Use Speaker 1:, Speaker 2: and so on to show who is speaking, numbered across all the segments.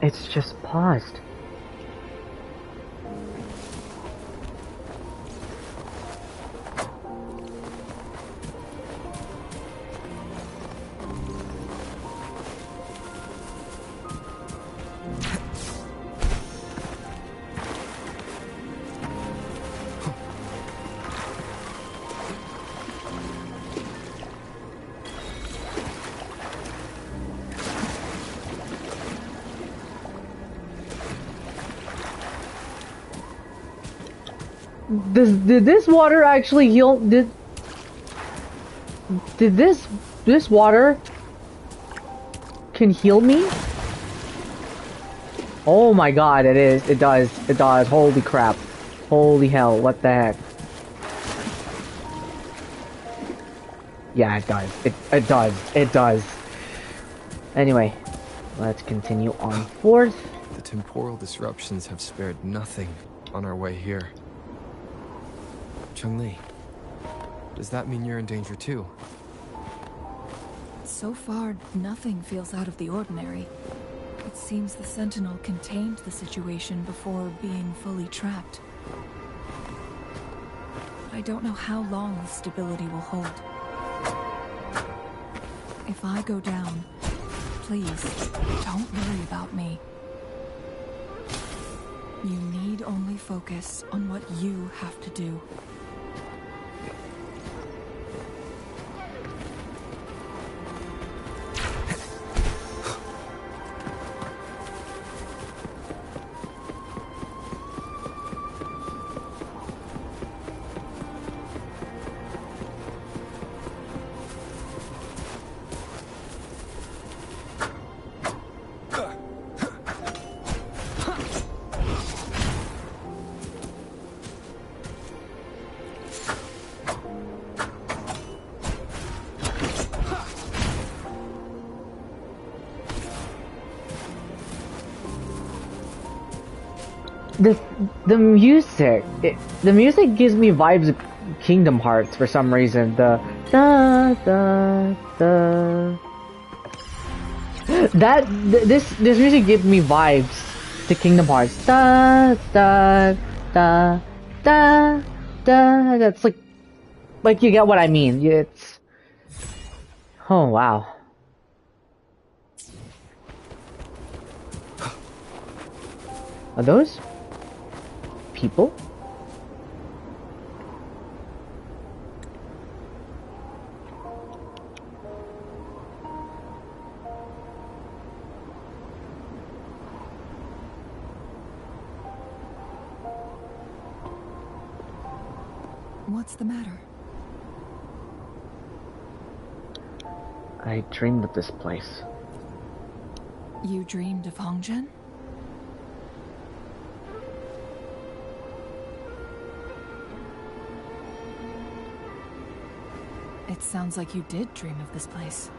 Speaker 1: It's just paused. Did this water actually heal? Did this water can heal me? Oh my god, it is. It does. It does. Holy crap. Holy hell. What the heck? Yeah, it does. It does. It does. Anyway, let's continue on forth.
Speaker 2: The temporal disruptions have spared nothing on our way here. Chun-Li, does that mean you're in danger too?
Speaker 3: So far, nothing feels out of the ordinary. It seems the Sentinel contained the situation before being fully trapped. But I don't know how long the stability will hold. If I go down, please, don't worry about me. You need only focus on what you have to do.
Speaker 1: The music gives me vibes of Kingdom Hearts for some reason. The da da da. This music gives me vibes to Kingdom Hearts. Da da da da da. That's like you get what I mean. It's oh wow. Are those people?
Speaker 3: What's the matter?
Speaker 1: I dreamed of this place.
Speaker 3: You dreamed of Hongzhen? It sounds like you did dream of this place.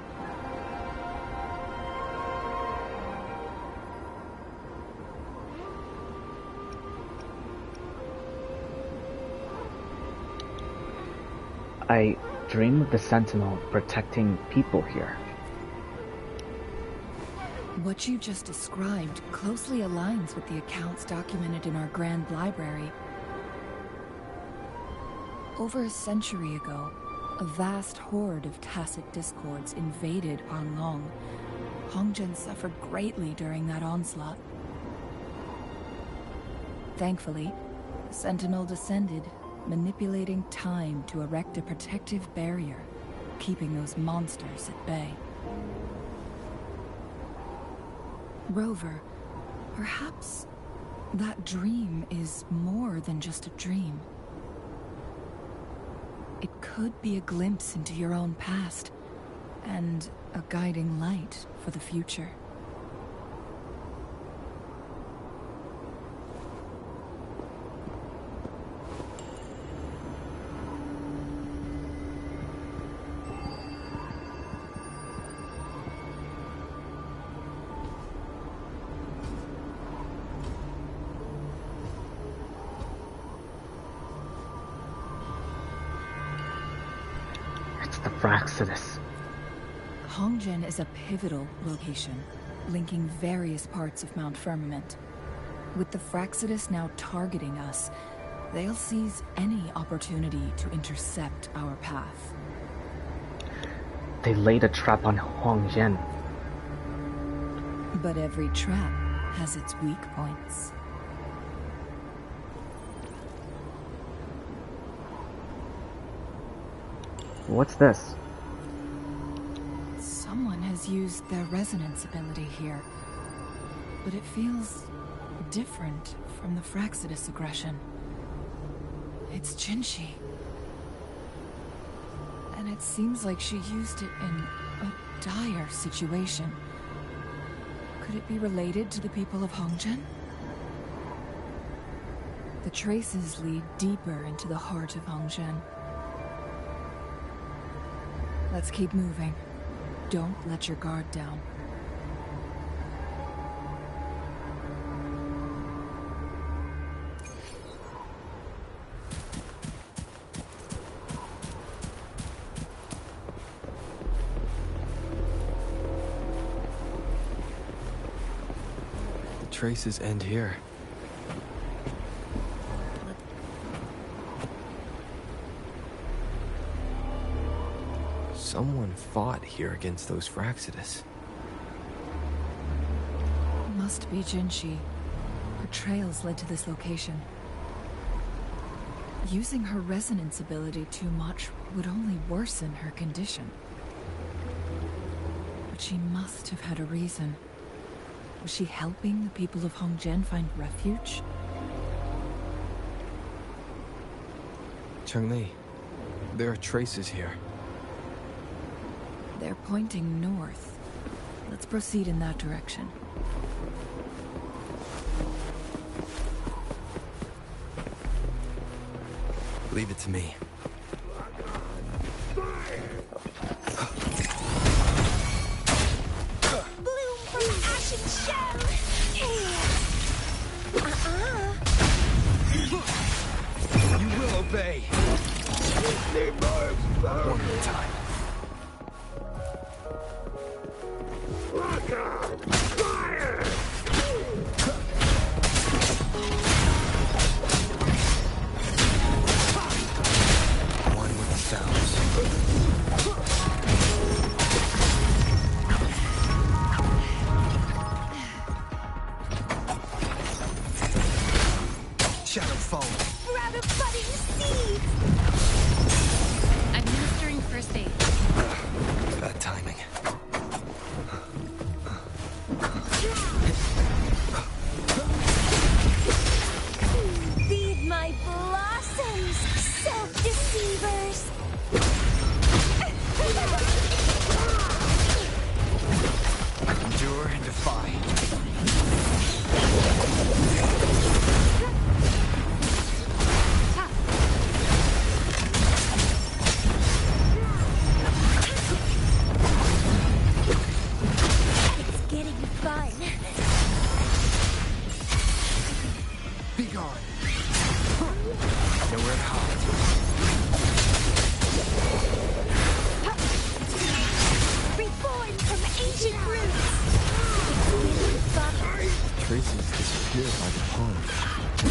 Speaker 1: I dream of the Sentinel protecting people here.
Speaker 3: What you just described closely aligns with the accounts documented in our Grand Library. Over a century ago, a vast horde of tacit discords invaded Huanglong. Hongzhen suffered greatly during that onslaught. Thankfully, the Sentinel descended, manipulating time to erect a protective barrier, keeping those monsters at bay. Rover, perhaps that dream is more than just a dream. It could be a glimpse into your own past, and a guiding light for the future.
Speaker 1: Fraxidus.
Speaker 3: Hongzhen is a pivotal location. linking various parts of Mount Firmament. With the Fraxidus now targeting us, they'll seize any opportunity to intercept our path.
Speaker 1: They laid a trap on Huang.
Speaker 3: But every trap has its weak points.
Speaker 1: What's this?
Speaker 3: Someone has used their resonance ability here, but it feels different from the Fraxidus aggression. It's Jinshi. And it seems like she used it in a dire situation. Could it be related to the people of Hongzhen? The traces lead deeper into the heart of Hongzhen. Let's keep moving. Don't let your guard down.
Speaker 2: The traces end here. Someone fought here against those Fraxidus.
Speaker 3: Must be Jinshi. Her trails led to this location. Using her resonance ability too much would only worsen her condition. But she must have had a reason. Was she helping the people of Hongzhen find refuge?
Speaker 2: Cheng-Li, there are traces here.
Speaker 3: They're pointing north. Let's proceed in that direction.
Speaker 2: Leave it to me.
Speaker 4: Bloom from ashen shell!
Speaker 2: You will obey. One at a time. One with the sounds. Shadow fall.
Speaker 4: Grab a budding seed! Administering first aid.
Speaker 2: Bad timing.
Speaker 4: Feed my blossoms, self-deceivers!
Speaker 2: Endure and defy.
Speaker 4: It's getting fun.
Speaker 2: Be gone. Nowhere to hide.
Speaker 4: Reborn from ancient roots! Getting fun.
Speaker 2: Traces disappeared by the pond.
Speaker 3: We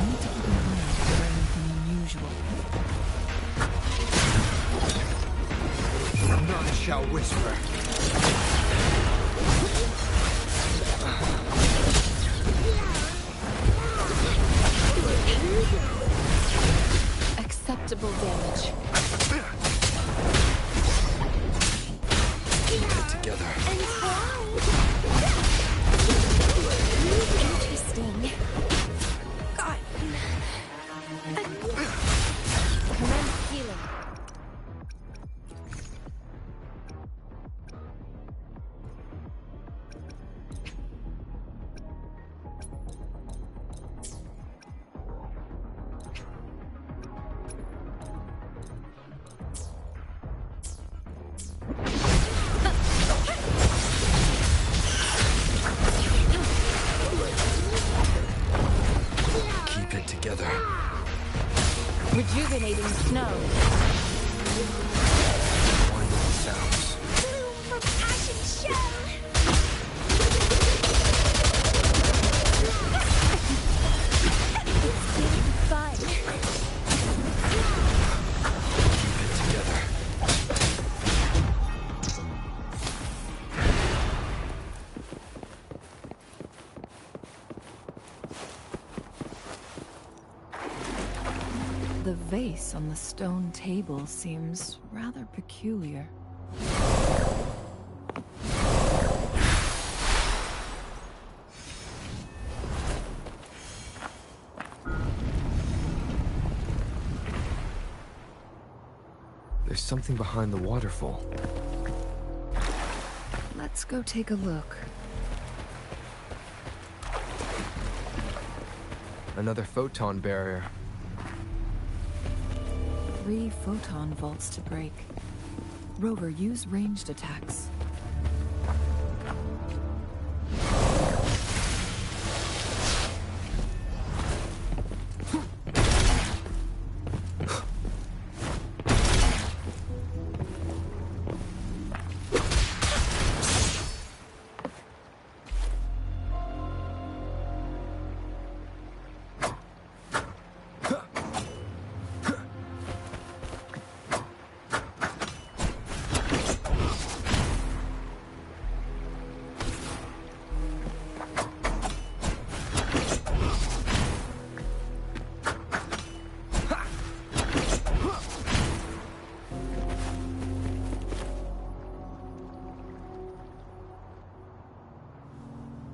Speaker 3: need to keep an eye out for anything unusual.
Speaker 2: None shall whisper.
Speaker 3: Acceptable damage.
Speaker 2: Keep it together.
Speaker 4: And why? Interesting. God. Commence healing.
Speaker 2: Keep it together.
Speaker 4: Rejuvenating snow.
Speaker 2: One with the sounds.
Speaker 4: Bloom from Fun.
Speaker 2: Together.
Speaker 3: The vase on the stone table seems rather peculiar.
Speaker 2: There's something behind the waterfall.
Speaker 3: Let's go take a look.
Speaker 2: Another photon barrier.
Speaker 3: 3 photon vaults to break. Rover, use ranged attacks.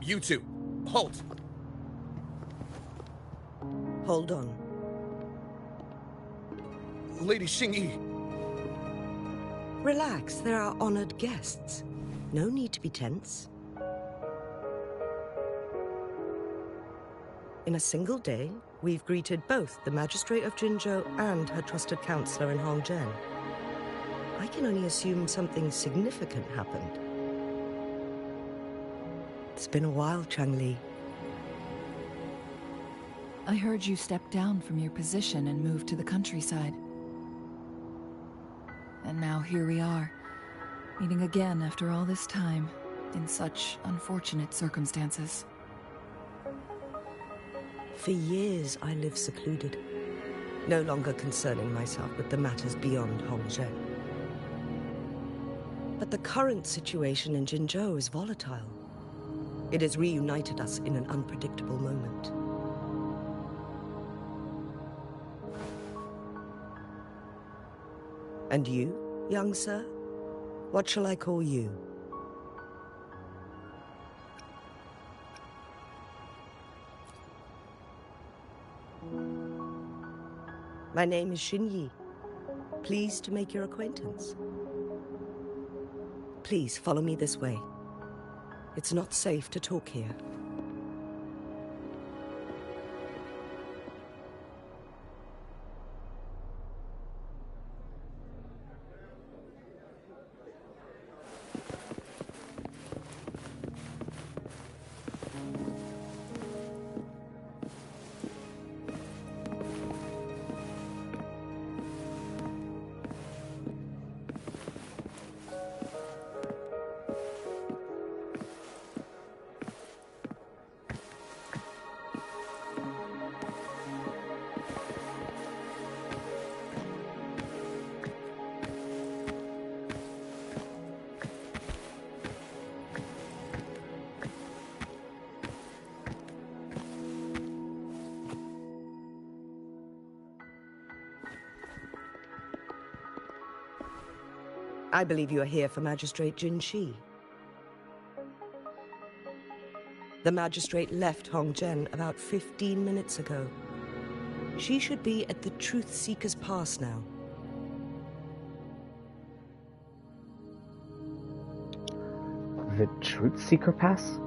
Speaker 5: You two, halt!
Speaker 6: Hold on.
Speaker 5: Lady Xingyi,
Speaker 6: Relax, there are honored guests. No need to be tense. In a single day, we've greeted both the Magistrate of Jinzhou and her trusted counselor in Hongzhen. I can only assume something significant happened. It's been a while, Changli.
Speaker 3: I heard you stepped down from your position and moved to the countryside. And now here we are, meeting again after all this time, in such unfortunate circumstances.
Speaker 6: For years, I lived secluded, no longer concerning myself with the matters beyond Hongzhen. But the current situation in Jinzhou is volatile. It has reunited us in an unpredictable moment. And you, young sir? What shall I call you? My name is Xinyi. Pleased to make your acquaintance. Please follow me this way. It's not safe to talk here. I believe you are here for Magistrate Jin Shi. The Magistrate left Hongzhen about 15 minutes ago. She should be at the Truth Seeker's Pass now.
Speaker 1: The Truth Seeker Pass?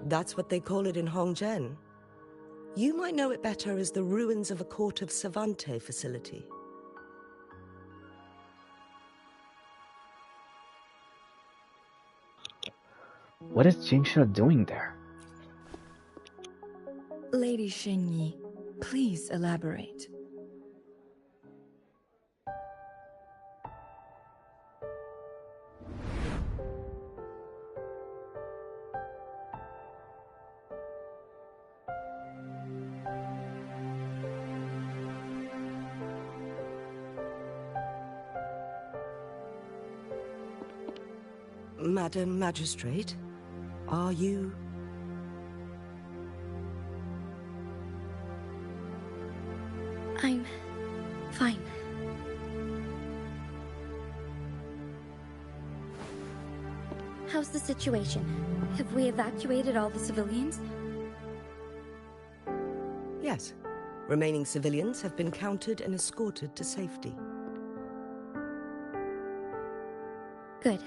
Speaker 6: That's what they call it in Hongzhen. You might know it better as the ruins of a Court of Savante facility.
Speaker 1: What is Jingsha doing there?
Speaker 3: Lady Xingyi, please elaborate.
Speaker 6: Madam Magistrate, are you...
Speaker 4: I'm fine. How's the situation? Have we evacuated all the civilians?
Speaker 6: Yes. Remaining civilians have been counted and escorted to safety.
Speaker 4: Good.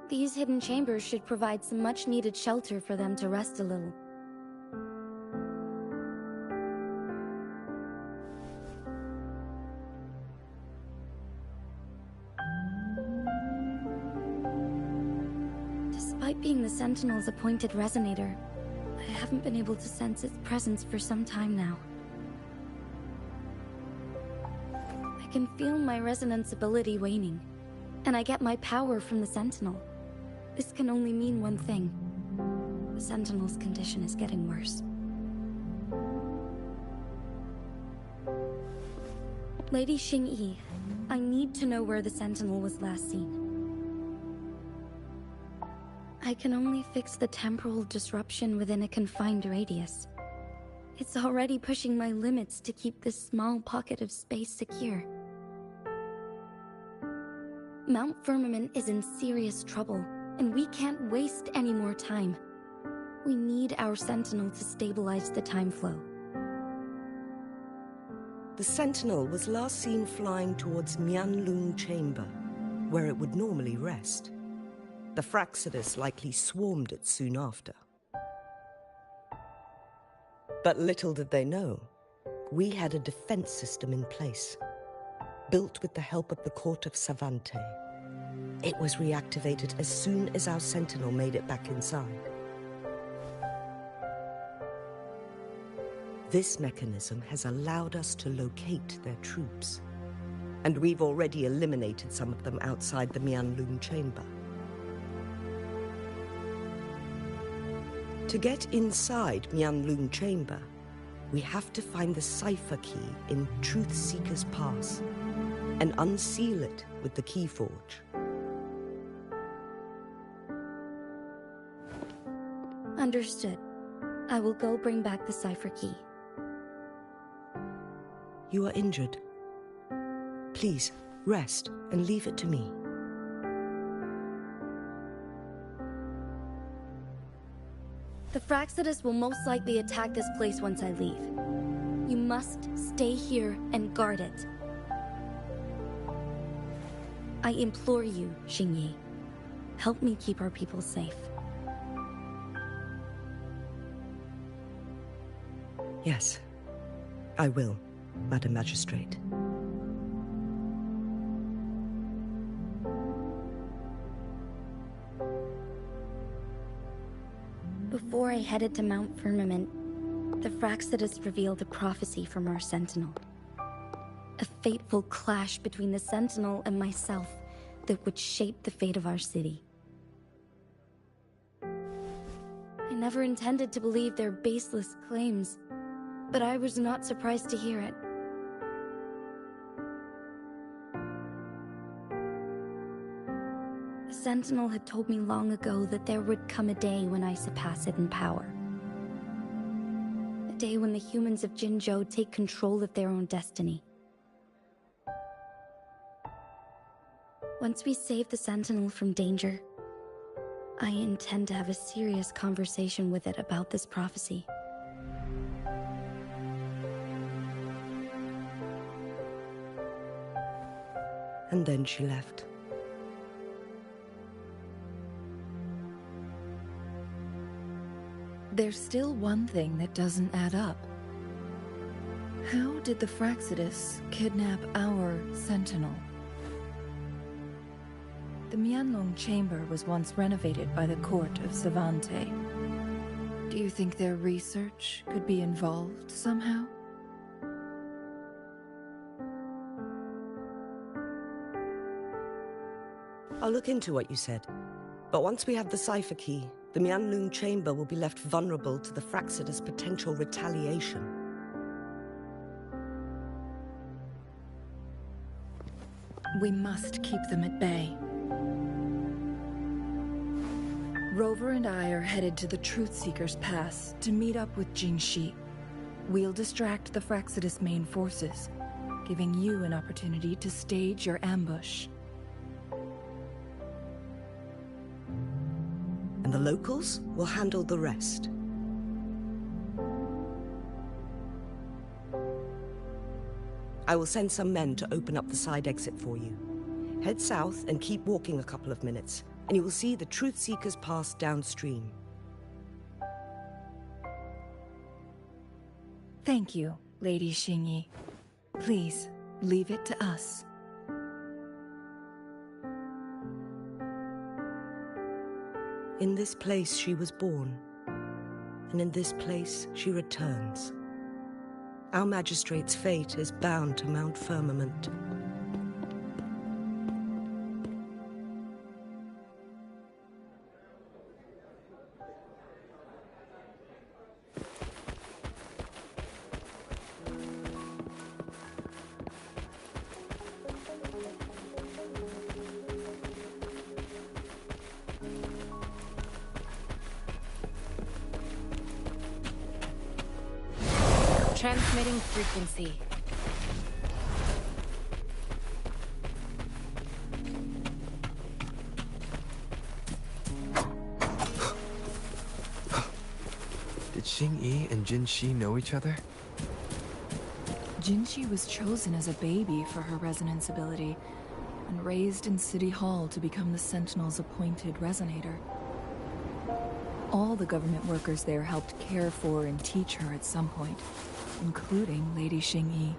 Speaker 4: These hidden chambers should provide some much-needed shelter for them to rest a little. Despite being the Sentinel's appointed resonator, I haven't been able to sense its presence for some time now. I can feel my resonance ability waning, and I get my power from the Sentinel. This can only mean one thing. The Sentinel's condition is getting worse. Lady Xingyi, I need to know where the Sentinel was last seen. I can only fix the temporal disruption within a confined radius. It's already pushing my limits to keep this small pocket of space secure. Mount Firmament is in serious trouble, and we can't waste any more time. We need our Sentinel to stabilize the time flow.
Speaker 6: The Sentinel was last seen flying towards Mianlung Chamber, where it would normally rest. The Fraxidus likely swarmed it soon after. But little did they know, we had a defense system in place, built with the help of the court of Savante. It was reactivated as soon as our Sentinel made it back inside. This mechanism has allowed us to locate their troops, and we've already eliminated some of them outside the Mianlung Chamber. To get inside Mianlung Chamber, we have to find the cipher key in Truth Seeker's Pass and unseal it with the Keyforge.
Speaker 4: Understood. I will go bring back the cipher key.
Speaker 6: You are injured. Please, rest and leave it to me.
Speaker 4: The Fraxidus will most likely attack this place once I leave. You must stay here and guard it. I implore you, Xingyi. Help me keep our people safe.
Speaker 6: Yes, I will, Madam Magistrate.
Speaker 4: Before I headed to Mount Firmament, the Fraxidus revealed a prophecy from our Sentinel. A fateful clash between the Sentinel and myself that would shape the fate of our city. I never intended to believe their baseless claims, but I was not surprised to hear it. The Sentinel had told me long ago that there would come a day when I surpass it in power. A day when the humans of Jinzhou take control of their own destiny. Once we save the Sentinel from danger, I intend to have a serious conversation with it about this prophecy.
Speaker 6: And then she left.
Speaker 3: There's still one thing that doesn't add up. How did the Fraxidus kidnap our Sentinel? The Mianlong Chamber was once renovated by the court of Savante. Do you think their research could be involved somehow?
Speaker 6: I'll look into what you said. But once we have the cipher key, the Mianlung Chamber will be left vulnerable to the Fraxidus' potential retaliation.
Speaker 3: We must keep them at bay. Rover and I are headed to the Truth Seeker's Pass to meet up with Jinshi. We'll distract the Fraxidus main forces, giving you an opportunity to stage your ambush.
Speaker 6: And the locals will handle the rest. I will send some men to open up the side exit for you. Head south and keep walking a couple of minutes, and you will see the Truth Seekers Pass downstream.
Speaker 3: Thank you, Lady Xingyi. Please, leave it to us.
Speaker 6: In this place she was born, and in this place she returns. Our magistrate's fate is bound to Mount Firmament.
Speaker 7: Transmitting frequency.
Speaker 2: Did Xingyi and Jinshi know each other?
Speaker 3: Jinshi was chosen as a baby for her resonance ability, and raised in City Hall to become the Sentinel's appointed resonator. All the government workers there helped care for and teach her at some point, including Lady Xingyi.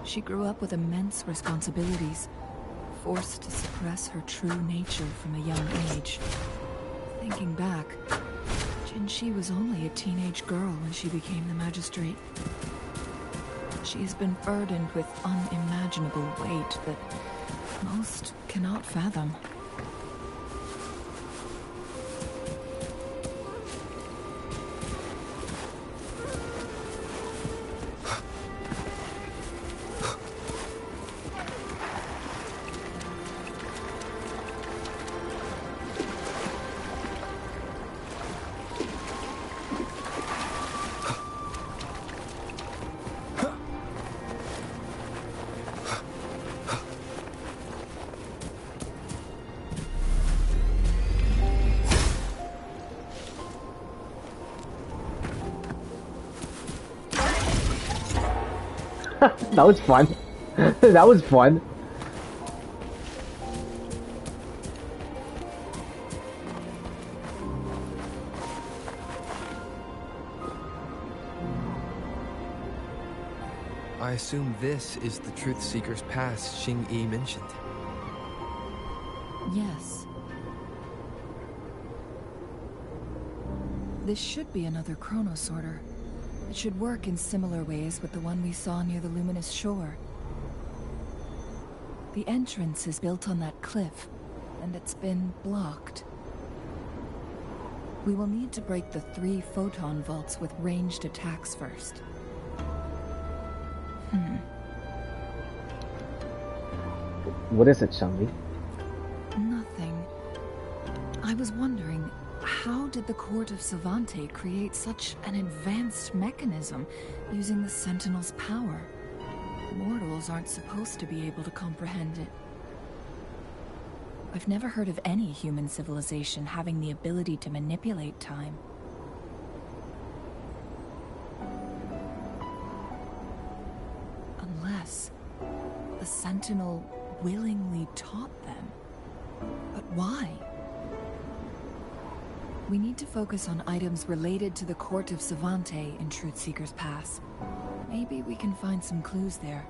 Speaker 3: She grew up with immense responsibilities, forced to suppress her true nature from a young age. Thinking back, Jinshi was only a teenage girl when she became the magistrate. She has been burdened with unimaginable weight that most cannot fathom.
Speaker 1: That was fun. That was fun.
Speaker 2: I assume this is the Truth Seeker's Pass Xingyi mentioned.
Speaker 3: Yes. This should be another chronosorter. It should work in similar ways with the one we saw near the luminous shore. The entrance is built on that cliff, and it's been blocked. We will need to break the 3 photon vaults with ranged attacks first.
Speaker 1: What is it, Shangli?
Speaker 3: Nothing. I was wondering, how did the Court of Savante create such an advanced mechanism using the Sentinel's power? Mortals aren't supposed to be able to comprehend it. I've never heard of any human civilization having the ability to manipulate time. Unless the Sentinel willingly taught them. But why? We need to focus on items related to the Court of Savante in Truth Seeker's Pass. Maybe we can find some clues there.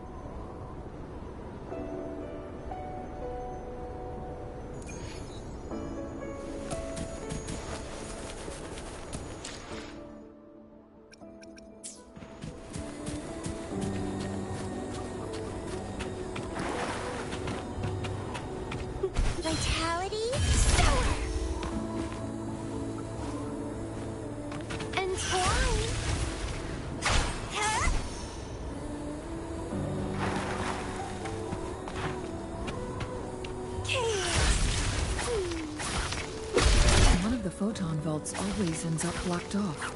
Speaker 8: Vitality, sour. And twine. Huh?
Speaker 3: photon vaults always ends up blocked off.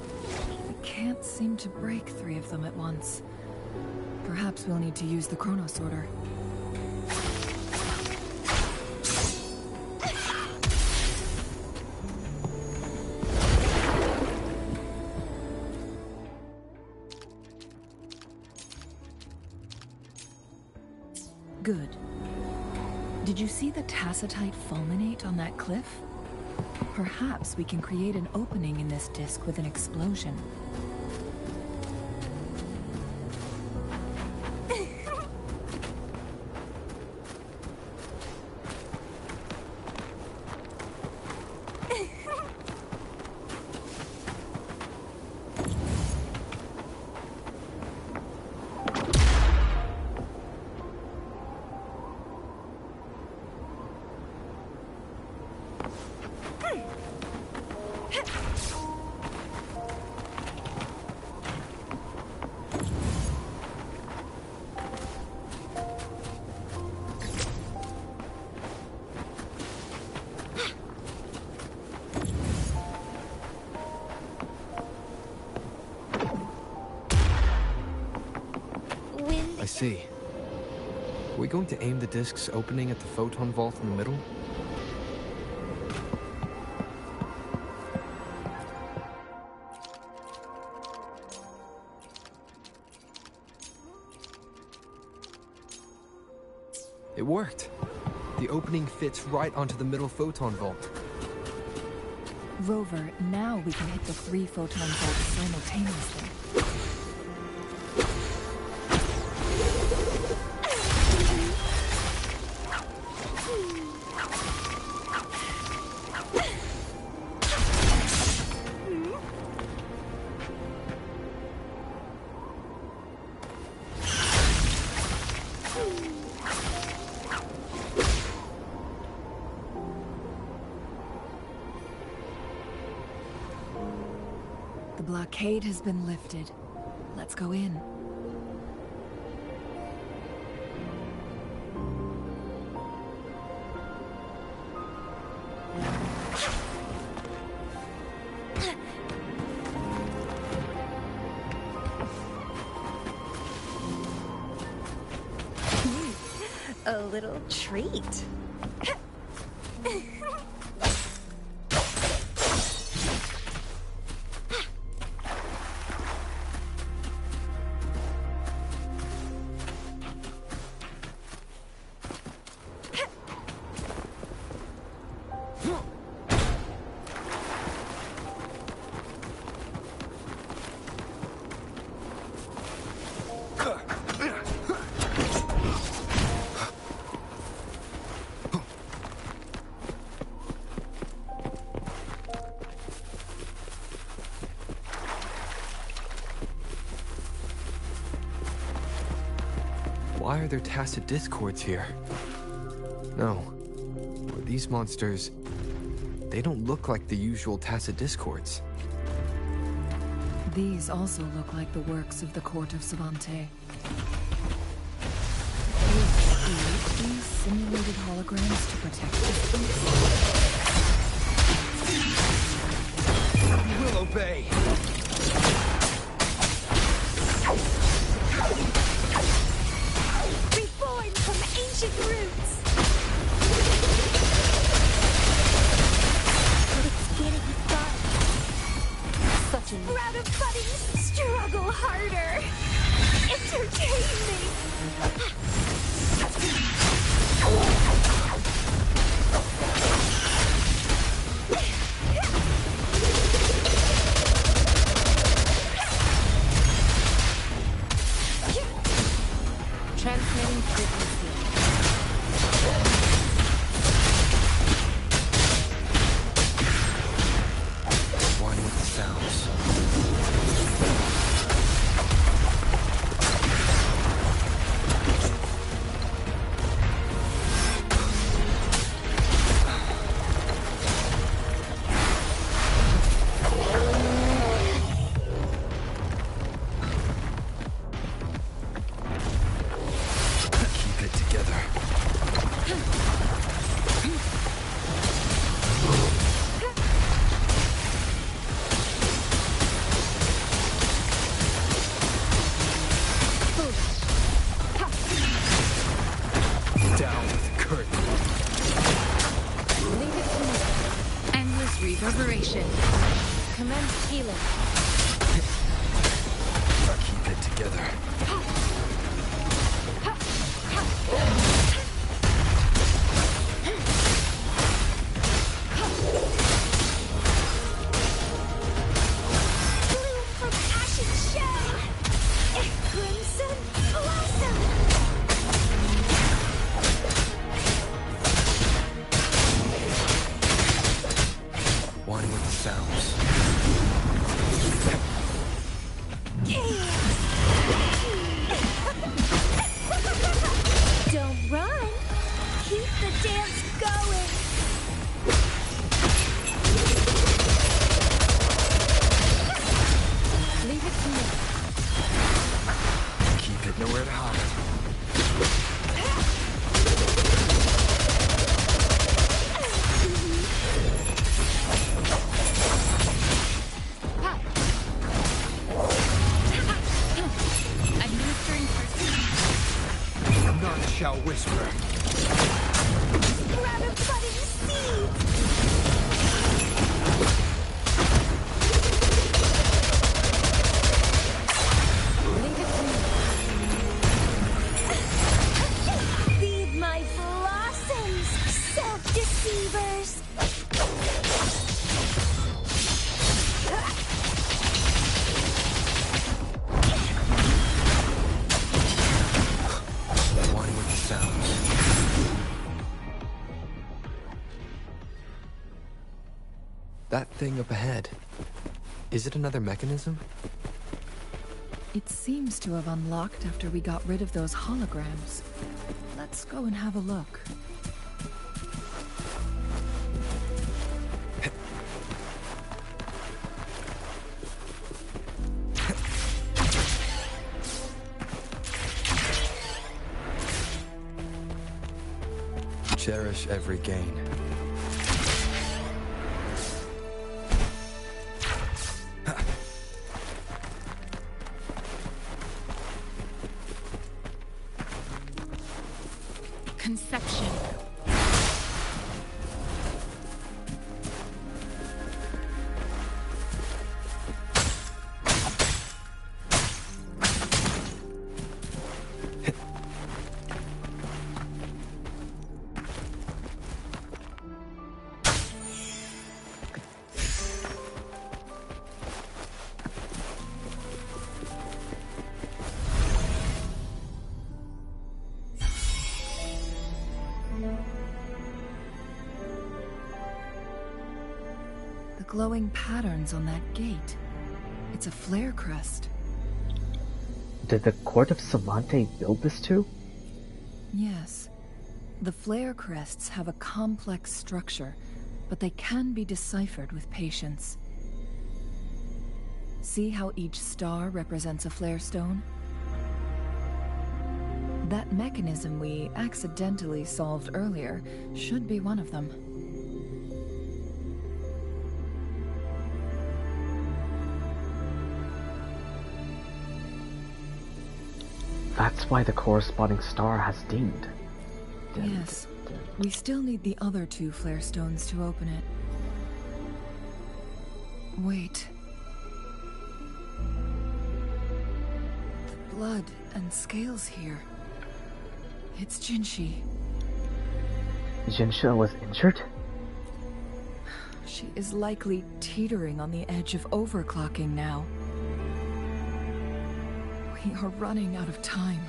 Speaker 3: I can't seem to break 3 of them at once. Perhaps we'll need to use the chrono sorter. Good. Did you see the tacitite fulminate on that cliff? Perhaps we can create an opening in this disk with an explosion.
Speaker 2: I see. Are we going to aim the disk's opening at the photon vault in the middle? It worked. The opening fits right onto the middle photon vault.
Speaker 3: Rover, now we can hit the 3 photon vaults simultaneously. The blockade has been lifted. Let's go in.
Speaker 4: A little treat.
Speaker 2: Why are there tacit discords here? No. These monsters... they don't look like the usual tacit discords.
Speaker 3: These also look like the works of the court of Savante. These simulated holograms to protect us.
Speaker 5: We'll obey.
Speaker 4: Reborn from ancient roots. Let's get it started. Such a sprout of buddies. Struggle harder. Entertain me.
Speaker 7: Transmitting frequency.
Speaker 2: One with the sounds. together.
Speaker 4: Bloom from ashen shell! Crimson blossom!
Speaker 2: One with the sounds.
Speaker 4: Don't run! Keep the dance going! Leave it to me.
Speaker 2: Keep it nowhere to hide.
Speaker 7: Administering first.
Speaker 5: None shall whisper.
Speaker 4: Grab a budding seed!
Speaker 7: Leave it to me.
Speaker 4: Feed my blossoms, self-deceivers!
Speaker 2: One with the sounds. That thing up ahead. Is it another mechanism?
Speaker 3: It seems to have unlocked after we got rid of those holograms. Let's go and have a look.
Speaker 2: Cherish every gain.
Speaker 7: Conception.
Speaker 3: The glowing patterns on that gate. It's a flare crest.
Speaker 1: Did the court of Savante build this too?
Speaker 3: Yes. The flare crests have a complex structure, but they can be deciphered with patience. See how each star represents a flare stone? That mechanism we accidentally solved earlier should be one of them.
Speaker 1: That's why the corresponding star has dinged.
Speaker 3: Yes. We still need the other two flare stones to open it. Wait. The blood and scales here. It's Jinshi.
Speaker 1: Jinsha was injured?
Speaker 3: She is likely teetering on the edge of overclocking now. We are running out of time.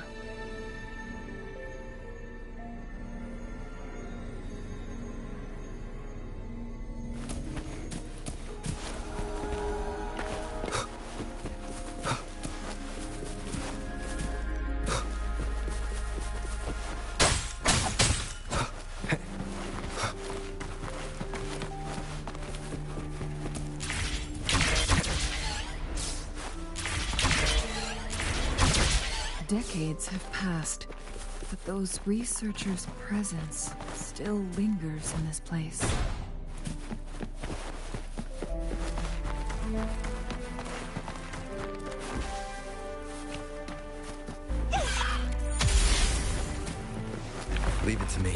Speaker 3: Decades have passed, but those researchers' presence still lingers in this place.
Speaker 2: Leave it to me.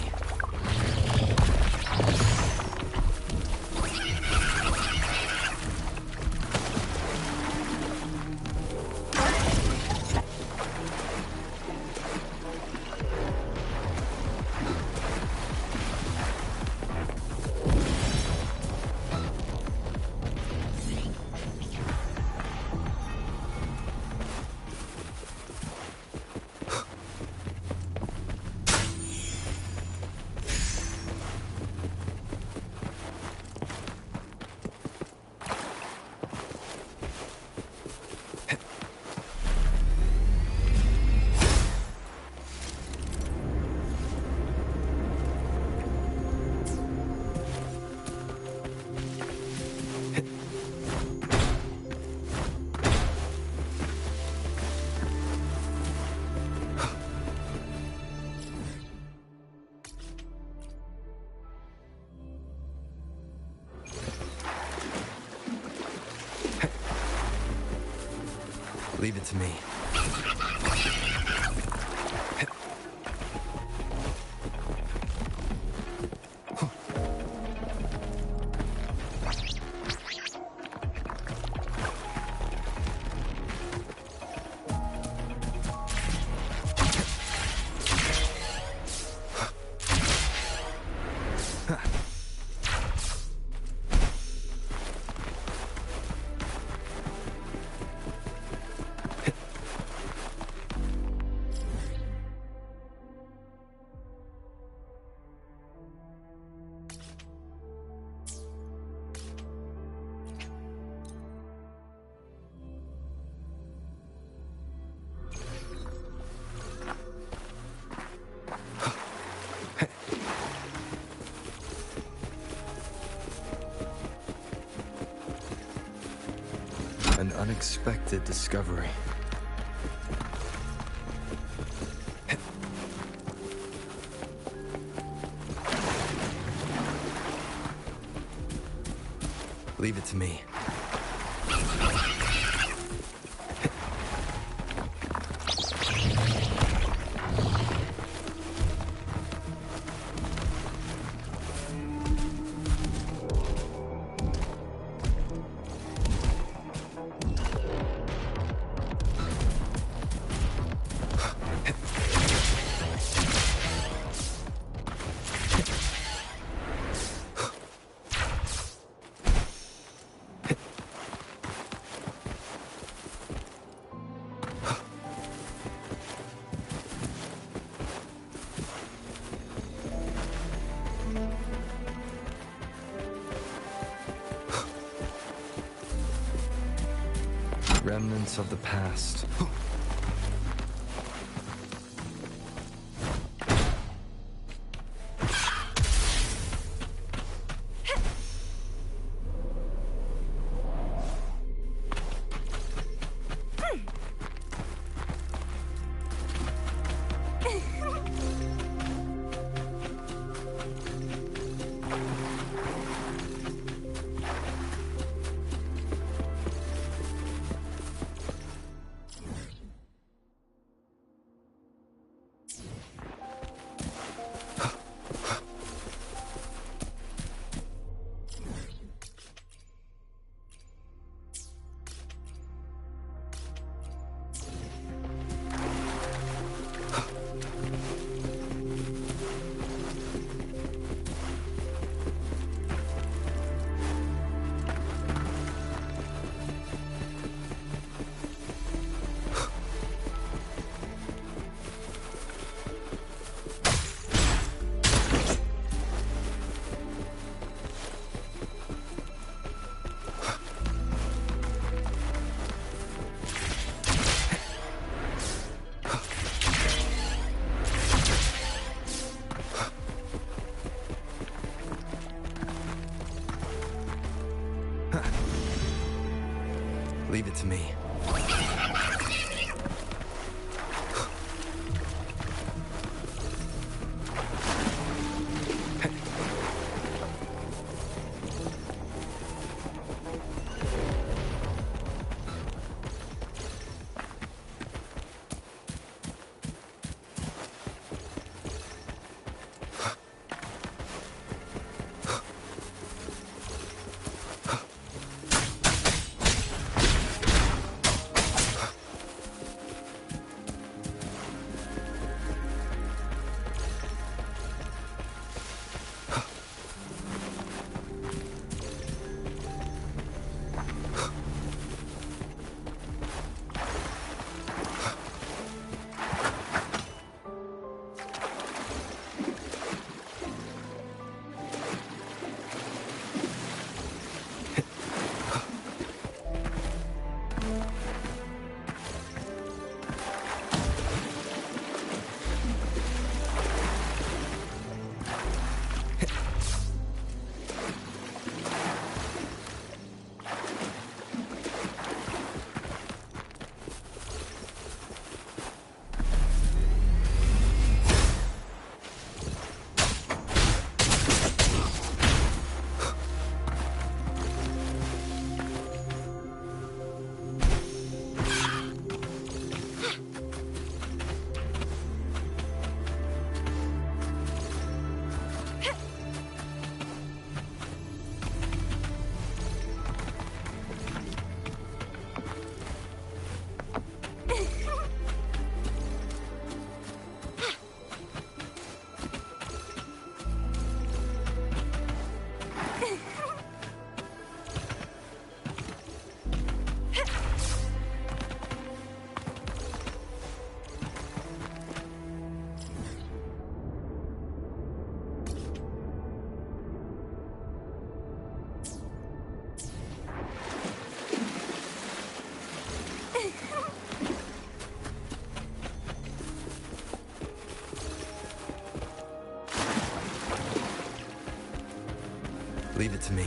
Speaker 2: Leave it to me. An unexpected discovery. Leave it to me. Remnants of the past. Leave it to me. Leave it to me.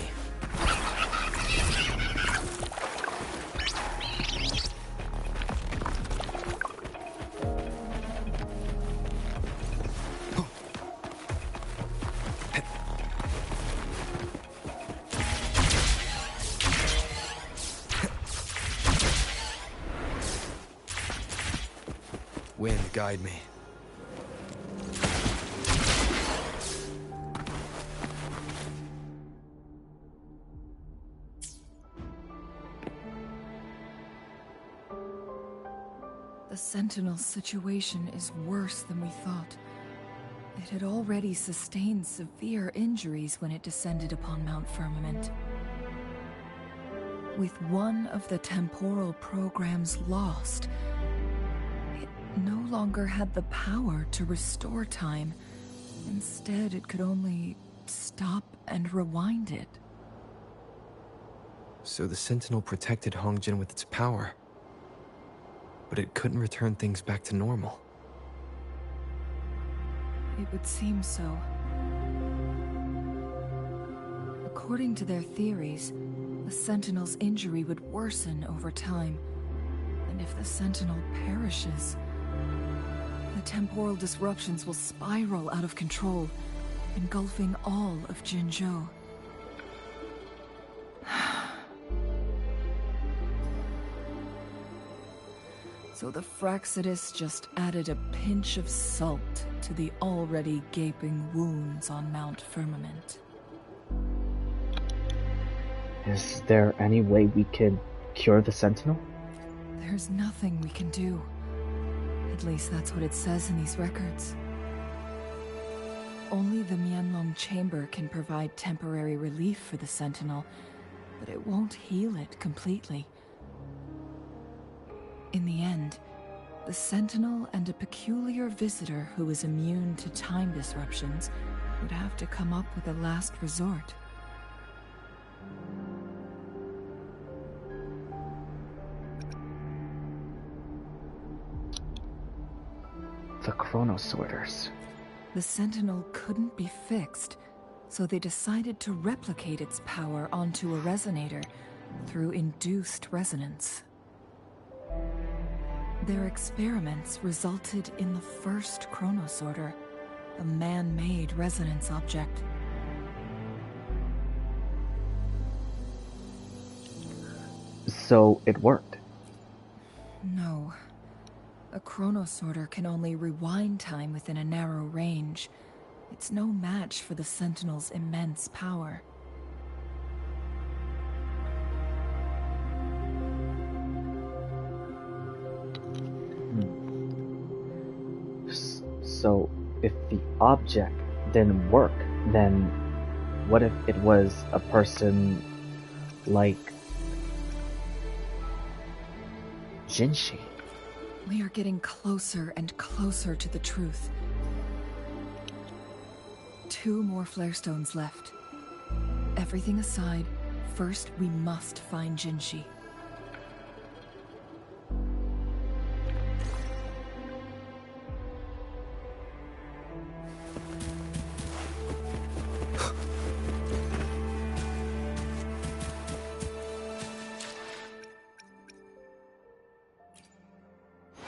Speaker 2: Wind, guide me.
Speaker 3: The Sentinel's situation is worse than we thought. It had already sustained severe injuries when it descended upon Mount Firmament. With one of the temporal programs lost, it no longer had the power to restore time. Instead, it could only stop and rewind it.
Speaker 2: So the Sentinel protected Hongjin with its power, but it couldn't return things back to normal.
Speaker 3: It would seem so. According to their theories, the Sentinel's injury would worsen over time, and if the Sentinel perishes, the temporal disruptions will spiral out of control, engulfing all of Jinzhou. So the Fraxidus just added a pinch of salt to the already gaping wounds on Mount Firmament.
Speaker 1: Is there any way we could cure the Sentinel?
Speaker 3: There's nothing we can do. At least that's what it says in these records. Only the Mianlong Chamber can provide temporary relief for the Sentinel, but it won't heal it completely. In the end, the Sentinel and a peculiar visitor who is immune to time disruptions would have to come up with a last resort.
Speaker 1: The Chronosorters.
Speaker 3: The Sentinel couldn't be fixed, so they decided to replicate its power onto a resonator through induced resonance. Their experiments resulted in the first Chronosorter, a man-made resonance object.
Speaker 1: So it worked.
Speaker 3: No. A Chronosorter can only rewind time within a narrow range. It's no match for the Sentinel's immense power.
Speaker 1: So if the object didn't work, then what if it was a person like Jinshi?
Speaker 3: We are getting closer and closer to the truth. 2 more flare stones left. Everything aside, first we must find Jinshi.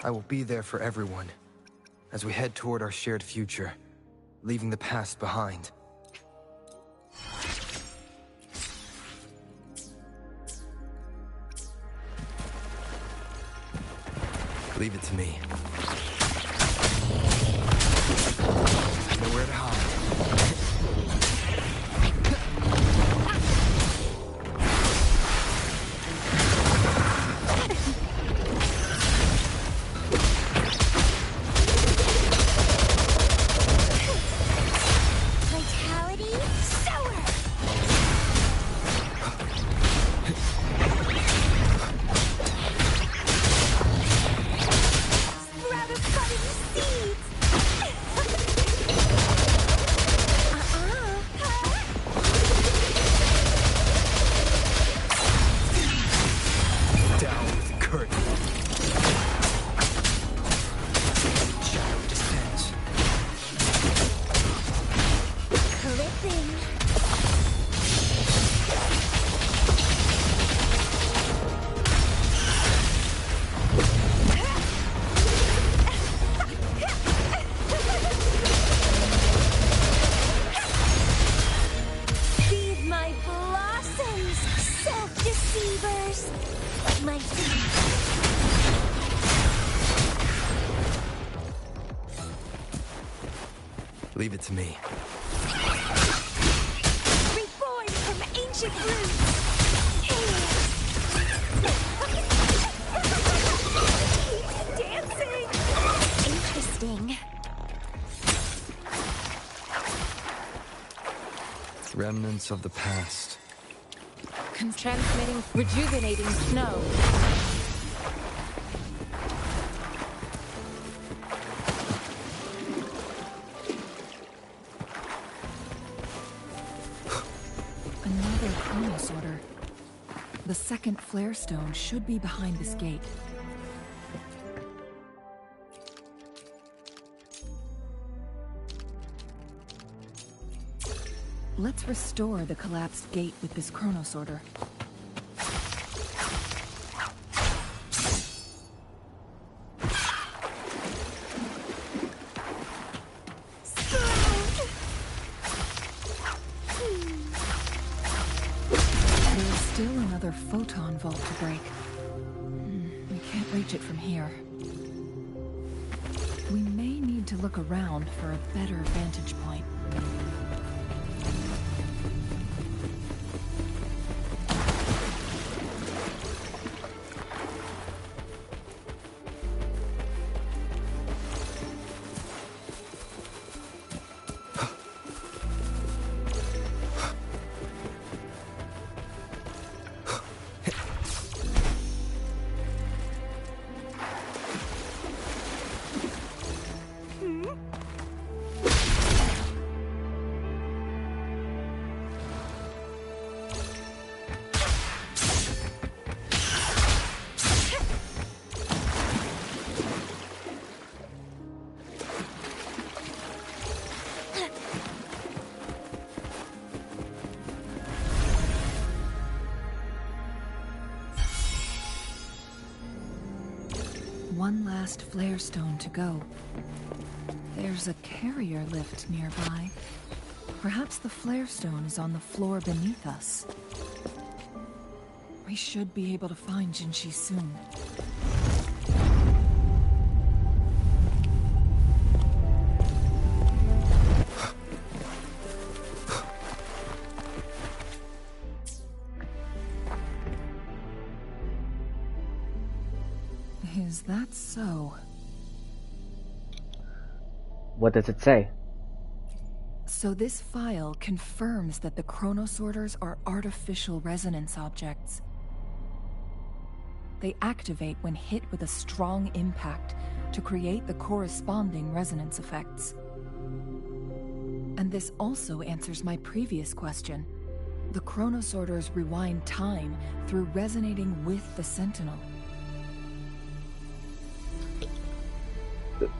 Speaker 2: I will be there for everyone, as we head toward our shared future, leaving the past behind. Leave it to me. Nowhere to hide.
Speaker 7: Rather
Speaker 2: Leave it to me.
Speaker 4: Reborn from ancient roots! Dancing! Interesting.
Speaker 2: Remnants of the past.
Speaker 7: Transmitting rejuvenating snow.
Speaker 3: Another chronosorter. The second flare stone should be behind this gate. Let's restore the collapsed gate with this chronosorter. There's still another photon vault to break. We can't reach it from here. We may need to look around for a better vantage point. One last flare stone to go. There's a carrier lift nearby. Perhaps the flare stone is on the floor beneath us. We should be able to find Jinshi soon. Is that so?
Speaker 1: What does it say?
Speaker 3: So this file confirms that the chronosorters are artificial resonance objects. They activate when hit with a strong impact to create the corresponding resonance effects. And this also answers my previous question. The chronosorters rewind time through resonating with the Sentinel.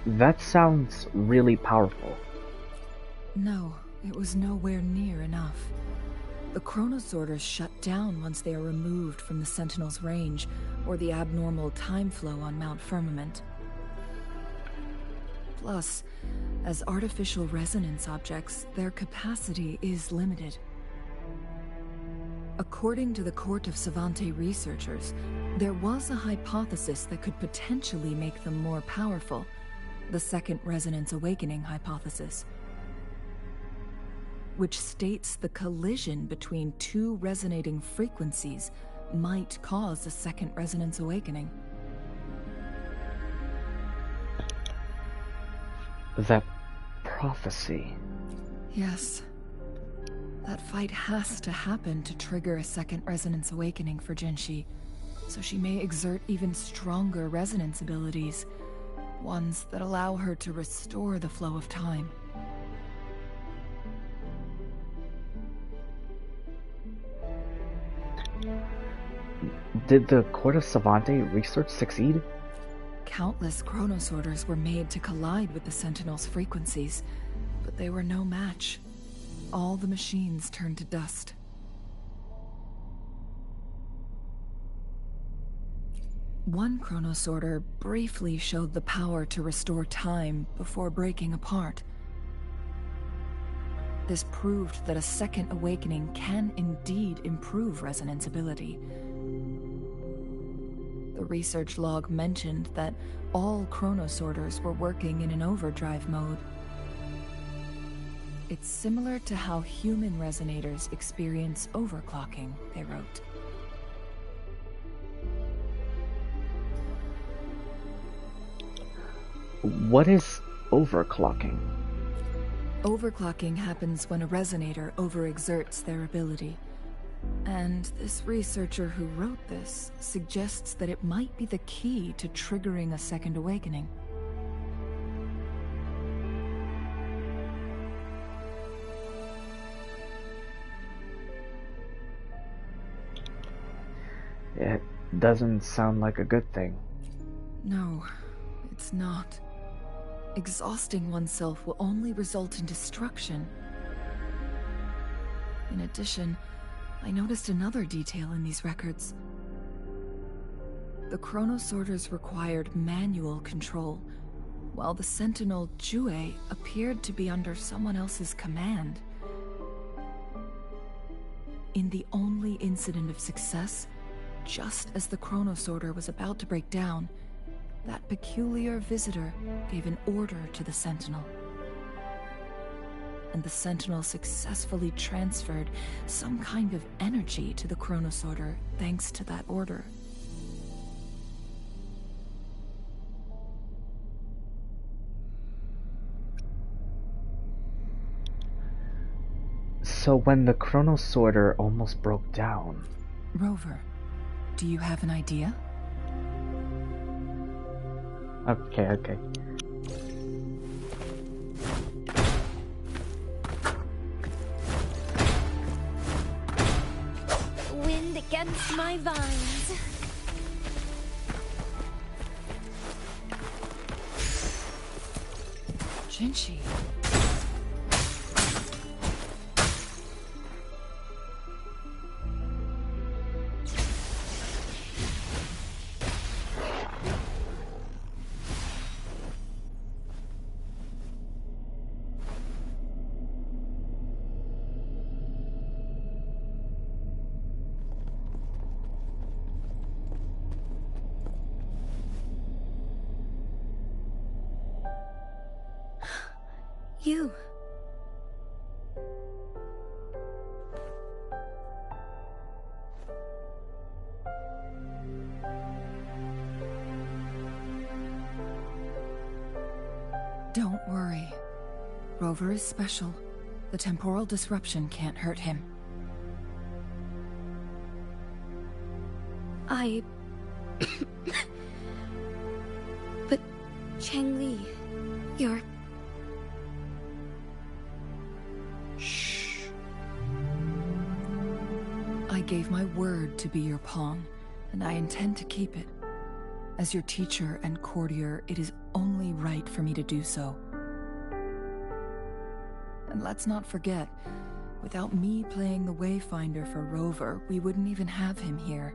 Speaker 1: That sounds really powerful.
Speaker 3: No, it was nowhere near enough. The chronosorters shut down once they are removed from the Sentinel's range, or the abnormal time flow on Mount Firmament. Plus, as artificial resonance objects, their capacity is limited. According to the Court of Savante researchers, there was a hypothesis that could potentially make them more powerful, the Second Resonance Awakening hypothesis, which states the collision between two resonating frequencies might cause a Second Resonance Awakening.
Speaker 1: That prophecy.
Speaker 3: Yes. That fight has to happen to trigger a Second Resonance Awakening for Jinshi, so she may exert even stronger resonance abilities, ones that allow her to restore the flow of time.
Speaker 1: Did the Court of Savante research succeed?
Speaker 3: Countless chronosorters were made to collide with the Sentinel's frequencies, but they were no match. All the machines turned to dust. One chronosorter briefly showed the power to restore time before breaking apart. This proved that a second awakening can indeed improve resonance ability. research log mentioned that all chronosorters were working in an overdrive mode. It's similar to how human resonators experience overclocking, they wrote.
Speaker 1: What is overclocking?
Speaker 3: Overclocking happens when a resonator overexerts their ability. And this researcher who wrote this suggests that it might be the key to triggering a second awakening.
Speaker 1: It doesn't sound like a good thing.
Speaker 3: No, it's not. Exhausting oneself will only result in destruction. In addition, I noticed another detail in these records. The chronosorters required manual control, while the sentinel Jue appeared to be under someone else's command. In the only incident of success, just as the chronosorter was about to break down, that peculiar visitor gave an order to the sentinel. And the sentinel successfully transferred some kind of energy to the chronosorter thanks to that order.
Speaker 1: So when the chronosorter almost broke down...
Speaker 3: Rover, do you have an idea?
Speaker 1: Okay.
Speaker 4: Wind against my vines.
Speaker 3: Jinshi.
Speaker 4: You.
Speaker 3: Don't worry. Rover is special. The temporal disruption can't hurt him.
Speaker 4: But, Changli, you're...
Speaker 3: Shh. I gave my word to be your pawn, and I intend to keep it. As your teacher and courtier, it is only right for me to do so. And let's not forget, without me playing the Wayfinder for Rover, we wouldn't even have him here.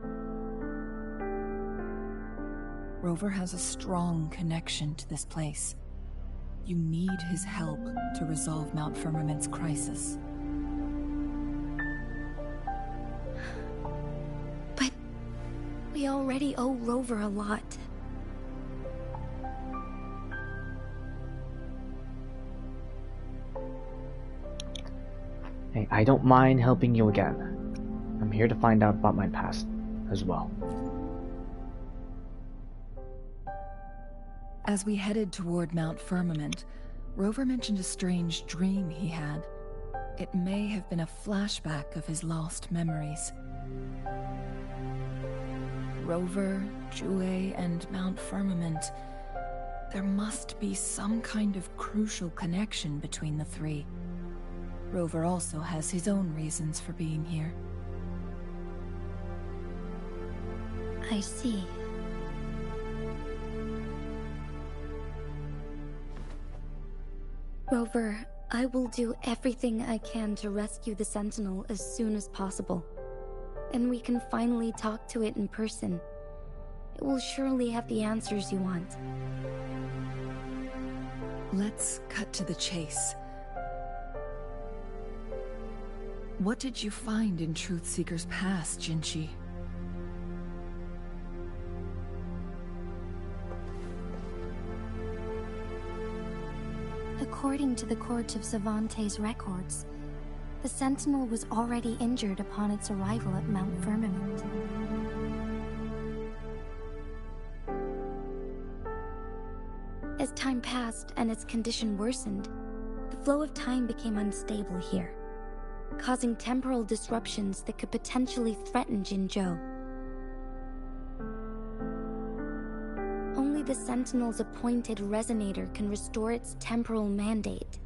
Speaker 3: Rover has a strong connection to this place. You need his help to resolve Mount Firmament's crisis.
Speaker 4: But we already owe Rover a lot.
Speaker 1: Hey, I don't mind helping you again. I'm here to find out about my past as well.
Speaker 3: As we headed toward Mount Firmament, Rover mentioned a strange dream he had. It may have been a flashback of his lost memories. Rover, Jue, and Mount Firmament. There must be some kind of crucial connection between the three. Rover also has his own reasons for being here.
Speaker 4: I see. Rover, I will do everything I can to rescue the Sentinel as soon as possible. And we can finally talk to it in person. It will surely have the answers you want.
Speaker 3: Let's cut to the chase. What did you find in Truthseeker's past, Jinshi?
Speaker 4: According to the Court of Savante's records, the Sentinel was already injured upon its arrival at Mount Firmament. As time passed and its condition worsened, the flow of time became unstable here, causing temporal disruptions that could potentially threaten Jinzhou. Only the Sentinel's appointed resonator can restore its temporal mandate.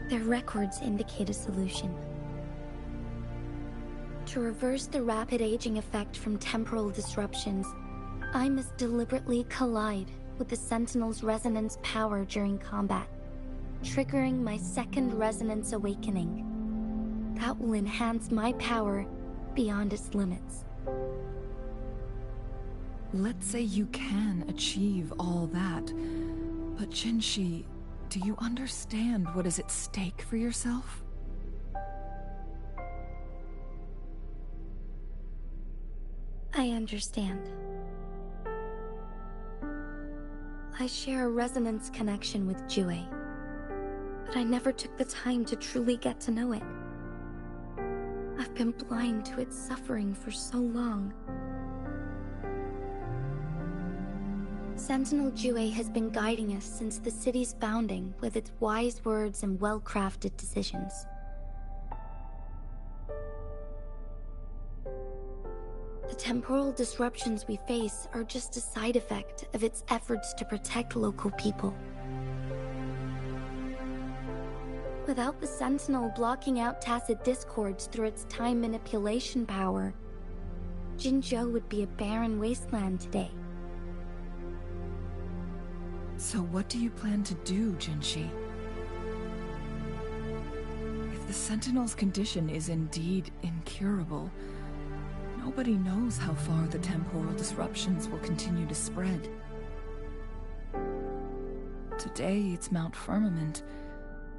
Speaker 4: Their records indicate a solution. To reverse the rapid aging effect from temporal disruptions, I must deliberately collide with the Sentinel's resonance power during combat, triggering my second resonance awakening. That will enhance my power beyond its limits.
Speaker 3: Let's say you can achieve all that, but Jinshi, do you understand what is at stake for yourself?
Speaker 4: I understand. I share a resonance connection with Jue, but I never took the time to truly get to know it. I've been blind to its suffering for so long. Sentinel Jue has been guiding us since the city's founding with its wise words and well-crafted decisions. The temporal disruptions we face are just a side effect of its efforts to protect local people. Without the Sentinel blocking out tacit discords through its time manipulation power, Jinzhou would be a barren wasteland today.
Speaker 3: So what do you plan to do, Jinshi? If the Sentinel's condition is indeed incurable, nobody knows how far the temporal disruptions will continue to spread. Today it's Mount Firmament,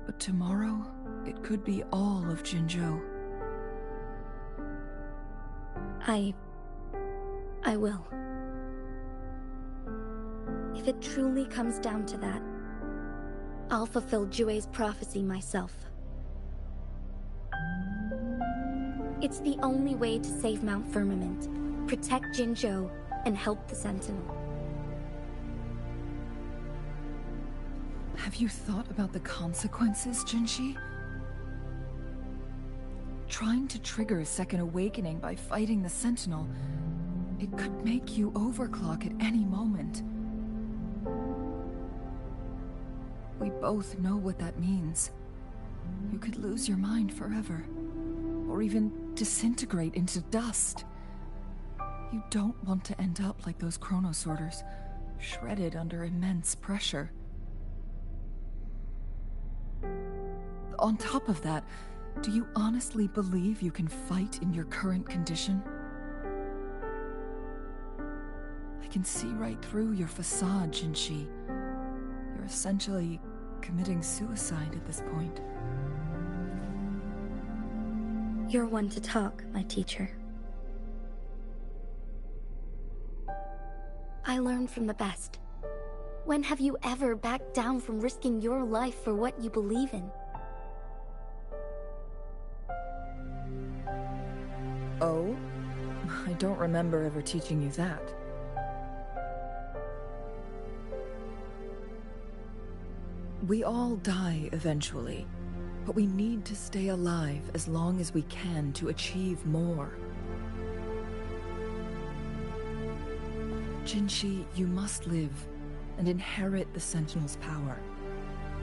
Speaker 3: but tomorrow it could be all of Jinzhou.
Speaker 4: I will. If it truly comes down to that, I'll fulfill Jue's prophecy myself. It's the only way to save Mount Firmament, protect Jinzhou, and help the Sentinel.
Speaker 3: Have you thought about the consequences, Jinshi? Trying to trigger a second awakening by fighting the Sentinel, it could make you overclock at any moment. We both know what that means. You could lose your mind forever, or even disintegrate into dust. You don't want to end up like those chronosorters, shredded under immense pressure. On top of that, do you honestly believe you can fight in your current condition? I can see right through your facade, Jinshi. You're essentially committing suicide at this point.
Speaker 4: You're one to talk, my teacher. I learned from the best. When have you ever backed down from risking your life for what you believe in?
Speaker 3: Oh? I don't remember ever teaching you that. We all die eventually, but we need to stay alive as long as we can to achieve more. Jinshi, you must live and inherit the Sentinel's power.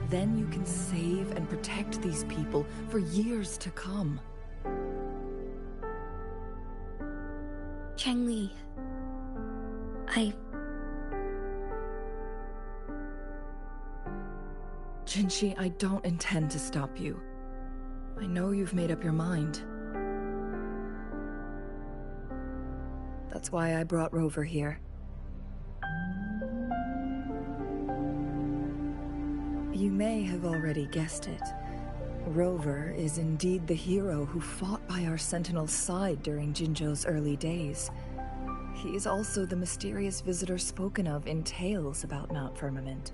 Speaker 3: Then you can save and protect these people for years to come.
Speaker 4: Changli,
Speaker 3: Jinshi, I don't intend to stop you. I know you've made up your mind. That's why I brought Rover here. You may have already guessed it. Rover is indeed the hero who fought by our Sentinel's side during Jinzhou's early days. He is also the mysterious visitor spoken of in tales about Mount Firmament.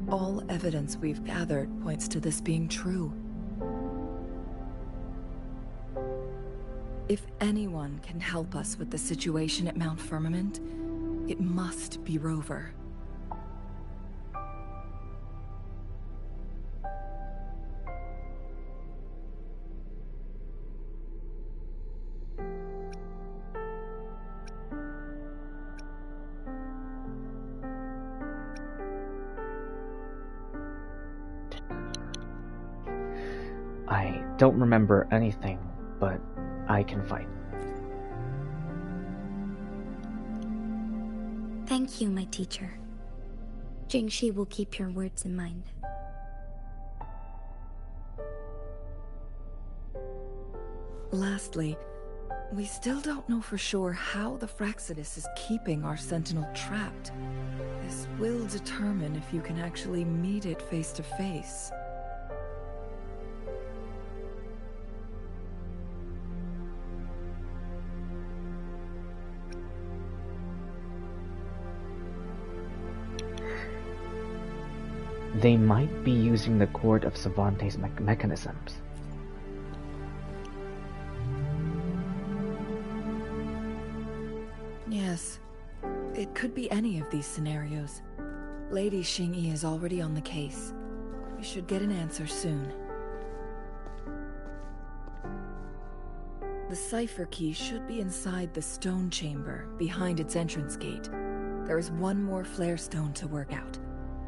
Speaker 3: All evidence we've gathered points to this being true. If anyone can help us with the situation at Mount Firmament, it must be Rover.
Speaker 1: I don't remember anything, but I can fight.
Speaker 4: Thank you, my teacher. Jingxi will keep your words in mind.
Speaker 3: Lastly, we still don't know for sure how the Fraxidus is keeping our Sentinel trapped. This will determine if you can actually meet it face to face.
Speaker 1: They might be using the Court of Savante's mechanisms.
Speaker 3: Yes, it could be any of these scenarios. Lady Xingyi is already on the case. We should get an answer soon. The cipher key should be inside the stone chamber, behind its entrance gate. There is one more flare stone to work out.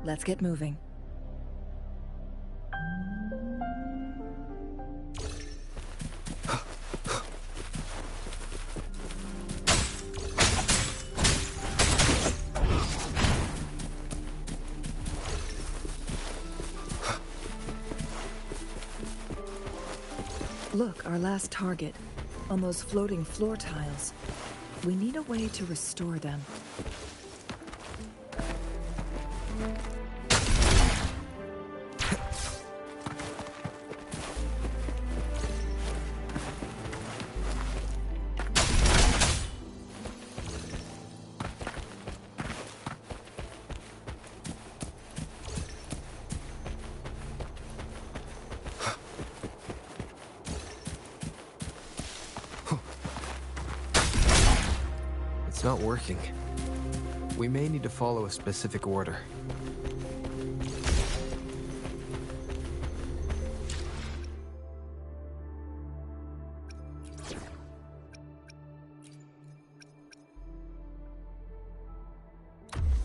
Speaker 3: Let's get moving. Look, our last target. On those floating floor tiles. We need a way to restore them.
Speaker 2: It's not working. We may need to follow a specific order.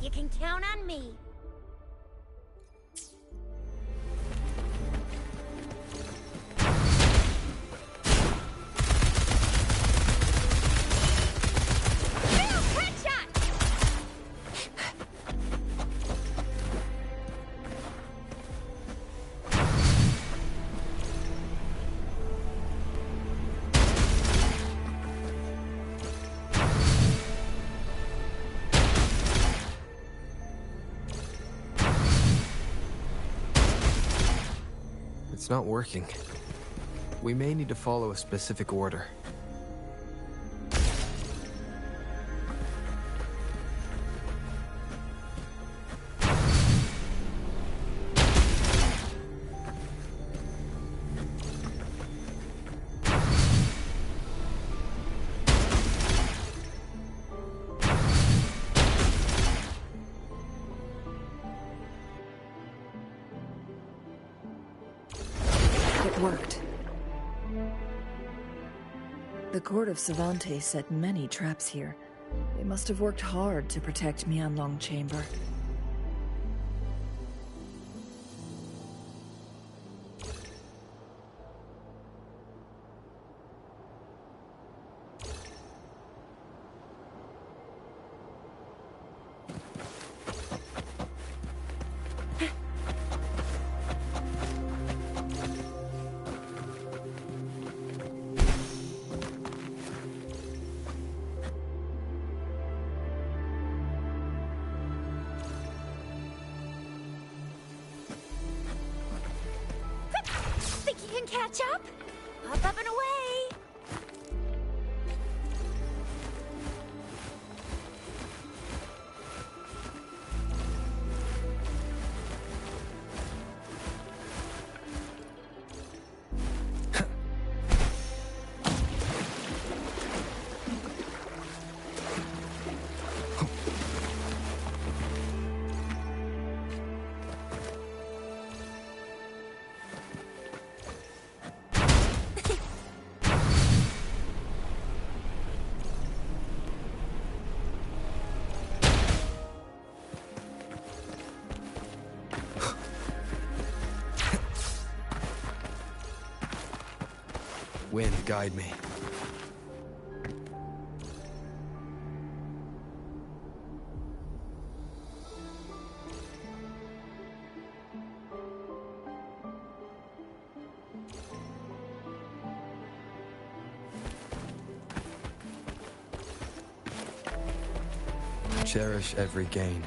Speaker 8: You can count on me.
Speaker 2: It's not working. We may need to follow a specific order.
Speaker 3: It worked. The Court of Savante set many traps here. They must have worked hard to protect Mianlong Chamber.
Speaker 8: Think you can catch up? Up and away!
Speaker 2: Wind, guide me. Cherish every gain.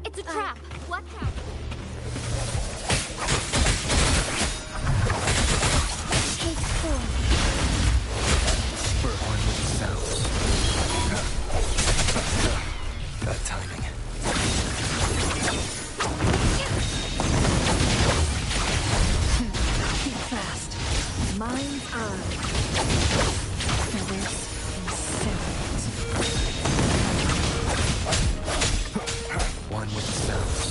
Speaker 8: It's a trap. What trap? Take four.
Speaker 2: Spur on with the sounds. Bad timing.
Speaker 3: Keep fast. Mind's eye. Feathers and serpents.
Speaker 2: One with the sounds.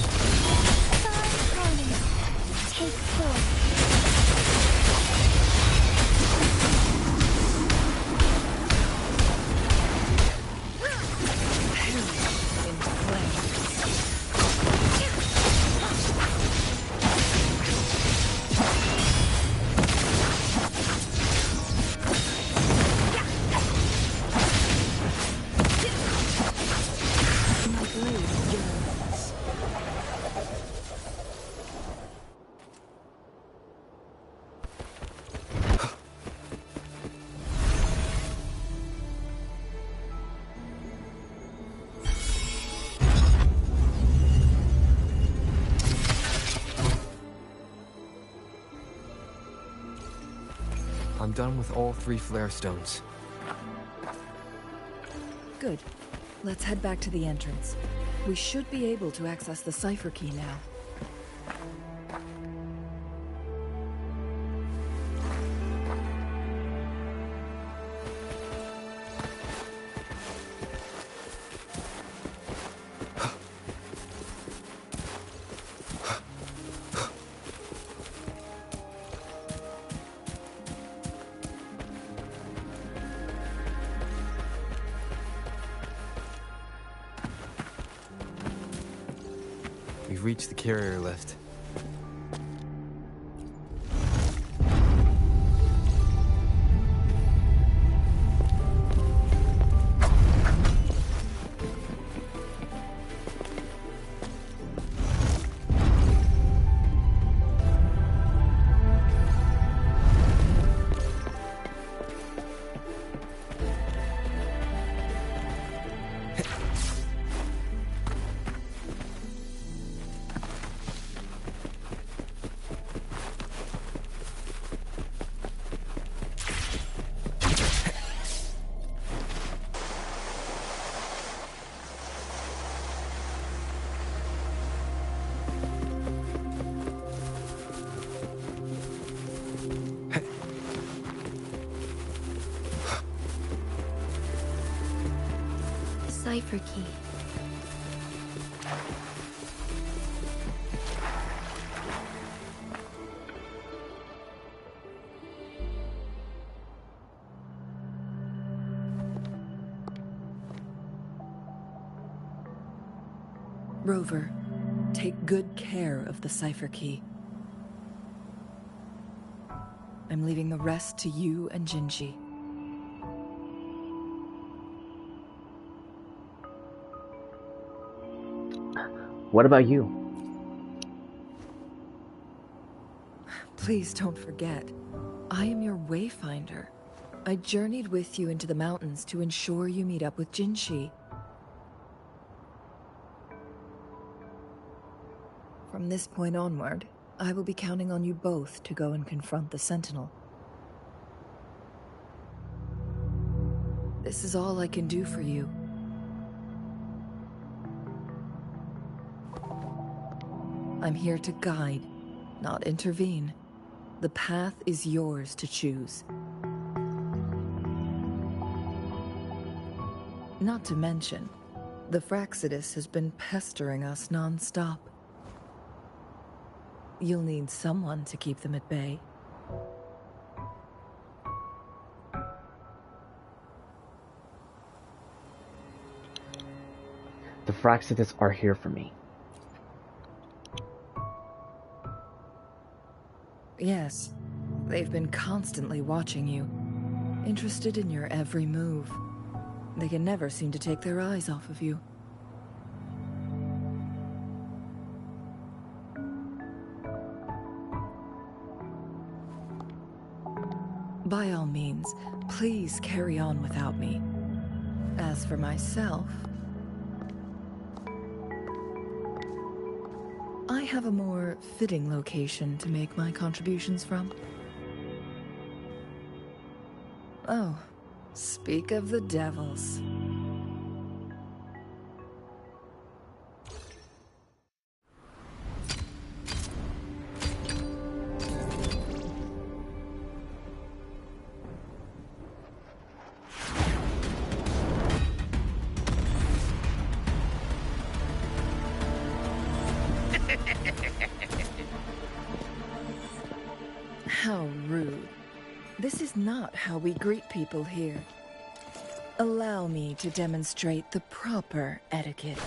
Speaker 8: Five ponies. Take four.
Speaker 3: In flame. My blade yearns.
Speaker 2: I'm done with all 3 flare stones.
Speaker 3: Good. Let's head back to the entrance. We should be able to access the cipher key now.
Speaker 2: We've reached the carrier lift.
Speaker 4: Cipher key.
Speaker 3: Rover, take good care of the cipher key. I'm leaving the rest to you and Jinji.
Speaker 1: What about you?
Speaker 3: Please don't forget, I am your wayfinder. I journeyed with you into the mountains to ensure you meet up with Jinshi. From this point onward, I will be counting on you both to go and confront the Sentinel. This is all I can do for you. I'm here to guide, not intervene. The path is yours to choose. Not to mention, the Fraxidus has been pestering us non-stop. You'll need someone to keep them at bay.
Speaker 1: The Fraxidus are here for me.
Speaker 3: Yes, they've been constantly watching you, interested in your every move. They can never seem to take their eyes off of you. By all means, please carry on without me. As for myself, I have a more fitting location to make my contributions from. Oh, speak of the devils. How rude. This is not how we greet people here. Allow me to demonstrate the proper etiquette.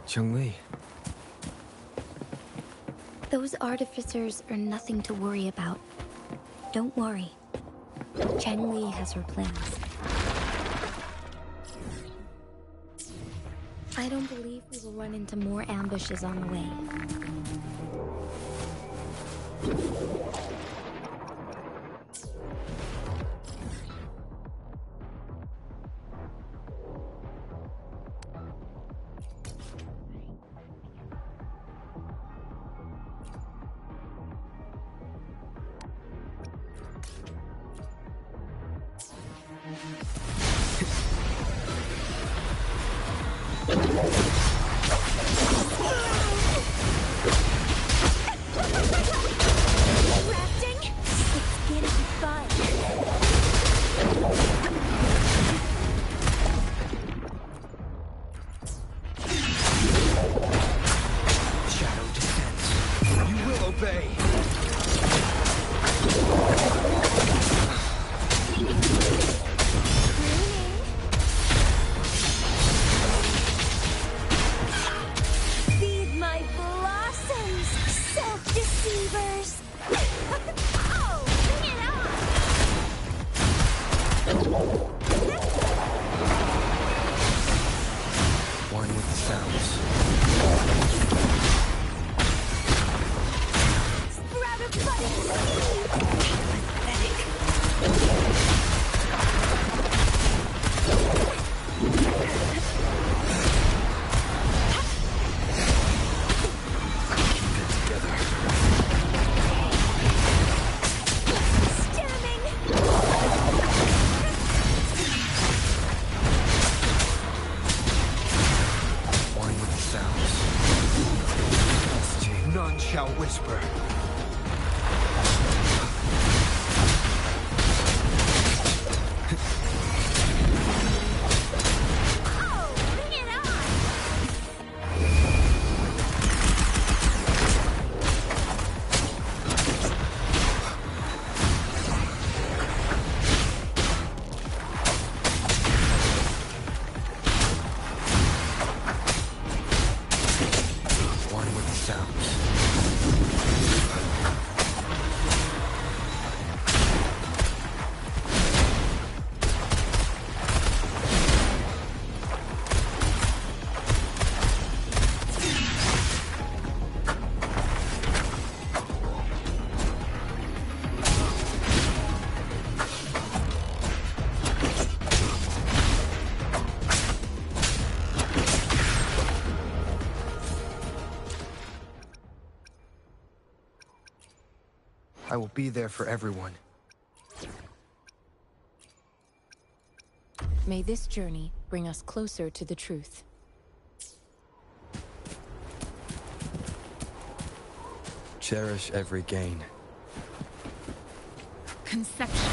Speaker 2: Chun-Li.
Speaker 4: Those artificers are nothing to worry about. Don't worry. Chun-Li has her plans. I don't believe we will run into more ambushes on the way.
Speaker 8: Rafting? It's gonna be fun.
Speaker 5: Shadow descends. You will obey.
Speaker 8: Feed my blossoms, self-deceivers! Oh, bring it on!
Speaker 2: Wine with the sounds.
Speaker 8: Sprout a budding seed! Pathetic. Stemming!
Speaker 2: Wine with the sounds.
Speaker 5: None shall whisper.
Speaker 8: Oh, bring it on!
Speaker 2: Wine with the sounds. I will be there for everyone.
Speaker 9: May this journey bring us closer to the truth.
Speaker 2: Cherish every gain.
Speaker 7: Conception.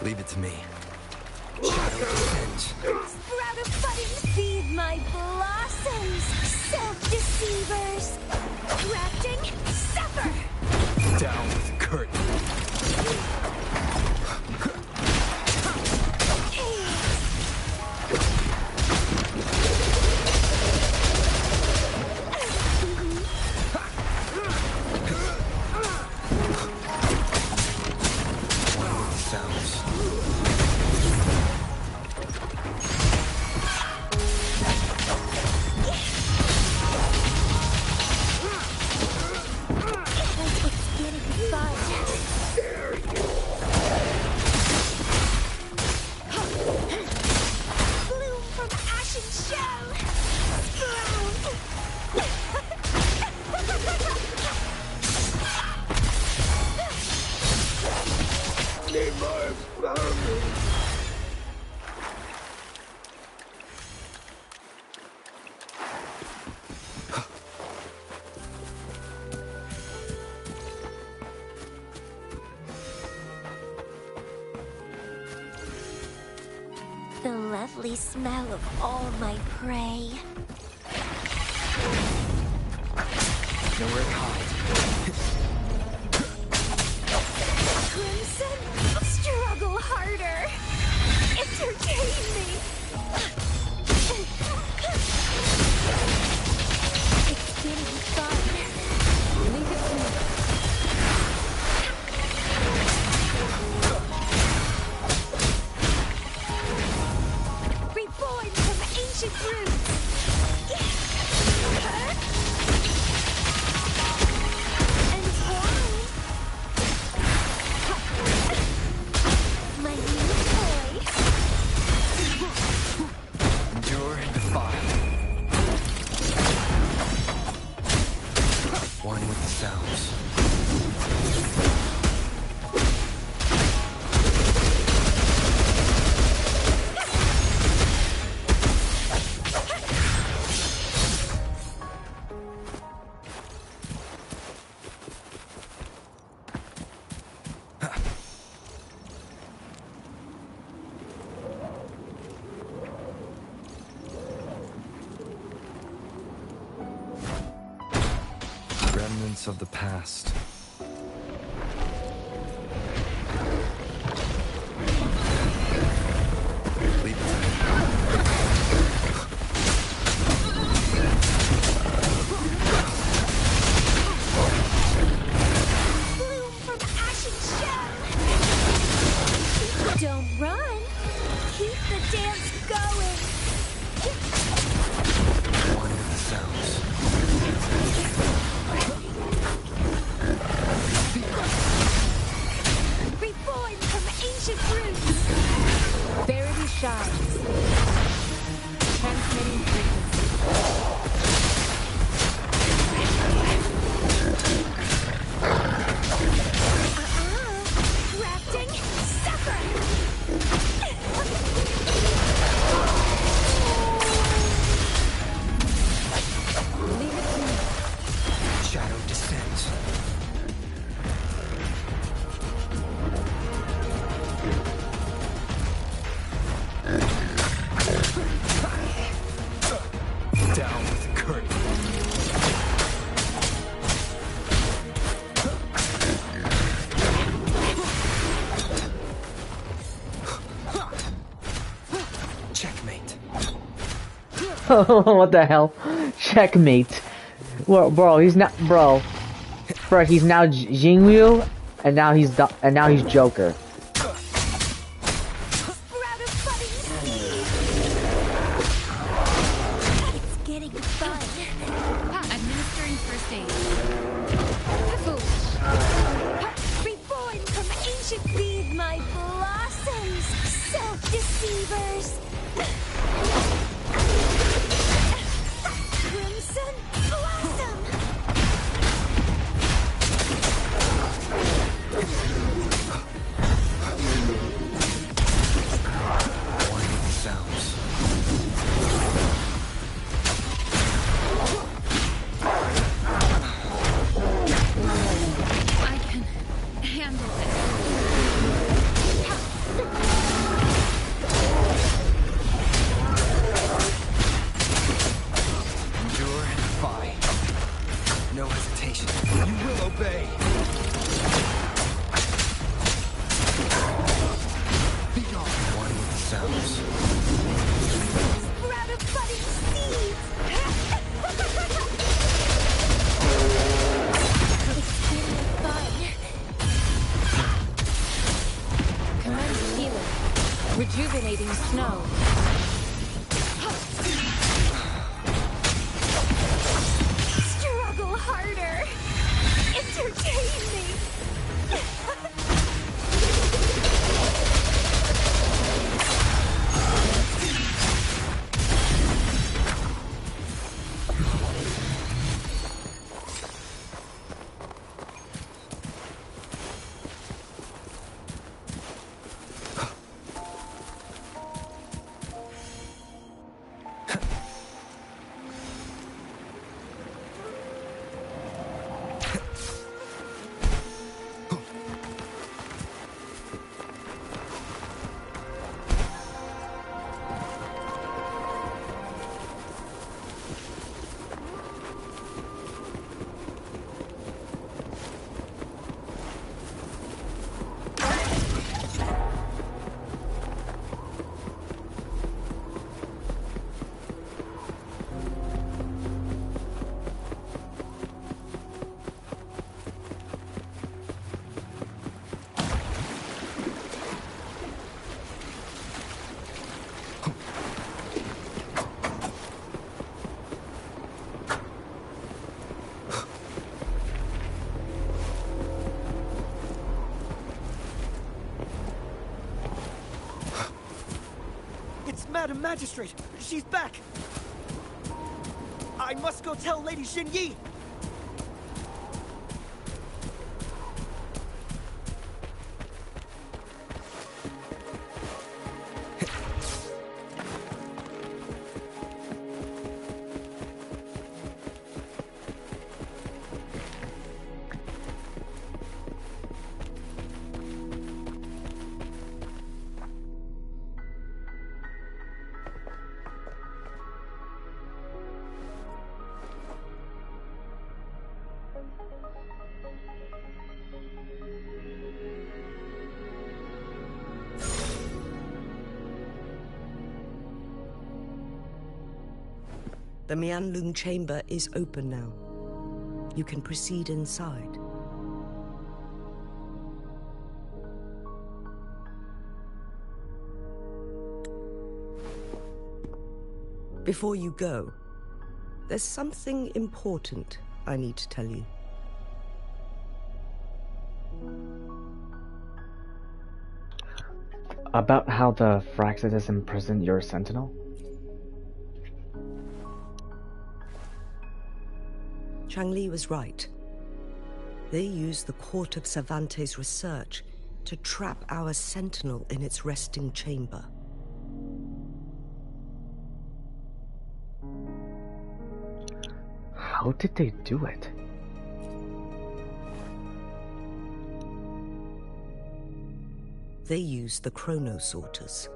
Speaker 2: Leave it to me. Shadow descends.
Speaker 8: Sprout of budding seed, my blossoms! Self-deceivers! Drafting, suffer!
Speaker 2: Down with curtain. Sounds.
Speaker 8: lovely smell of all my prey.
Speaker 5: Nowhere to hide.
Speaker 8: Crimson, struggle harder. Entertain me. It's getting fun. Leave it to me. Reborn from ancient roots. And wine. My new toy.
Speaker 5: Endure and defy. One with the sounds. Remnants of the past. Leave it to me.
Speaker 8: Bloom from ashen shell. Don't run. Keep the dance going.
Speaker 5: One with the sounds.
Speaker 8: Reborn from ancient roots.
Speaker 9: Verity shines. Transmitting frequency.
Speaker 8: Crafting, suffer.
Speaker 9: Leave it to me.
Speaker 5: Shadow descends. Down with the curtain. Checkmate.
Speaker 1: What the hell? Checkmate. Well, bro, he's not, bro. First, he's now Jinryu, and now he's Joker.
Speaker 8: Sprout of budding seed. It's getting fun.
Speaker 7: Administering first aid.
Speaker 8: Reborn from ancient feed my blossoms, self-deceivers. Crimson blossom.
Speaker 5: One with the sounds.
Speaker 7: I can handle this.
Speaker 5: Endure and defy. No hesitation. You will obey. Be gone. One with the sounds.
Speaker 8: Sprout of budding seeds. It's getting fun.
Speaker 9: Commence healing. Rejuvenating snow.
Speaker 8: Struggle harder. Entertain me.
Speaker 5: Madam Magistrate, she's back! I must go tell Lady Xinyi!
Speaker 6: The Mianlung chamber is open now. You can proceed inside. Before you go, there's something important I need to tell you.
Speaker 1: About how the Fraxidus imprisoned your sentinel?
Speaker 6: Changli was right. They used the Court of Cervantes' research to trap our sentinel in its resting chamber.
Speaker 1: How did they do it?
Speaker 6: They used the chronosorters.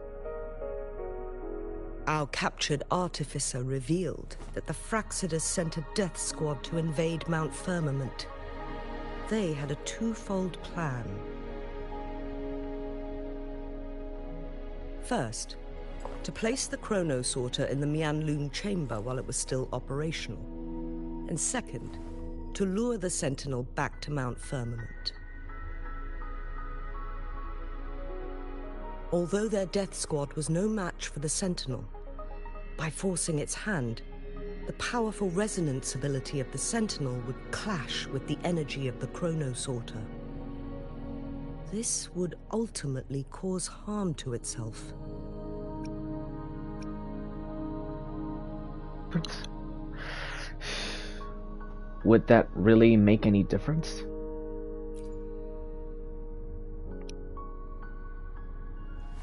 Speaker 6: Our captured artificer revealed that the Fraxidus sent a death squad to invade Mount Firmament. They had a twofold plan. First, to place the chronosorter in the Mianlung chamber while it was still operational. And second, to lure the Sentinel back to Mount Firmament. Although their death squad was no match for the Sentinel, by forcing its hand, the powerful resonance ability of the Sentinel would clash with the energy of the chronosorter. This would ultimately cause harm to itself.
Speaker 1: Would that really make any difference?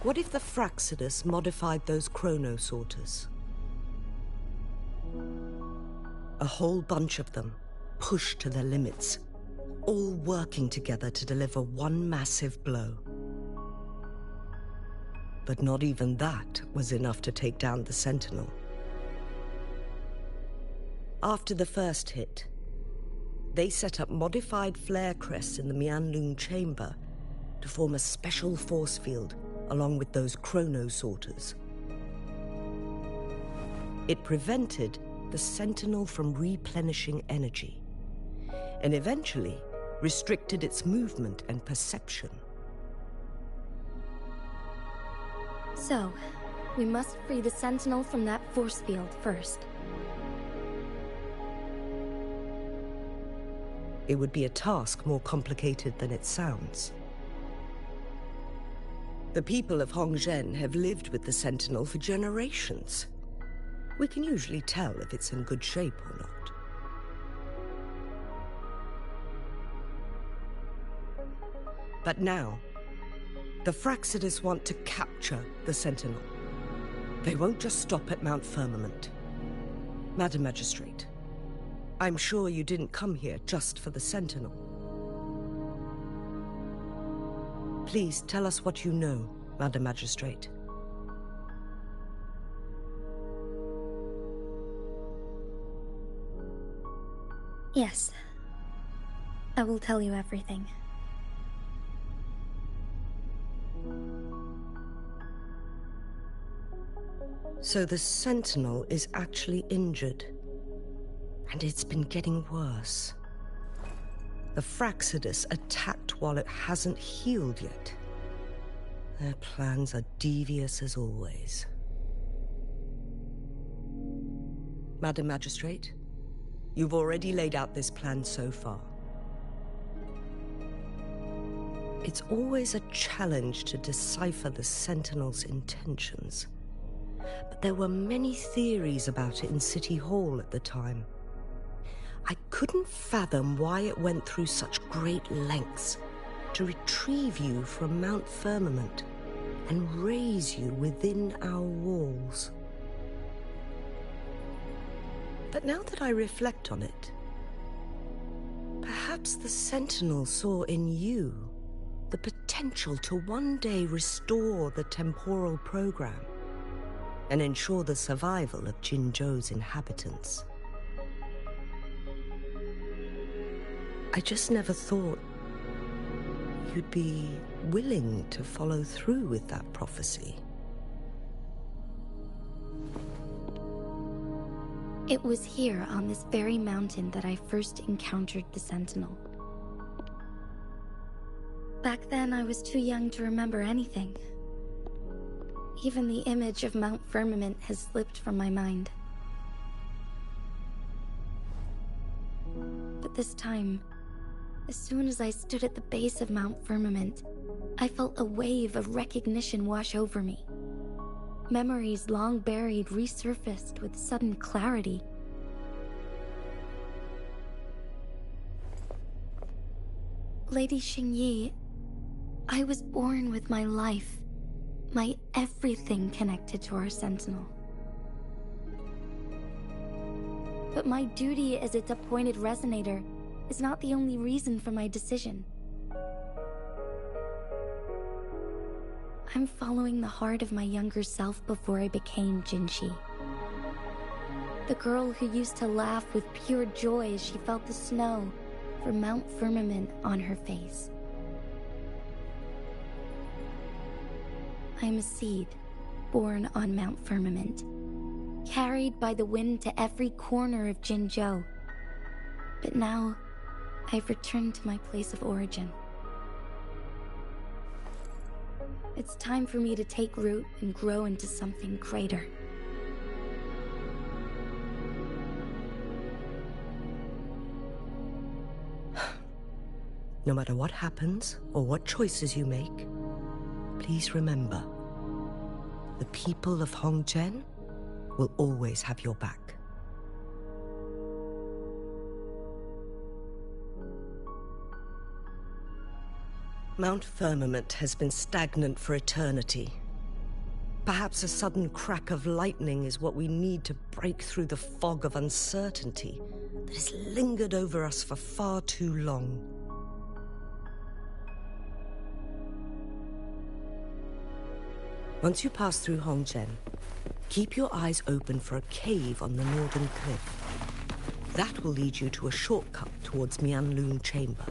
Speaker 6: What if the Fraxidus modified those chronosorters? A whole bunch of them, pushed to their limits, all working together to deliver one massive blow. But not even that was enough to take down the Sentinel. After the first hit, they set up modified flare crests in the Mianlung chamber to form a special force field along with those chronosorters. It prevented the Sentinel from replenishing energy, and eventually restricted its movement and perception.
Speaker 4: So, we must free the Sentinel from that force field first.
Speaker 6: It would be a task more complicated than it sounds. The people of Hongzhen have lived with the Sentinel for generations. We can usually tell if it's in good shape or not. But now, the Fraxidus want to capture the Sentinel. They won't just stop at Mount Firmament. Madam Magistrate, I'm sure you didn't come here just for the Sentinel. Please tell us what you know, Madam Magistrate.
Speaker 4: Yes. I will tell you everything.
Speaker 6: So the Sentinel is actually injured. And it's been getting worse. The Fraxidus attacked while it hasn't healed yet. Their plans are devious as always. Madam Magistrate, you've already laid out this plan so far. It's always a challenge to decipher the Sentinel's intentions. but there were many theories about it in City Hall at the time. I couldn't fathom why it went through such great lengths to retrieve you from Mount Firmament and raise you within our walls. But now that I reflect on it, perhaps the Sentinel saw in you the potential to one day restore the temporal program and ensure the survival of Jinzhou's inhabitants. I just never thought you'd be willing to follow through with that prophecy.
Speaker 4: It was here on this very mountain that I first encountered the Sentinel. Back then, I was too young to remember anything. Even the image of Mount Firmament has slipped from my mind. But this time, as soon as I stood at the base of Mount Firmament, I felt a wave of recognition wash over me. Memories long buried resurfaced with sudden clarity. Lady Xingyi, I was born with my life, my everything connected to our Sentinel. But my duty as its appointed resonator is not the only reason for my decision. I'm following the heart of my younger self before I became Jinxi. The girl who used to laugh with pure joy as she felt the snow from Mount Firmament on her face. I am a seed born on Mount Firmament, carried by the wind to every corner of Jinzhou. But now, I've returned to my place of origin. It's time for me to take root and grow into something greater.
Speaker 6: No matter what happens or what choices you make, please remember, the people of Hongzhen will always have your back. Mount Firmament has been stagnant for eternity. Perhaps a sudden crack of lightning is what we need to break through the fog of uncertainty that has lingered over us for far too long. Once you pass through Hongzhen, keep your eyes open for a cave on the northern cliff. That will lead you to a shortcut towards Mianlun Chamber.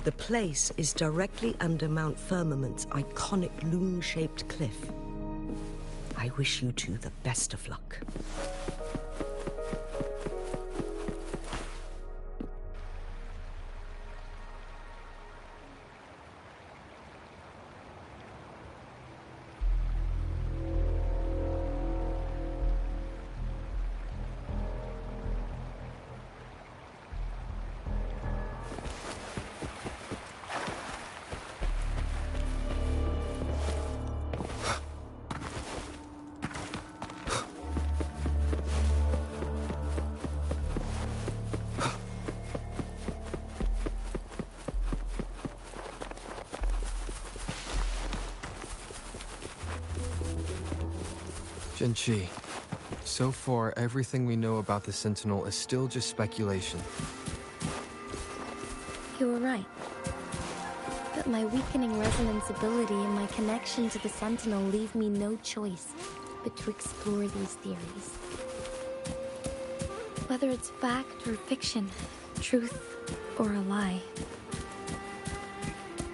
Speaker 6: The place is directly under Mount Firmament's iconic loon-shaped cliff. I wish you two the best of luck.
Speaker 2: Jinxi, so far everything we know about the Sentinel is still just speculation.
Speaker 4: You were right. But my weakening resonance ability and my connection to the Sentinel leave me no choice but to explore these theories. Whether it's fact or fiction, truth or a lie,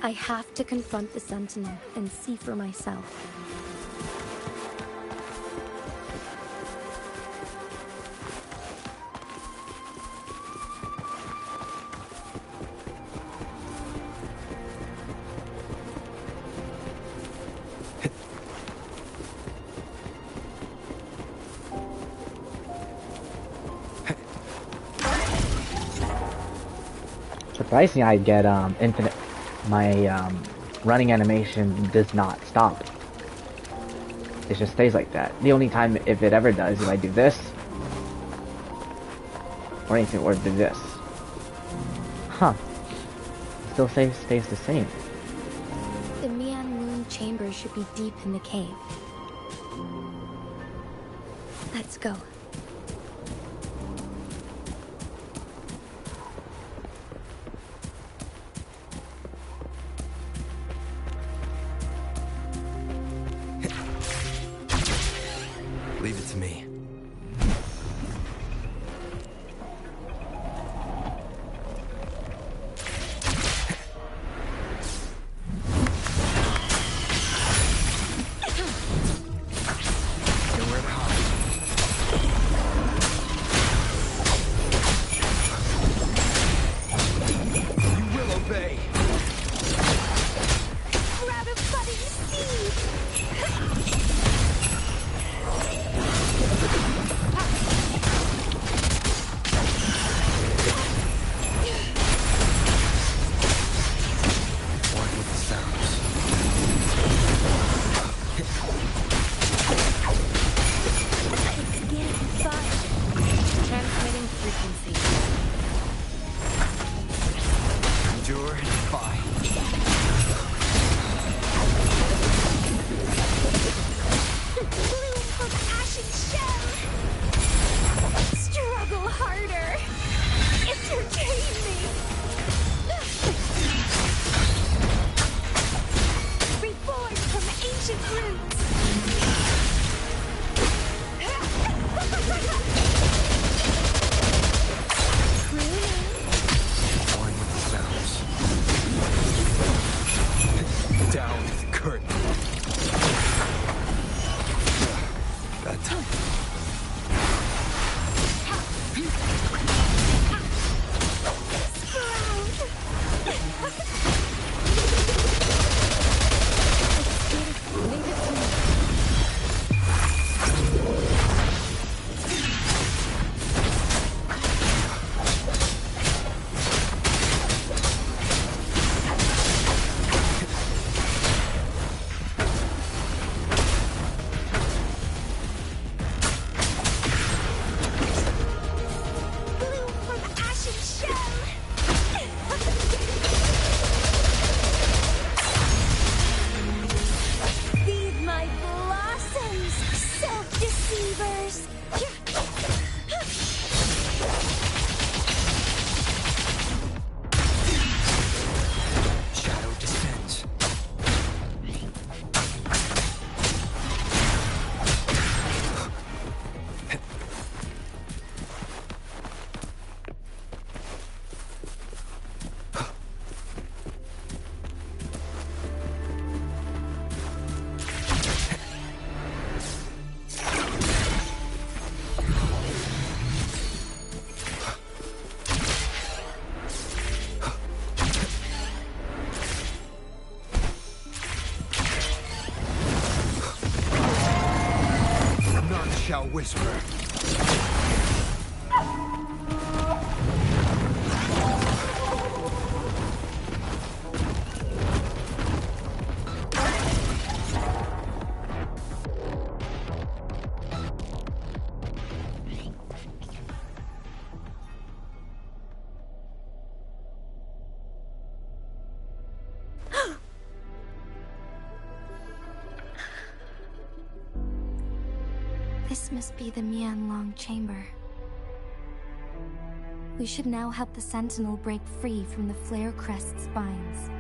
Speaker 4: I have to confront the Sentinel and see for myself.
Speaker 1: Surprisingly, I get infinite. My running animation does not stop. it just stays like that. The only time, if it ever does, if I do this, or anything, or do this. Huh. Still stays the same.
Speaker 4: The Mian Loon chamber should be deep in the cave. Let's go.
Speaker 5: Leave it to me. Nowhere to hide. You will obey.
Speaker 8: Grab a budding seed!
Speaker 5: Born with the sounds.
Speaker 9: Transmitting frequency.
Speaker 5: Endure and defy.
Speaker 8: Bloom from ashen shell! Struggle harder! Entertain me! Reborn from ancient roots!
Speaker 5: Born with the sounds. Down with the curtain. That time.
Speaker 8: Bloom from ashen shell! Feed my blossoms, self-deceivers!
Speaker 5: Shadow descends. None shall whisper.
Speaker 4: This must be the Mian Long chamber. We should now help the Sentinel break free from the Flare Crest spines.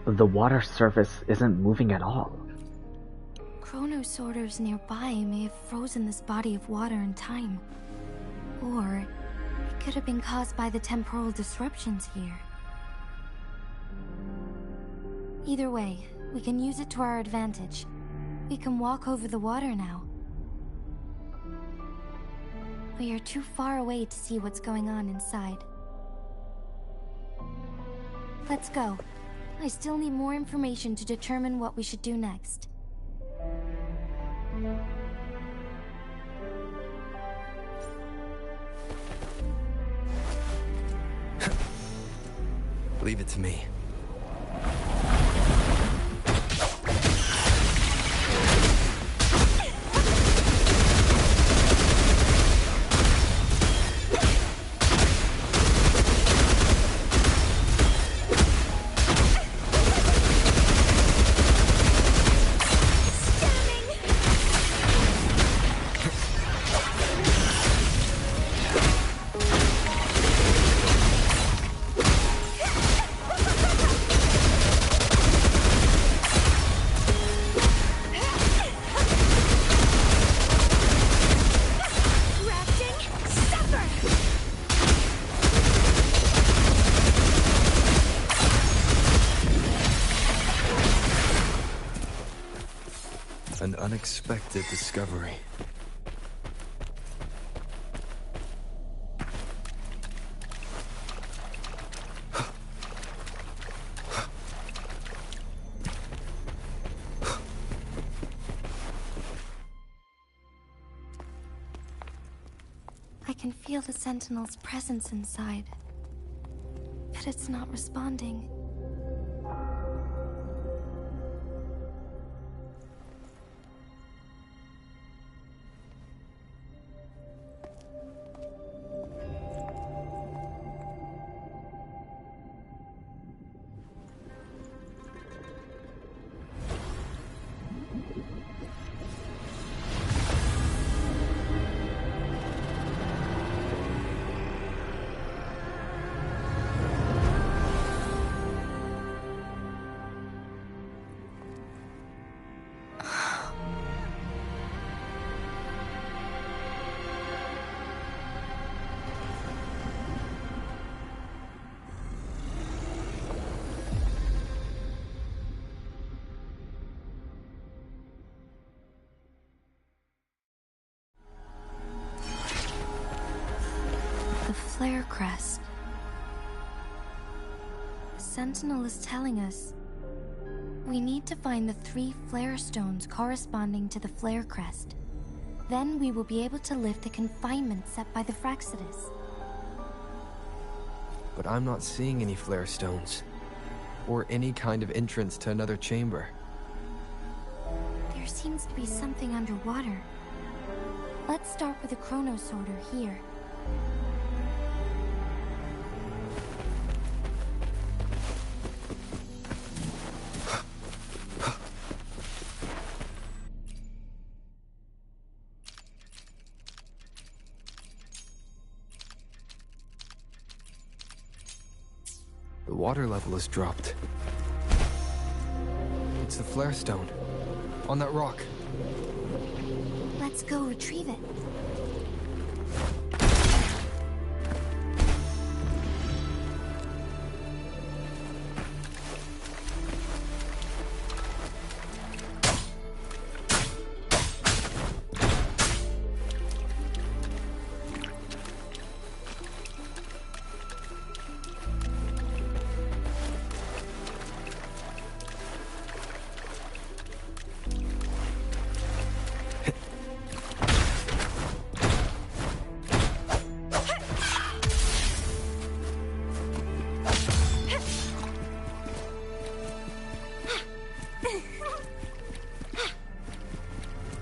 Speaker 1: The water surface isn't moving at all.
Speaker 4: Chronosorters nearby may have frozen this body of water in time. Or it could have been caused by the temporal disruptions here. Either way, we can use it to our advantage. We can walk over the water now. We are too far away to see what's going on inside. Let's go. I still need more information to determine what we should do next.
Speaker 2: Leave it to me. An unexpected discovery.
Speaker 4: I can feel the Sentinel's presence inside, but it's not responding. The flare crest. The Sentinel is telling us we need to find the 3 flare stones corresponding to the flare crest. Then we will be able to lift the confinement set by the Fraxidus.
Speaker 2: But I'm not seeing any flare stones, or any kind of entrance to another chamber.
Speaker 4: There seems to be something underwater. Let's start with the chronosorter here.
Speaker 2: The water level has dropped. It's the flare stone. On that rock.
Speaker 4: Let's go retrieve it.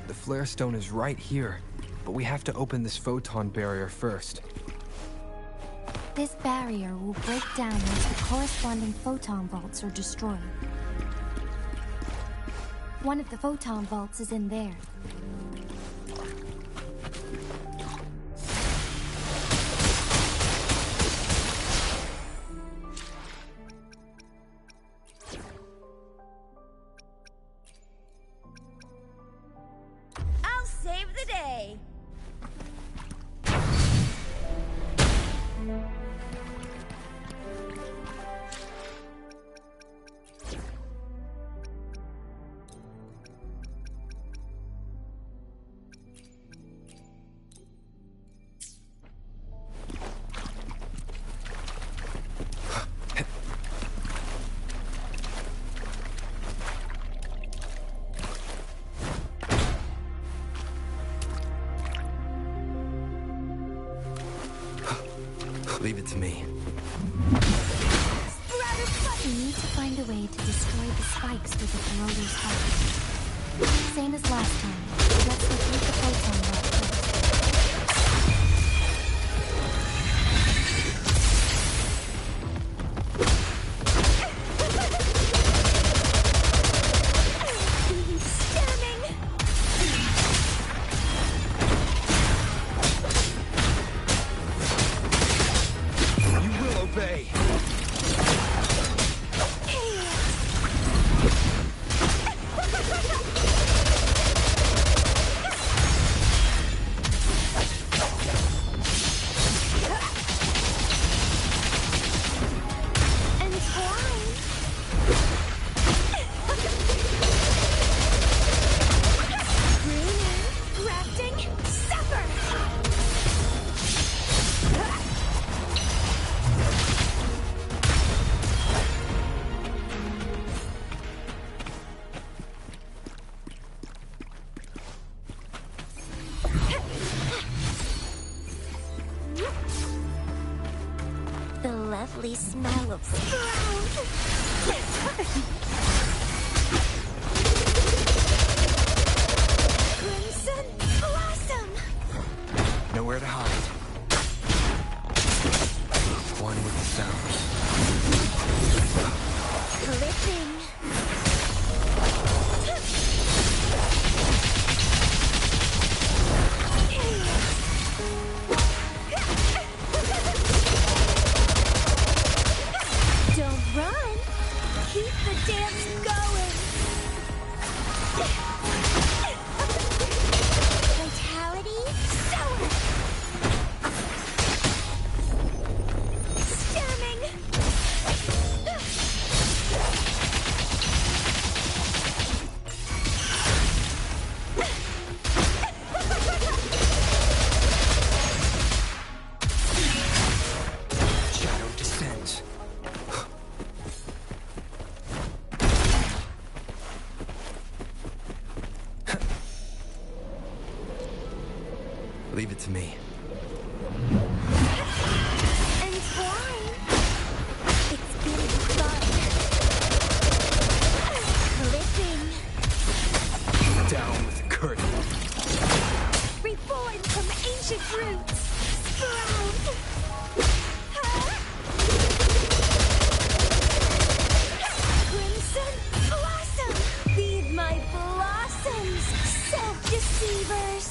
Speaker 2: The flare stone is right here, but we have to open this photon barrier first.
Speaker 4: This barrier will break down once the corresponding photon vaults are destroyed. One of the photon vaults is in there.
Speaker 8: I'll save the day.
Speaker 2: Leave it to me.
Speaker 8: Sprout
Speaker 4: We need to find a way to destroy the spikes with the corroder's help. Same as last time. Let's locate the photon rod first.
Speaker 8: Lovely smell of sprout. Crimson blossom.
Speaker 5: Nowhere to hide. One with the sound.
Speaker 8: Clipping. Don't run. Keep the dance going. Vitality, sour. Stemming.
Speaker 5: Shadow descends. Leave it to me.
Speaker 8: And twine. It's been fun. Clipping.
Speaker 5: Down with the curtain.
Speaker 8: Reborn from ancient roots. Sprout. Crimson blossom. Feed my blossoms. Self-deceivers.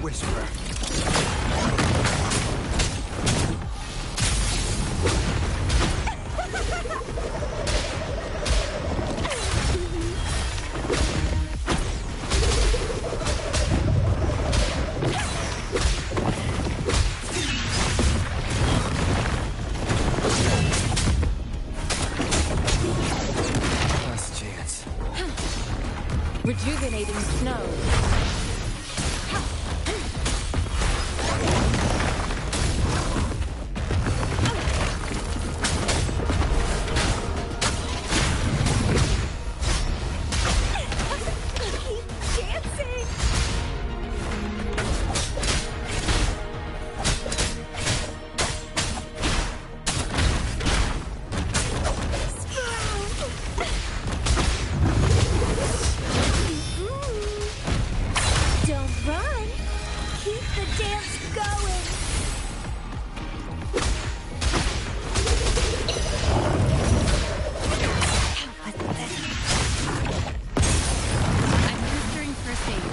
Speaker 5: whisperer. Last chance.
Speaker 9: Rejuvenating snow.
Speaker 8: Dancing! Don't run! Keep the dance going!
Speaker 7: Administering first aid.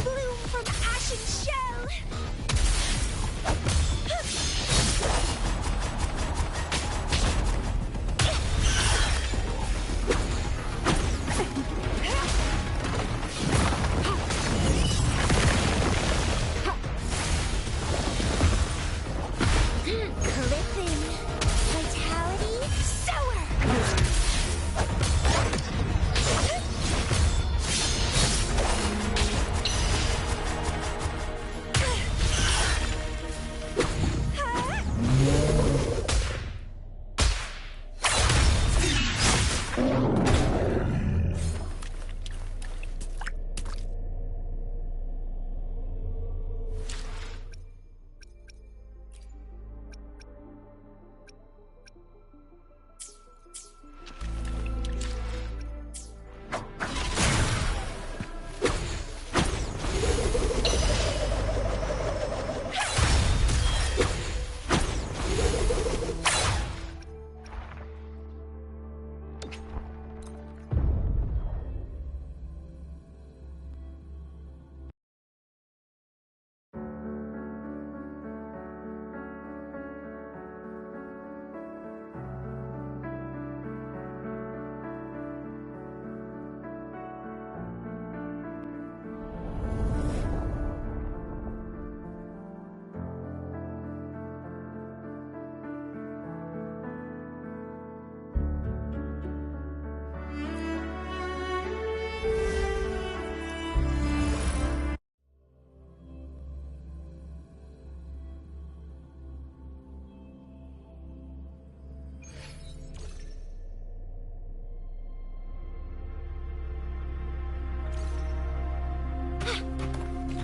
Speaker 8: Bloom from ashen shell! Clipping. Vitality. Sower!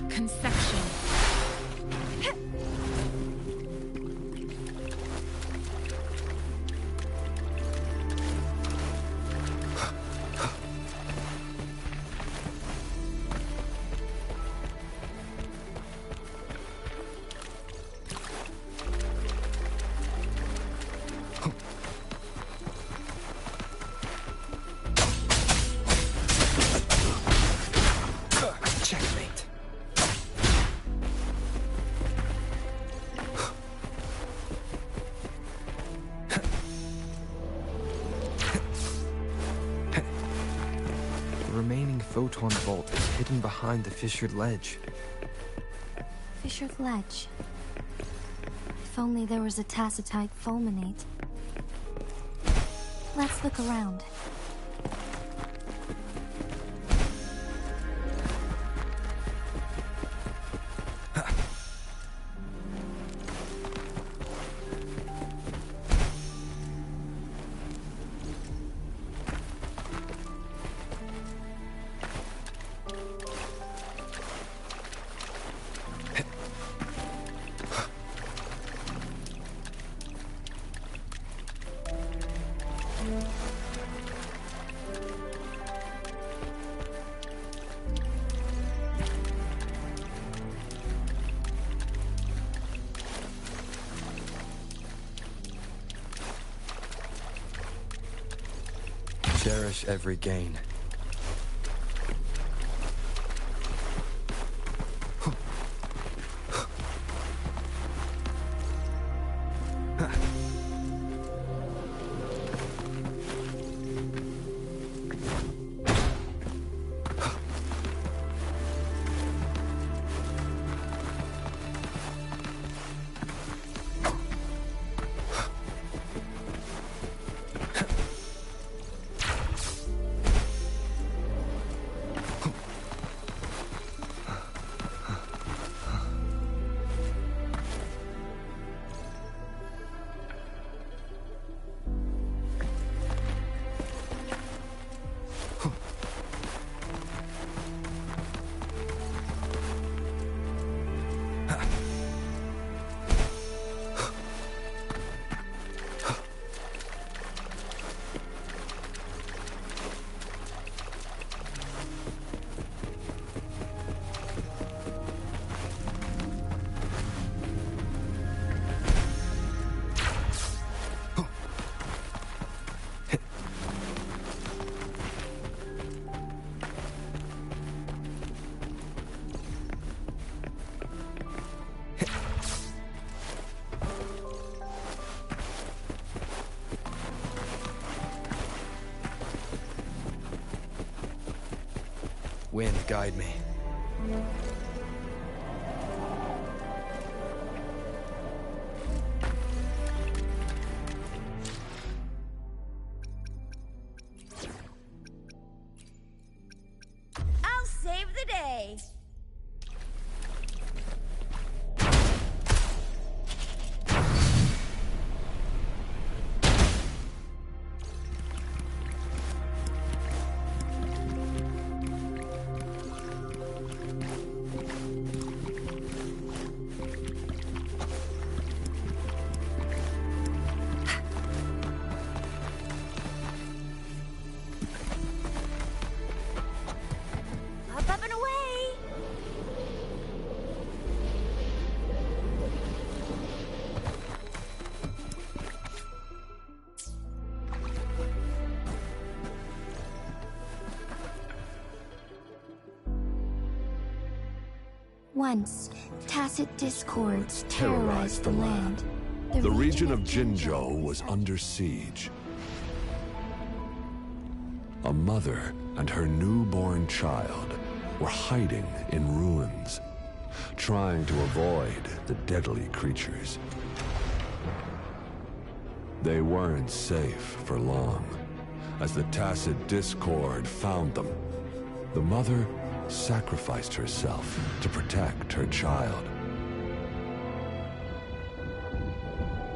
Speaker 7: Conception.
Speaker 5: Checkmate.
Speaker 2: The remaining photon vault is hidden behind the fissured ledge.
Speaker 4: Fissured ledge. If only there was a tacitite fulminate. Let's look around.
Speaker 2: Cherish every gain.
Speaker 5: Wind, guide me.
Speaker 8: I'll save the day. Up and away!
Speaker 10: Once, tacit discords terrorized the land.
Speaker 11: The region of Jinzhou was under siege. A mother and her newborn child were hiding in ruins, trying to avoid the deadly creatures. They weren't safe for long, as the tacit discord found them. The mother sacrificed herself to protect her child.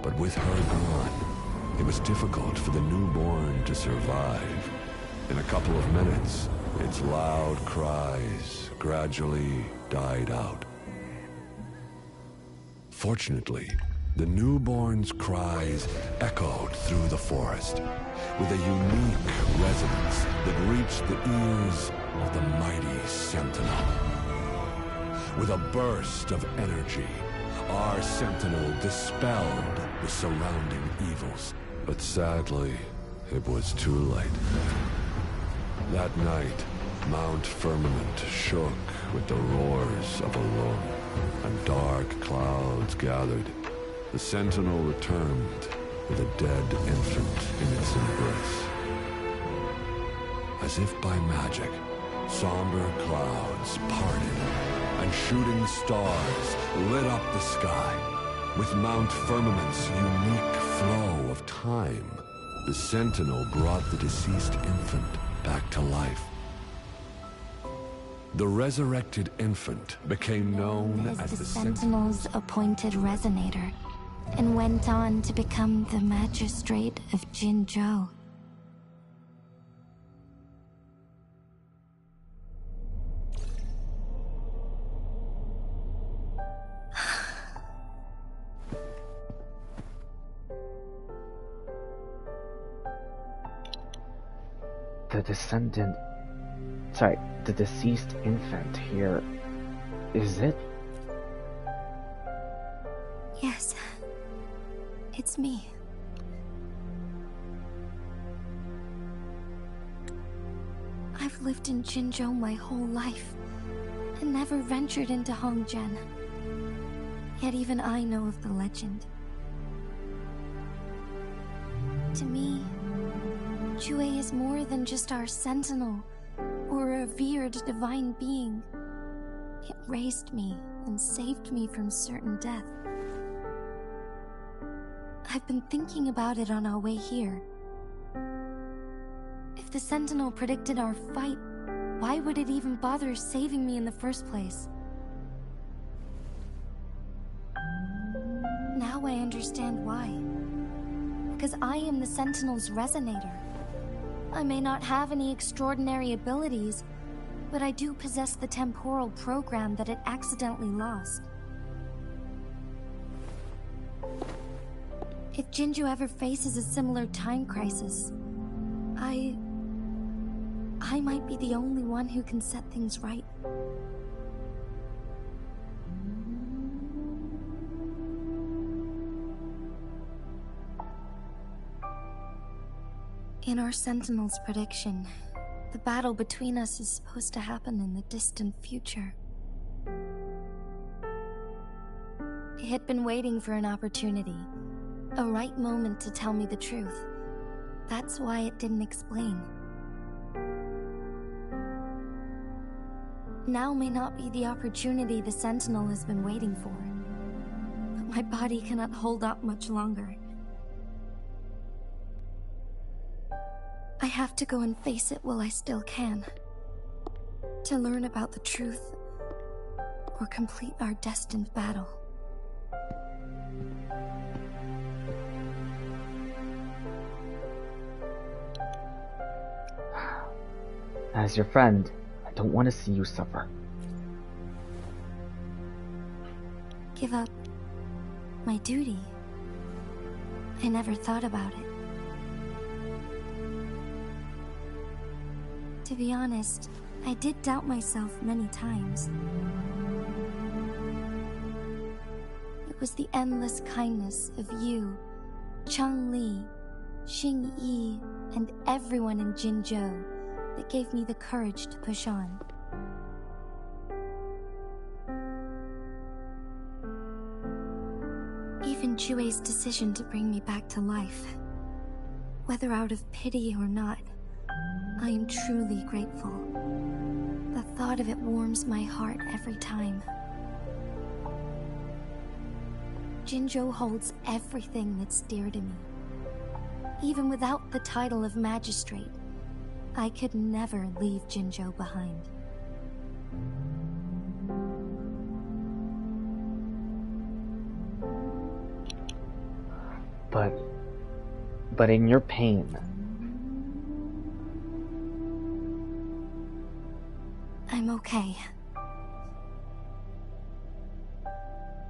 Speaker 11: But with her gone, it was difficult for the newborn to survive. In a couple of minutes, its loud cries gradually died out. Fortunately, the newborn's cries echoed through the forest with a unique resonance that reached the ears of the mighty Sentinel. With a burst of energy, our Sentinel dispelled the surrounding evils. But sadly, it was too late. That night, Mount Firmament shook with the roars of a lung, and dark clouds gathered. The Sentinel returned with a dead infant in its embrace. As if by magic, somber clouds parted, and shooting stars lit up the sky. With Mount Firmament's unique flow of time, the Sentinel brought the deceased infant back to life. The resurrected infant became known as the
Speaker 10: Sentinel's appointed resonator, and went on to become the magistrate of Jinzhou.
Speaker 1: The deceased infant here, is it?
Speaker 10: Yes, it's me. I've lived in Jinzhou my whole life, and never ventured into Hongzhen. Yet even I know of the legend. To me, Jue is more than just our sentinel, or a revered divine being. It raised me and saved me from certain death. I've been thinking about it on our way here. If the Sentinel predicted our fight, why would it even bother saving me in the first place? Now I understand why. Because I am the Sentinel's resonator. I may not have any extraordinary abilities, but I do possess the temporal program that it accidentally lost. If Jinzhou ever faces a similar time crisis, I might be the only one who can set things right. In our Sentinel's prediction, the battle between us is supposed to happen in the distant future. It had been waiting for an opportunity, a right moment to tell me the truth. That's why it didn't explain. Now may not be the opportunity the Sentinel has been waiting for. But my body cannot hold up much longer. I have to go and face it while I still can. To learn about the truth, or complete our destined battle.
Speaker 1: As your friend, I don't want to see you suffer.
Speaker 10: Give up my duty? I never thought about it. To be honest, I did doubt myself many times. It was the endless kindness of you, Changli, Xingyi, and everyone in Jinzhou that gave me the courage to push on. Even Jue's decision to bring me back to life, whether out of pity or not, I am truly grateful. The thought of it warms my heart every time. Jinzhou holds everything that's dear to me. Even without the title of magistrate, I could never leave Jinzhou behind.
Speaker 1: But in your pain,
Speaker 10: I'm okay.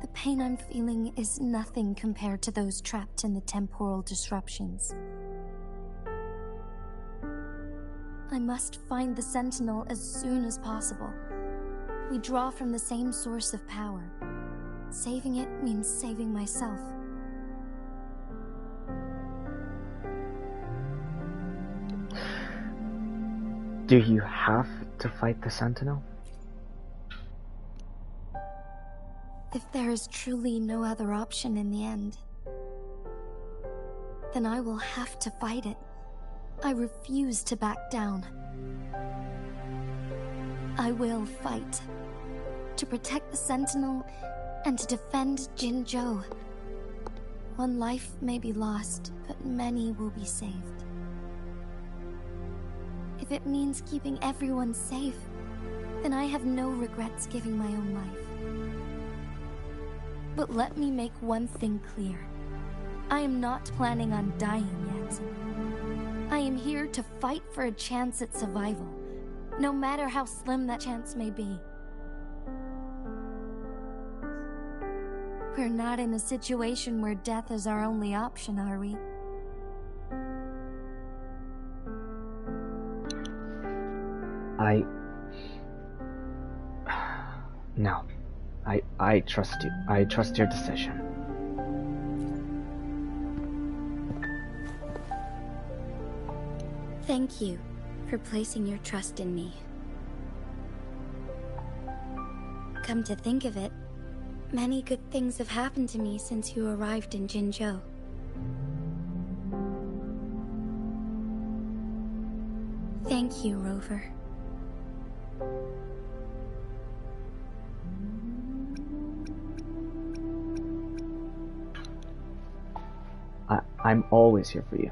Speaker 10: The pain I'm feeling is nothing compared to those trapped in the temporal disruptions. I must find the Sentinel as soon as possible. We draw from the same source of power. Saving it means saving myself.
Speaker 1: do you have to fight the Sentinel?
Speaker 10: If there is truly no other option in the end, then I will have to fight it. I refuse to back down. I will fight. To protect the Sentinel and to defend Jinzhou. One life may be lost, but many will be saved. If it means keeping everyone safe, then I have no regrets giving my own life. But let me make one thing clear. I am not planning on dying yet. I am here to fight for a chance at survival, no matter how slim that chance may be. We're not in a situation where death is our only option, are we?
Speaker 1: No. I trust you. I trust your decision.
Speaker 4: Thank you for placing your trust in me. Come to think of it, many good things have happened to me since you arrived in Jinzhou. Thank you, Rover.
Speaker 1: I'm always here for you.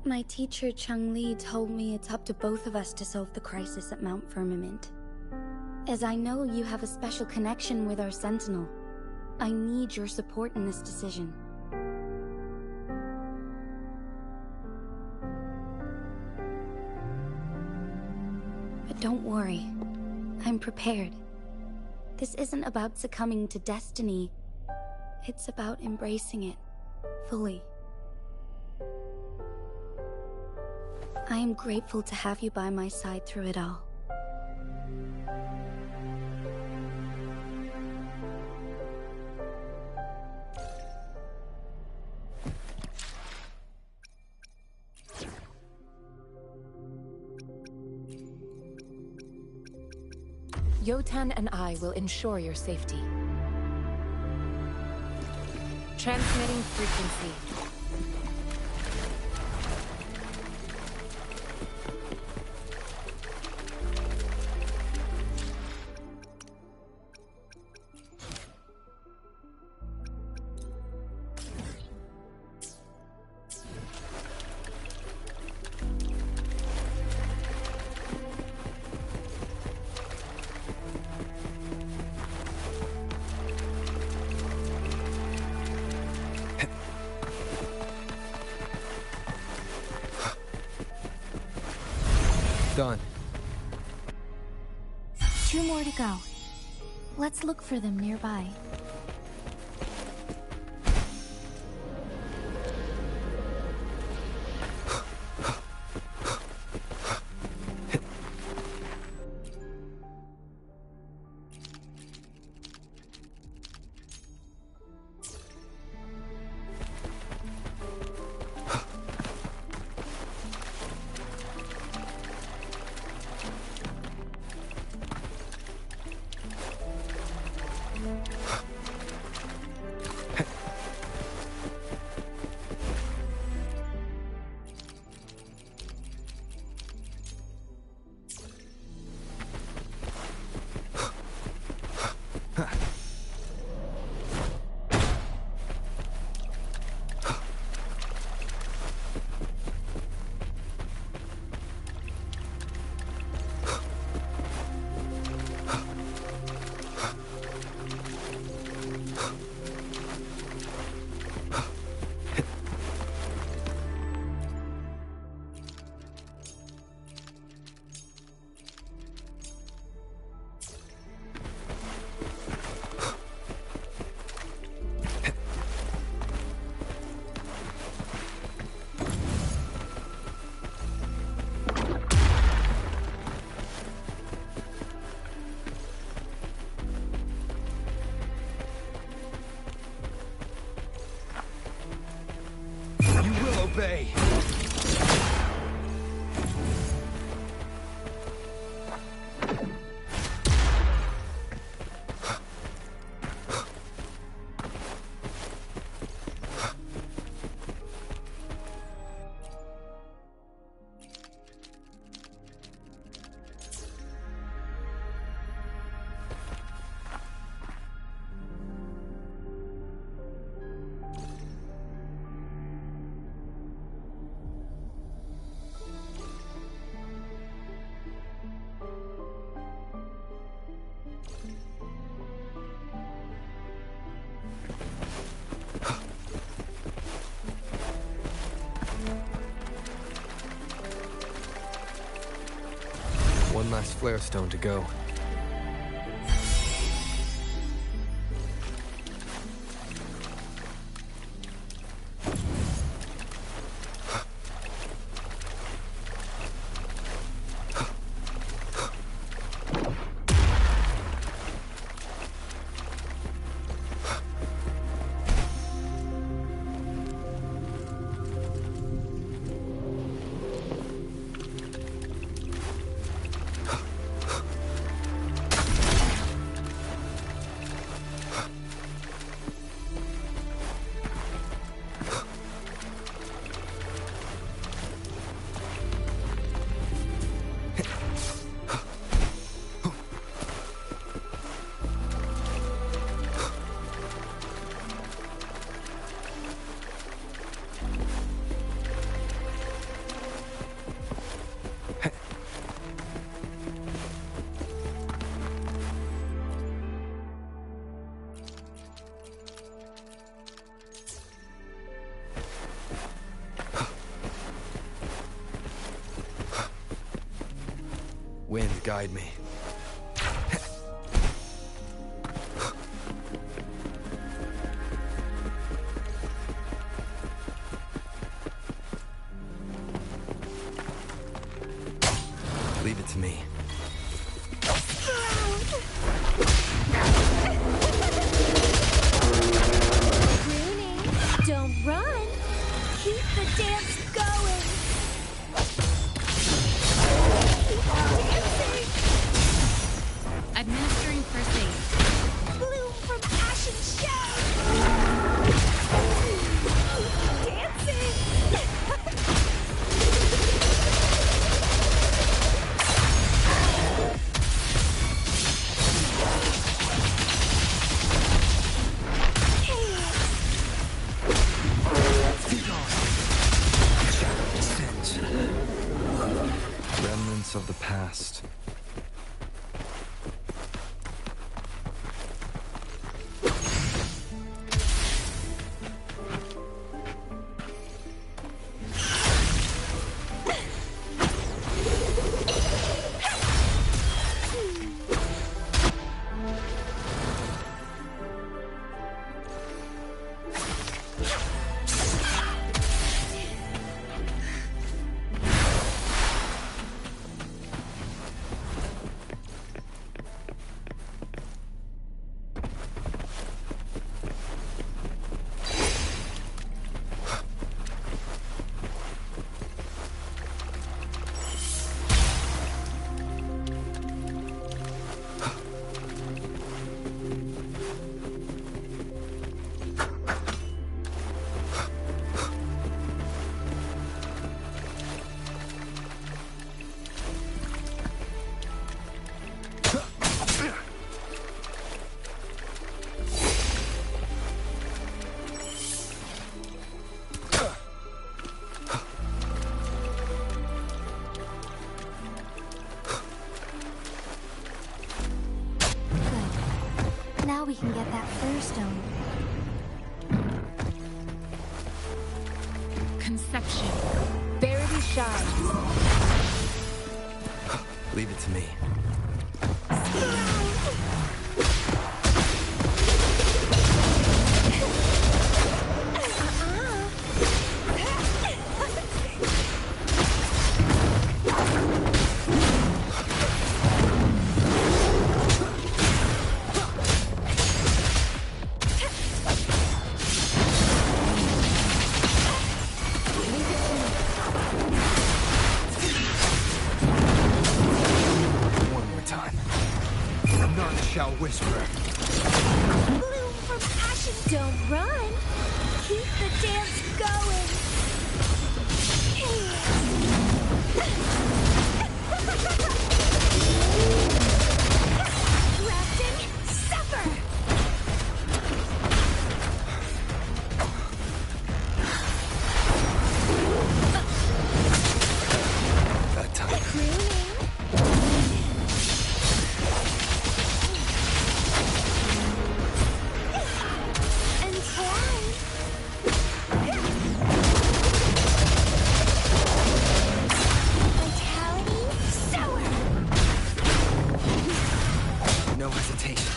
Speaker 4: My teacher Changli told me it's up to both of us to solve the crisis at Mount Firmament. As I know you have a special connection with our Sentinel, I need your support in this decision. But don't worry, I'm prepared. This isn't about succumbing to destiny, it's about embracing it fully. I am grateful to have you by my side through it all.
Speaker 9: Yotan and I will ensure your safety. Transmitting frequency.
Speaker 2: Done.
Speaker 10: 2 more to go. Let's look for them nearby.
Speaker 5: Obey.
Speaker 2: One last flare stone to go. Wind, guide me. Leave it to me.
Speaker 8: Rooney, don't run. Keep the dance going.
Speaker 7: Administering first aid.
Speaker 8: Bloom from ash and shade. Dancing.
Speaker 2: Remnants of the past.
Speaker 10: Now we can get that Firestone.
Speaker 9: Conception. Verity shines.
Speaker 5: Leave it to me. Whisper.
Speaker 8: Bloom from ashes. Don't run. Keep the dance going. Grafting, suffer.
Speaker 5: That time. No hesitation.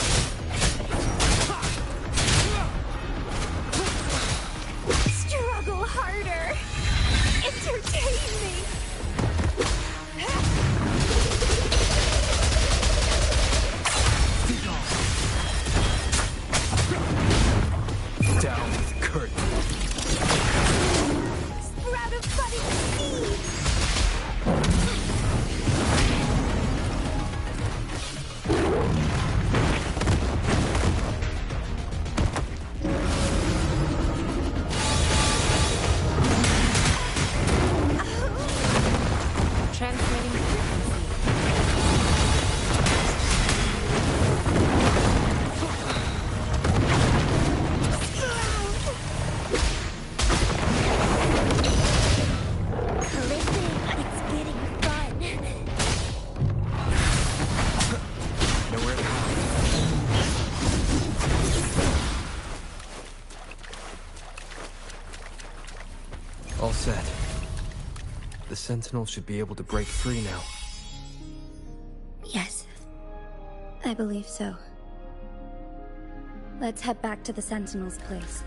Speaker 8: Struggle harder. Entertain me.
Speaker 5: Down with curtain.
Speaker 8: Sprout of budding seed.
Speaker 9: Transmitting frequency.
Speaker 8: Listen, it's getting fun.
Speaker 5: Nowhere to hide. All set. The Sentinel should be able to break free now.
Speaker 4: Yes, I believe so. Let's head back to the Sentinel's place.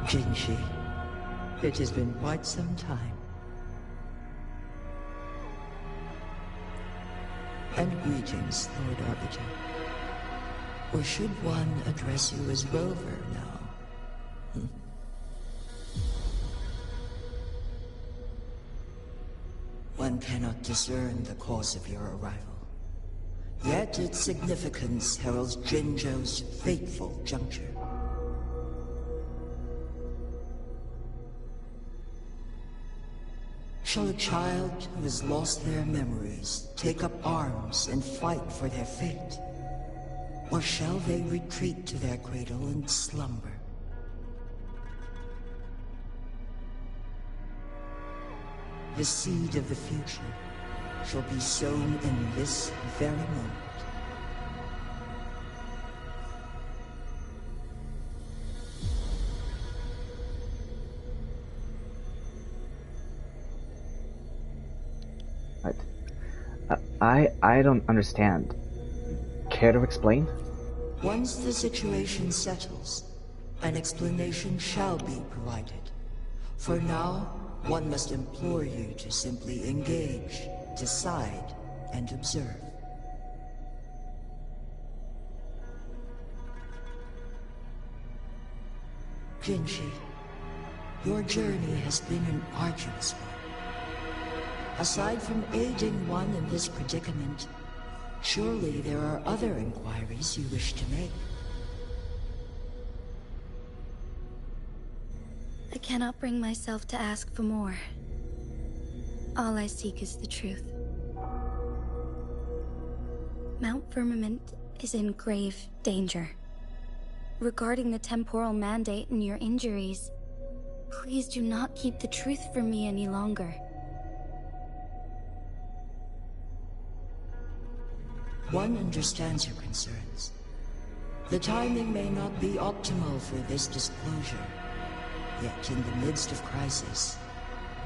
Speaker 12: Jinshi, it has been quite some time. And greetings, Lord Arbiter. Or should one address you as Rover now? One cannot discern the cause of your arrival. Yet its significance heralds Jinzhou's fateful juncture. Shall a child who has lost their memories take up arms and fight for their fate? Or shall they retreat to their cradle and slumber? The seed of the future shall be sown in this very moment.
Speaker 1: I don't understand. Care to explain?
Speaker 12: Once the situation settles, an explanation shall be provided. For now, one must implore you to simply engage, decide, and observe. Jinshi, your journey has been an arduous one. Aside from aiding one in this predicament, surely there are other inquiries you wish to make.
Speaker 4: I cannot bring myself to ask for more. All I seek is the truth. Mount Firmament is in grave danger. Regarding the temporal mandate and your injuries, please do not keep the truth from me any longer.
Speaker 12: One understands your concerns. The timing may not be optimal for this disclosure. Yet in the midst of crisis,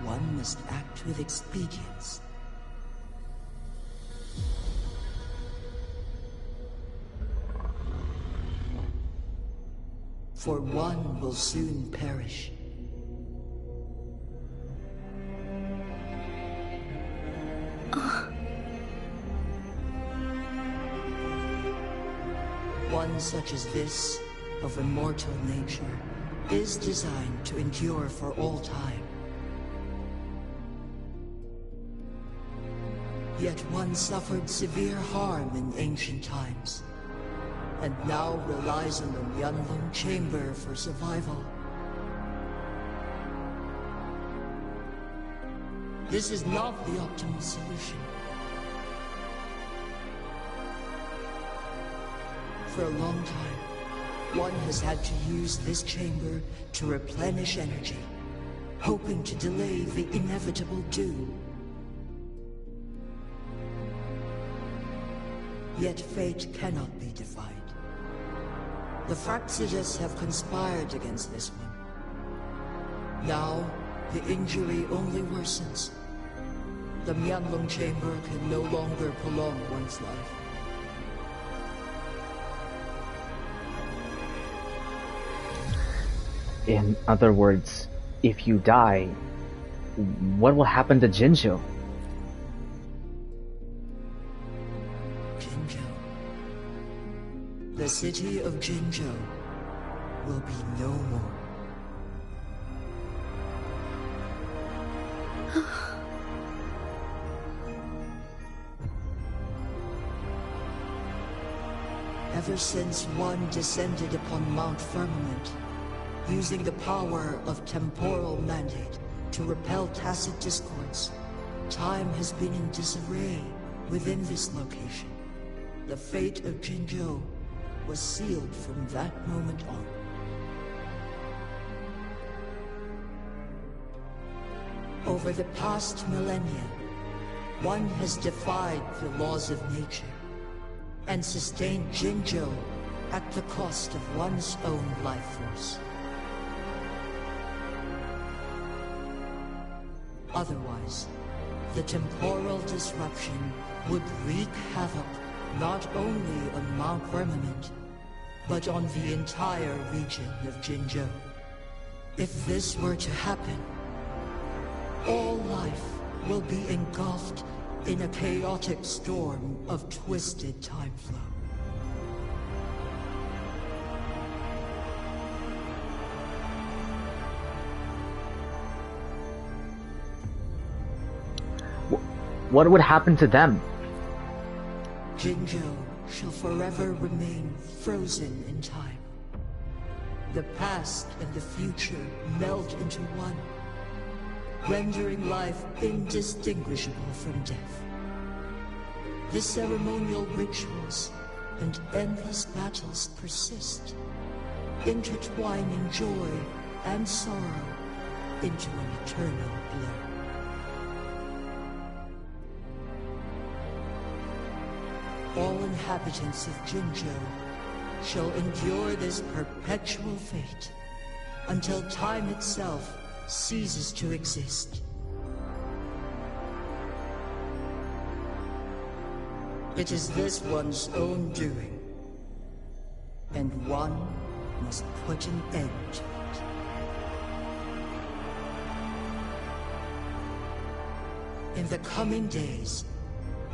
Speaker 12: one must act with expedience. For one will soon perish. One such as this, of immortal nature, is designed to endure for all time. Yet one suffered severe harm in ancient times, and now relies on the Wuthering chamber for survival. This is not the optimal solution. For a long time, one has had to use this chamber to replenish energy, hoping to delay the inevitable doom. Yet fate cannot be defied. The Fraxidus have conspired against this one. Now, the injury only worsens. The Wuthering chamber can no longer prolong one's life.
Speaker 1: In other words, if you die, what will happen to Jinzhou?
Speaker 12: Jinzhou. The city of Jinzhou will be no more. Ever since one descended upon Mount Firmament, using the power of temporal mandate to repel tacit discords, time has been in disarray within this location. The fate of Jinzhou was sealed from that moment on. Over the past millennia, one has defied the laws of nature and sustained Jinzhou at the cost of one's own life force. Otherwise, the temporal disruption would wreak havoc not only on Mount Firmament, but on the entire region of Jinzhou. If this were to happen, all life will be engulfed in a chaotic storm of twisted time flow.
Speaker 1: What would happen to them?
Speaker 12: Jinzhou shall forever remain frozen in time. The past and the future meld into one. rendering life indistinguishable from death. The ceremonial rituals and endless battles persist, intertwining joy and sorrow into an eternal blur. All inhabitants of Jinzhou shall endure this perpetual fate until time itself ceases to exist. It is this one's own doing, and one must put an end to it. In the coming days,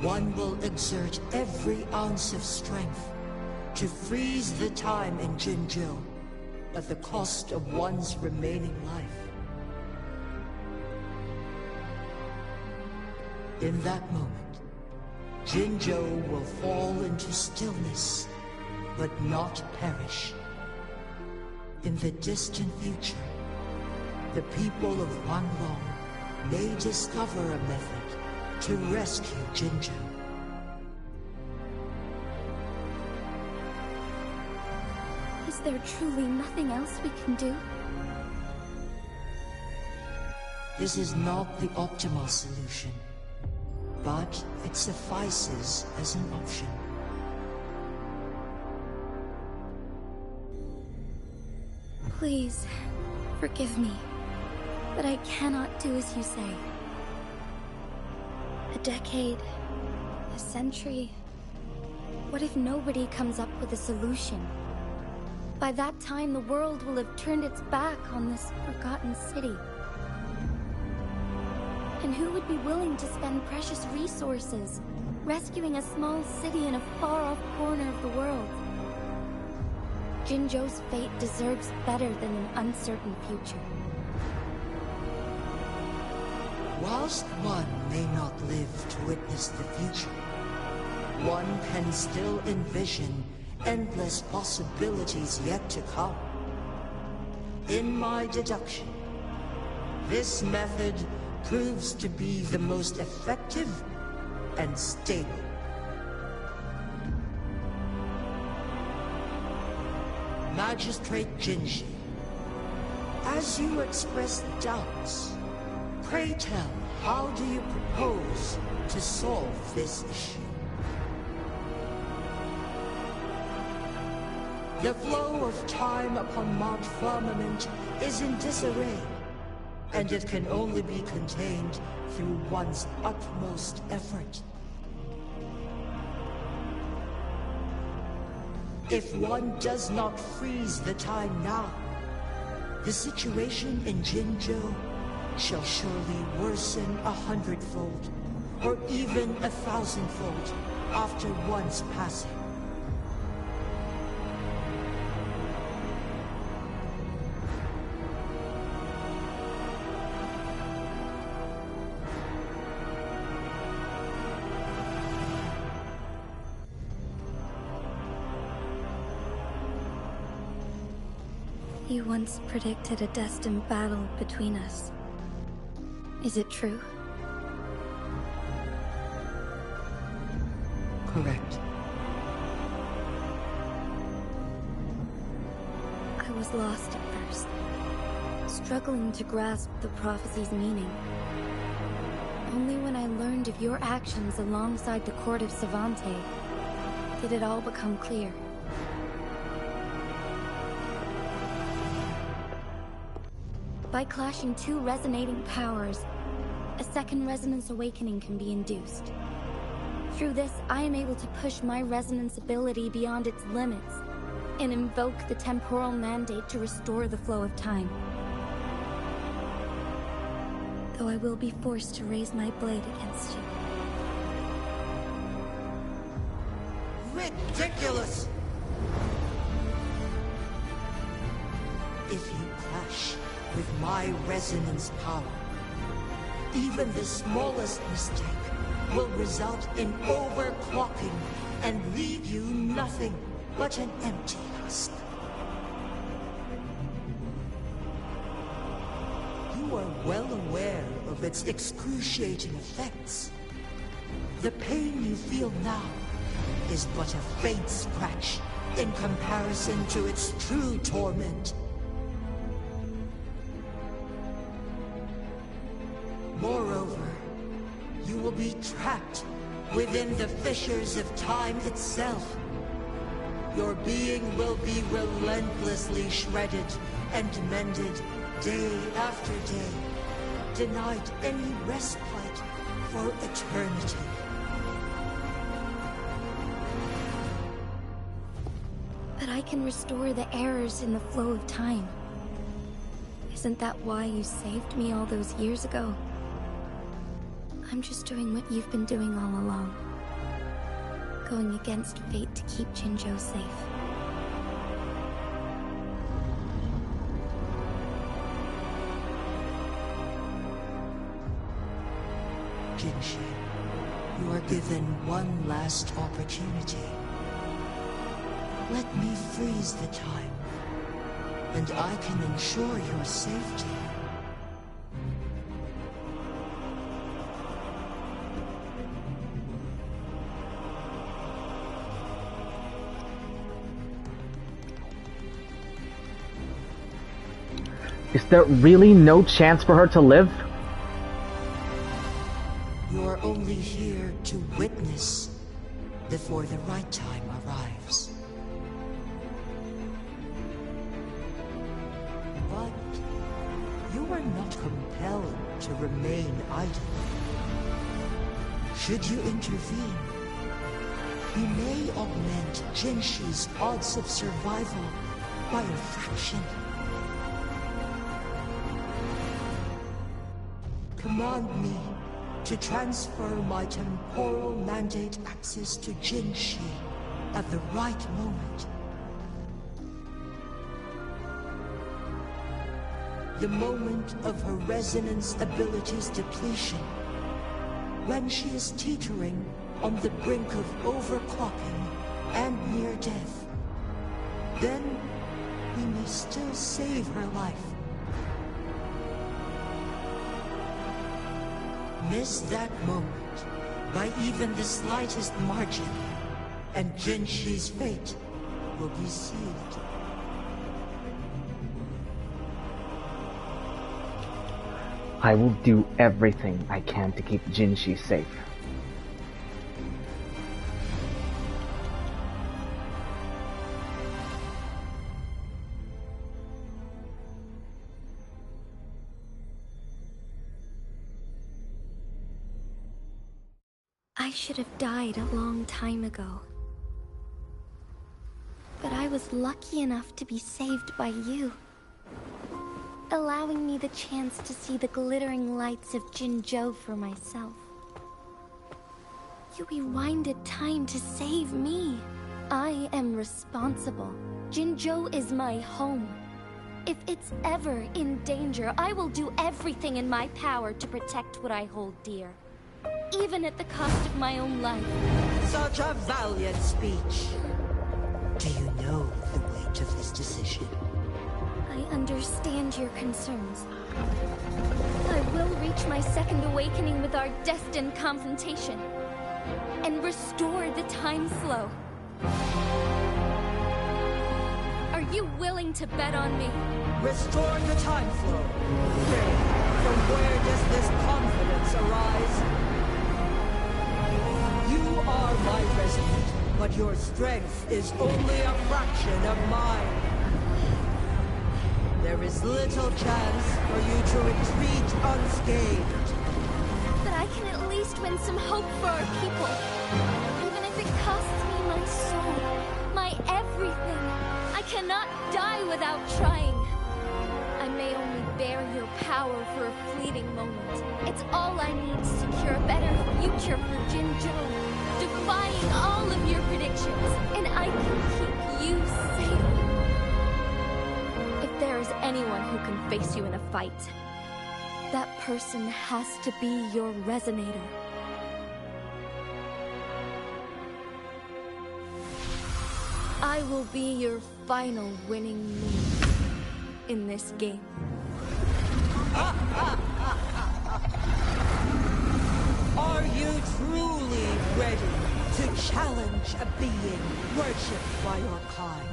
Speaker 12: one will exert every ounce of strength to freeze the time in Jinzhou at the cost of one's remaining life. In that moment, Jinzhou will fall into stillness, but not perish. In the distant future, the people of Wanlong may discover a method to rescue Jinzhou.
Speaker 10: Is there truly nothing else we can do?
Speaker 12: This is not the optimal solution, but it suffices as an option.
Speaker 10: Please, forgive me, but I cannot do as you say. A decade, a century. What if nobody comes up with a solution? By that time, the world will have turned its back on this forgotten city. And who would be willing to spend precious resources rescuing a small city in a far-off corner of the world? Jinzhou's fate deserves better than an uncertain future.
Speaker 12: Whilst one may not live to witness the future, one can still envision endless possibilities yet to come. In my deduction, this method proves to be the most effective and stable. Magistrate Jinji, as you express doubts, pray tell, how do you propose to solve this issue? The flow of time upon Mount Firmament is in disarray, and it can only be contained through one's utmost effort. If one does not freeze the time now, the situation in Jinzhou shall surely worsen 100-fold, or even 1,000-fold, after one's passing.
Speaker 10: You once predicted a destined battle between us. Is it true?
Speaker 12: Correct.
Speaker 10: I was lost at first, struggling to grasp the prophecy's meaning. Only when I learned of your actions alongside the court of Savante did it all become clear. By clashing two resonating powers, a second resonance awakening can be induced. Through this, I am able to push my resonance ability beyond its limits and invoke the temporal mandate to restore the flow of time. Though I will be forced to raise my blade against you.
Speaker 12: Ridiculous! If you clash with my resonance power, even the smallest mistake will result in overclocking and leave you nothing but an empty husk. You You are well aware of its excruciating effects. The pain you feel now is but a faint scratch in comparison to its true torment. Moreover, you will be trapped within the fissures of time itself. Your being will be relentlessly shredded and mended day after day, denied any respite for eternity.
Speaker 10: But I can restore the errors in the flow of time. Isn't that why you saved me all those years ago? I'm just doing what you've been doing all along. Going against fate to keep Jinzhou safe.
Speaker 12: Jinshi, you are given one last opportunity. Let me freeze the time, and I can ensure your safety.
Speaker 1: Is there really no chance for her to live?
Speaker 12: You're only here to witness before the right time arrives. But you are not compelled to remain idle. Should you intervene, you may augment Jinshi's odds of survival by a fraction. Command me to transfer my temporal mandate access to Jinshi at the right moment. The moment of her resonance ability's depletion, when she is teetering on the brink of overclocking and near death. Then we may still save her life. Miss that moment by even the slightest margin, and Jinshi's fate will be sealed.
Speaker 1: I will do everything I can to keep Jinshi safe.
Speaker 10: I should have died a long time ago. But I was lucky enough to be saved by you, allowing me the chance to see the glittering lights of Jinzhou for myself. You rewinded time to save me. I am responsible. Jinzhou is my home. If it's ever in danger, I will do everything in my power to protect what I hold dear. Even at the cost of my own life.
Speaker 12: Such a valiant speech. Do you know the weight of this decision?
Speaker 10: I understand your concerns. I will reach my second awakening with our destined confrontation, and restore the time flow. Are you willing to bet on me?
Speaker 12: Restore the time flow. From where does this confidence arise? You are my resident, but your strength is only a fraction of mine. There is little chance for you to retreat unscathed.
Speaker 10: But I can at least win some hope for our people. Even if it costs me my soul, my everything. I cannot die without trying. I may only bear your power for a fleeting moment. It's all I need to secure a better future for Jinzhou. Defying all of your predictions, and I can keep you safe. If there is anyone who can face you in a fight, that person has to be your resonator. I will be your final winning move in this game.
Speaker 12: Are you truly ready to challenge a being worshipped by your kind?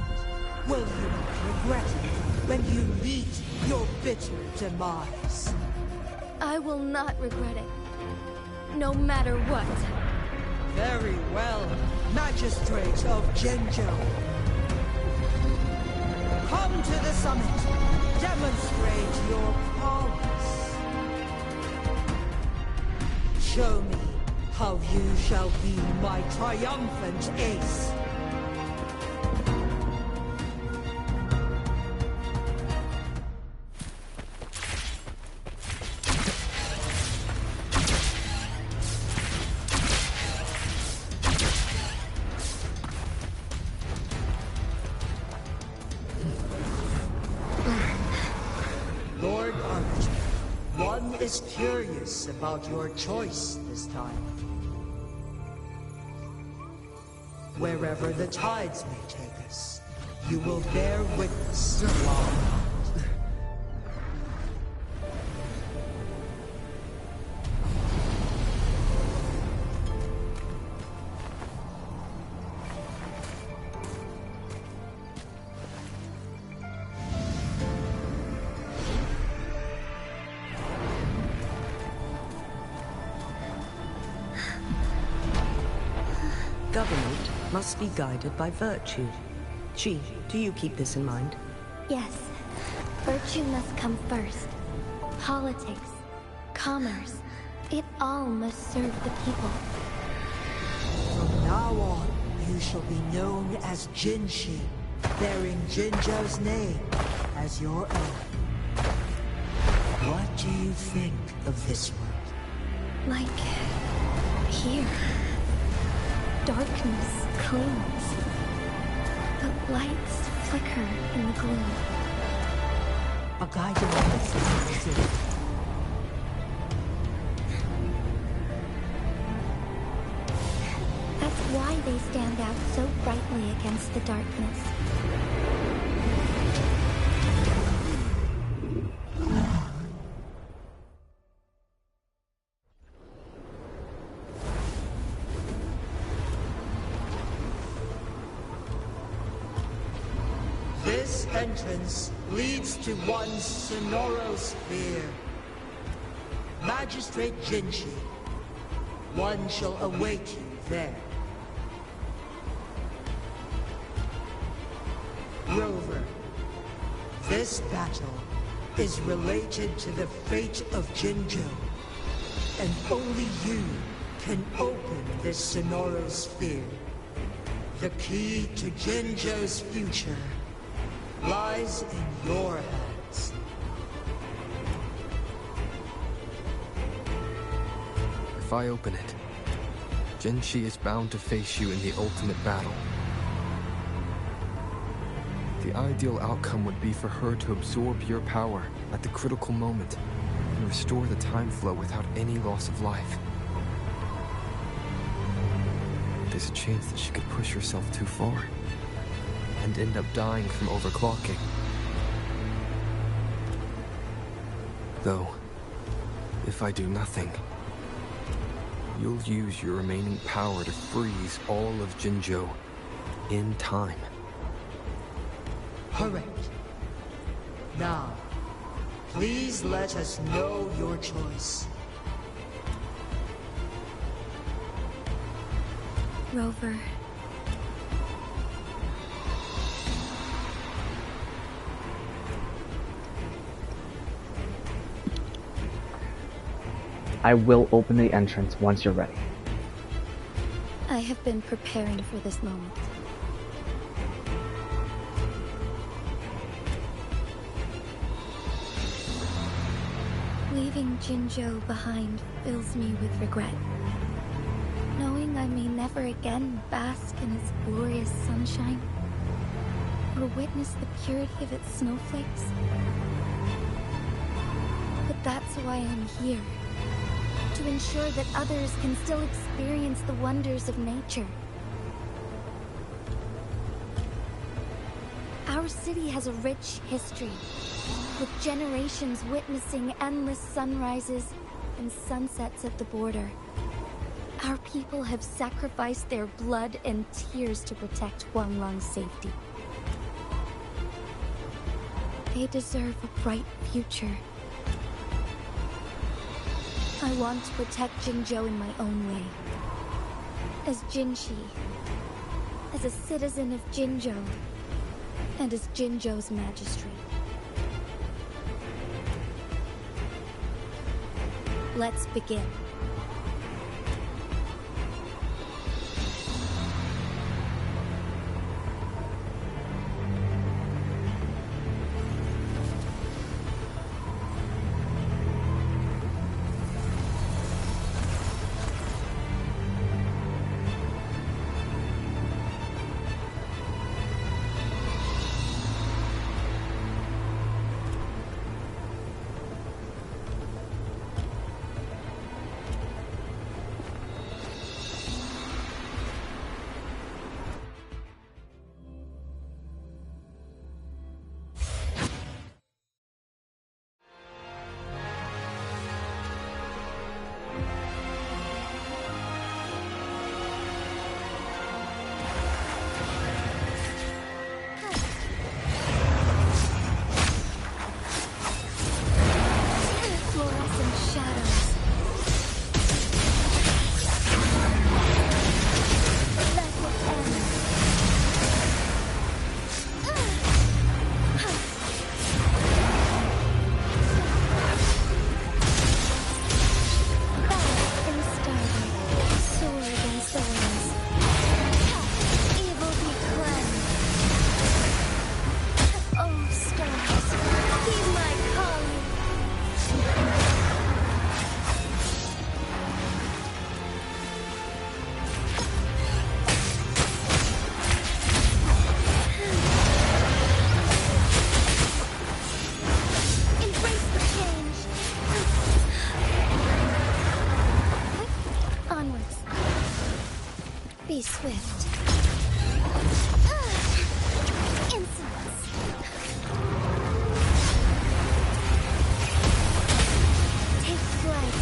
Speaker 12: Will you regret it when you meet your bitter demise?
Speaker 10: I will not regret it. No matter what.
Speaker 12: Very well, Magistrate of Jinzhou. Come to the summit. Demonstrate your prowess. Show me how you shall be my triumphant ace. Lord Arbiter, one is curious about your choice this time. Wherever the tides may take us, you will bear witness to our mind.
Speaker 6: Government must be guided by virtue. Chi, do you keep this in mind?
Speaker 10: Yes. Virtue must come first. Politics, commerce, it all must serve the people.
Speaker 12: From now on, you shall be known as Jinshi, bearing Jinzhou's name as your own. What do you think of this world?
Speaker 10: Like... here. Darkness clings. The lights flicker in the gloom.
Speaker 12: A guiding message.
Speaker 10: That's why they stand out so brightly against the darkness.
Speaker 12: This entrance leads to one Sonoro sphere. Magistrate Jinshi, one shall await you there. Rover, this battle is related to the fate of Jinzhou, and only you can open this Sonoro sphere. The key to Jinzhou's future lies in your hands.
Speaker 2: If I open it, Jinshi is bound to face you in the ultimate battle. The ideal outcome would be for her to absorb your power at the critical moment and restore the time flow without any loss of life. There's a chance that she could push herself too far and end up dying from overclocking. Though, if I do nothing, you'll use your remaining power to freeze all of Jinzhou in time.
Speaker 12: Correct. Now, please let us know your choice.
Speaker 10: Rover.
Speaker 1: I will open the entrance once you're ready.
Speaker 10: I have been preparing for this moment. Leaving Jinzhou behind fills me with regret. Knowing I may never again bask in its glorious sunshine, or witness the purity of its snowflakes. But that's why I'm here. To ensure that others can still experience the wonders of nature. Our Our city has a rich history, with generations witnessing endless sunrises and sunsets at the border. Our people have sacrificed their blood and tears to protect Guanglong's safety. They deserve a bright future. I want to protect Jinzhou in my own way. As Jinshi, as a citizen of Jinzhou, and as Jinzhou's magistrate. Let's begin. Be swift. Insolence. Take flight.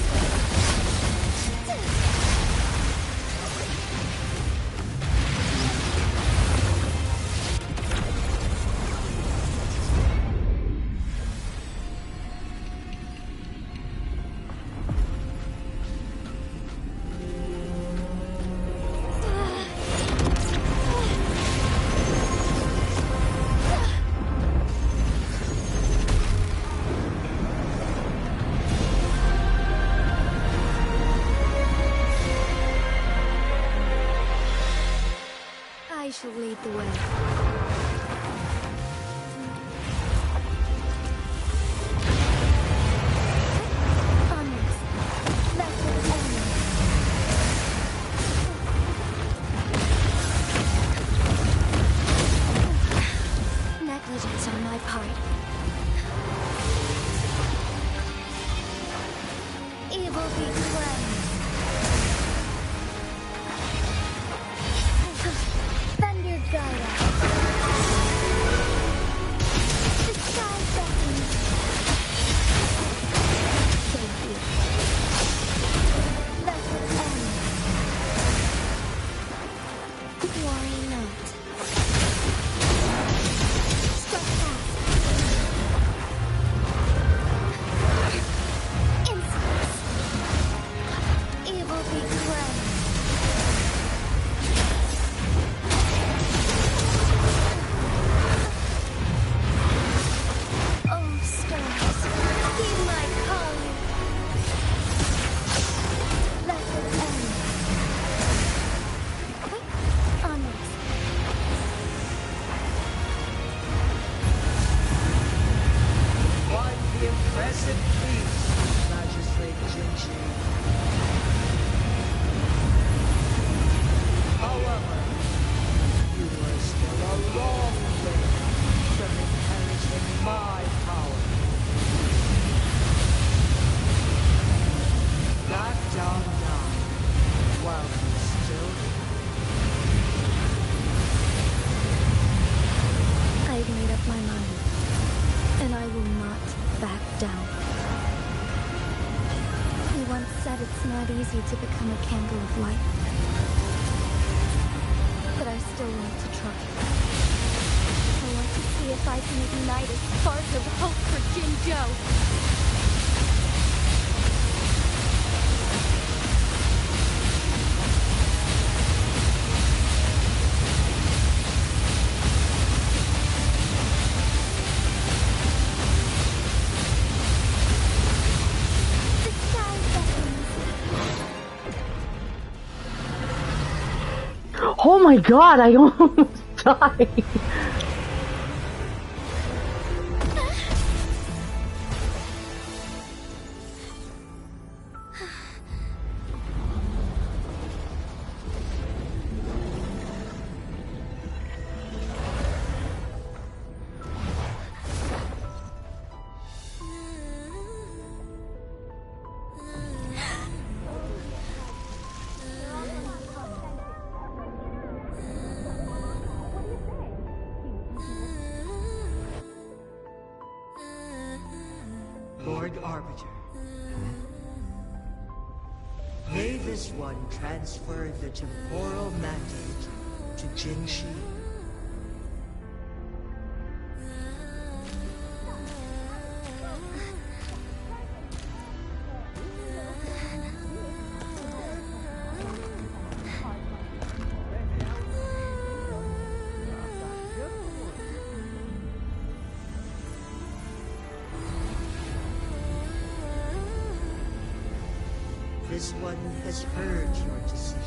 Speaker 10: I shall lead the way. Onwards. Left with enemy. Negligence on my part. Evil be cleansed. Thunder guide us. The sky beckons. Thank you. Let it end. Worry not. Struck fast. Insolence. Evil be cleansed.
Speaker 12: Impressive feat, Magistrate Jinshi. However, you are still a long way from inheriting my power. Back down now, while you still...
Speaker 10: I've made up down. He once said it's not easy to become a candle of light. But I still want to try. I want to see if I can ignite a spark of hope for Jinzhou.
Speaker 1: Oh my god, I almost died.
Speaker 12: Lord Arbiter. May this one transfer the temporal mandate to Jinshi. This one has heard your decision.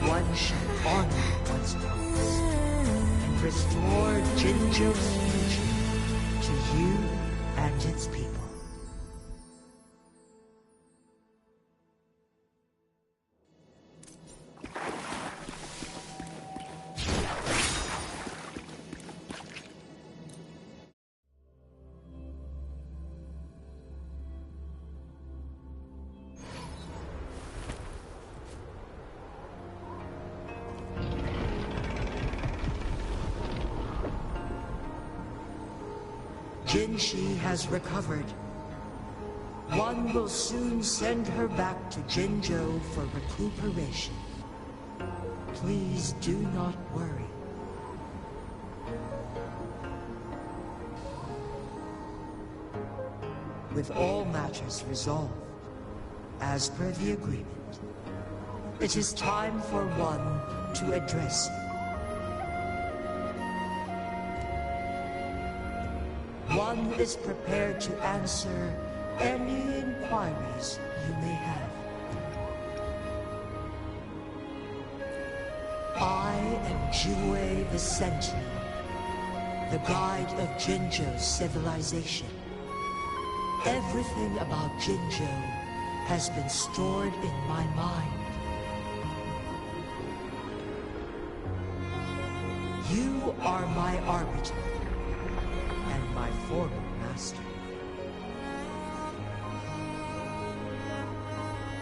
Speaker 12: One shall honor one's promise and restore Jinzhou's future to you and its people. Jinshi has recovered. One will soon send her back to Jinzhou for recuperation. Please do not worry. With all matters resolved, as per the agreement, it is time for one to address you. One is prepared to answer any inquiries you may have. I am Jue the Sentinel, the guide of Jinzhou's civilization. Everything about Jinzhou has been stored in my mind. You are my arbiter. My former master.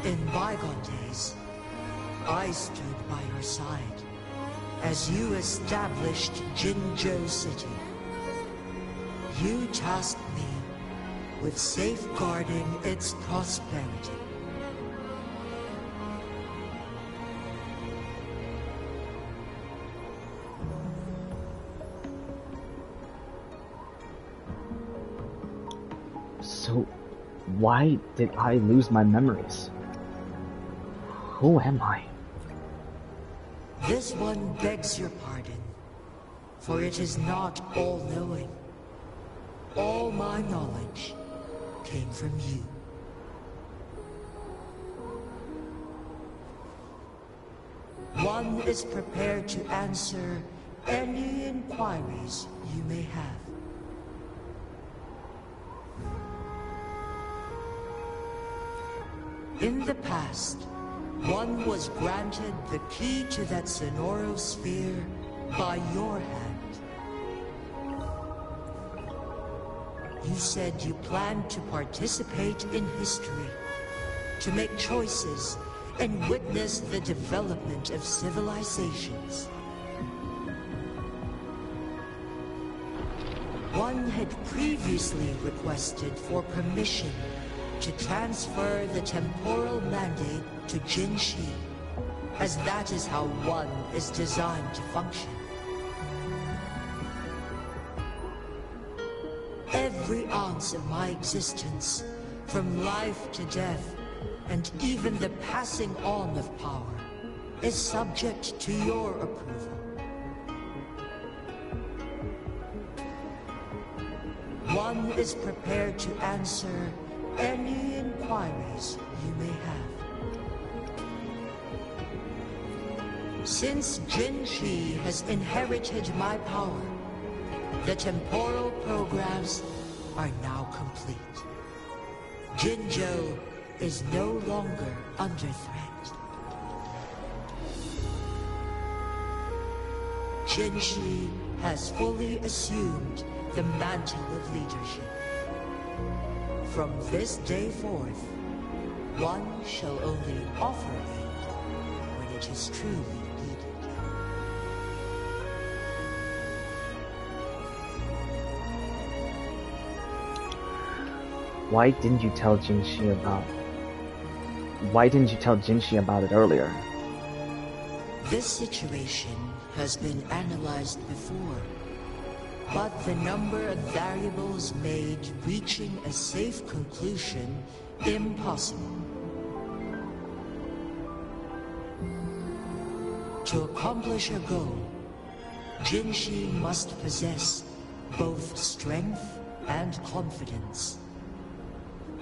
Speaker 12: In bygone days, I stood by your side, as you established Jinzhou City. You tasked me with safeguarding its prosperity.
Speaker 1: So, why did I lose my memories? Who am I?
Speaker 12: This one begs your pardon, for it is not all-knowing. All my knowledge came from you. One is prepared to answer any inquiries you may have. In the past, one was granted the key to that Sonoro sphere by your hand. You said you planned to participate in history, to make choices and witness the development of civilizations. One had previously requested for permission to transfer the temporal mandate to Jinshi, as that is how one is designed to function. Every ounce of my existence, from life to death, and even the passing on of power, is subject to your approval. One is prepared to answer any inquiries you may have. Since Jinshi has inherited my power, the temporal programs are now complete. Jinzhou is no longer under threat. Jinshi has fully assumed the mantle of leadership. From this day forth, one shall only offer aid when it is truly needed.
Speaker 1: Why didn't you tell Jinshi about it earlier?
Speaker 12: This situation has been analyzed before, but the number of variables made reaching a safe conclusion impossible. To accomplish a goal, Jinshi must possess both strength and confidence.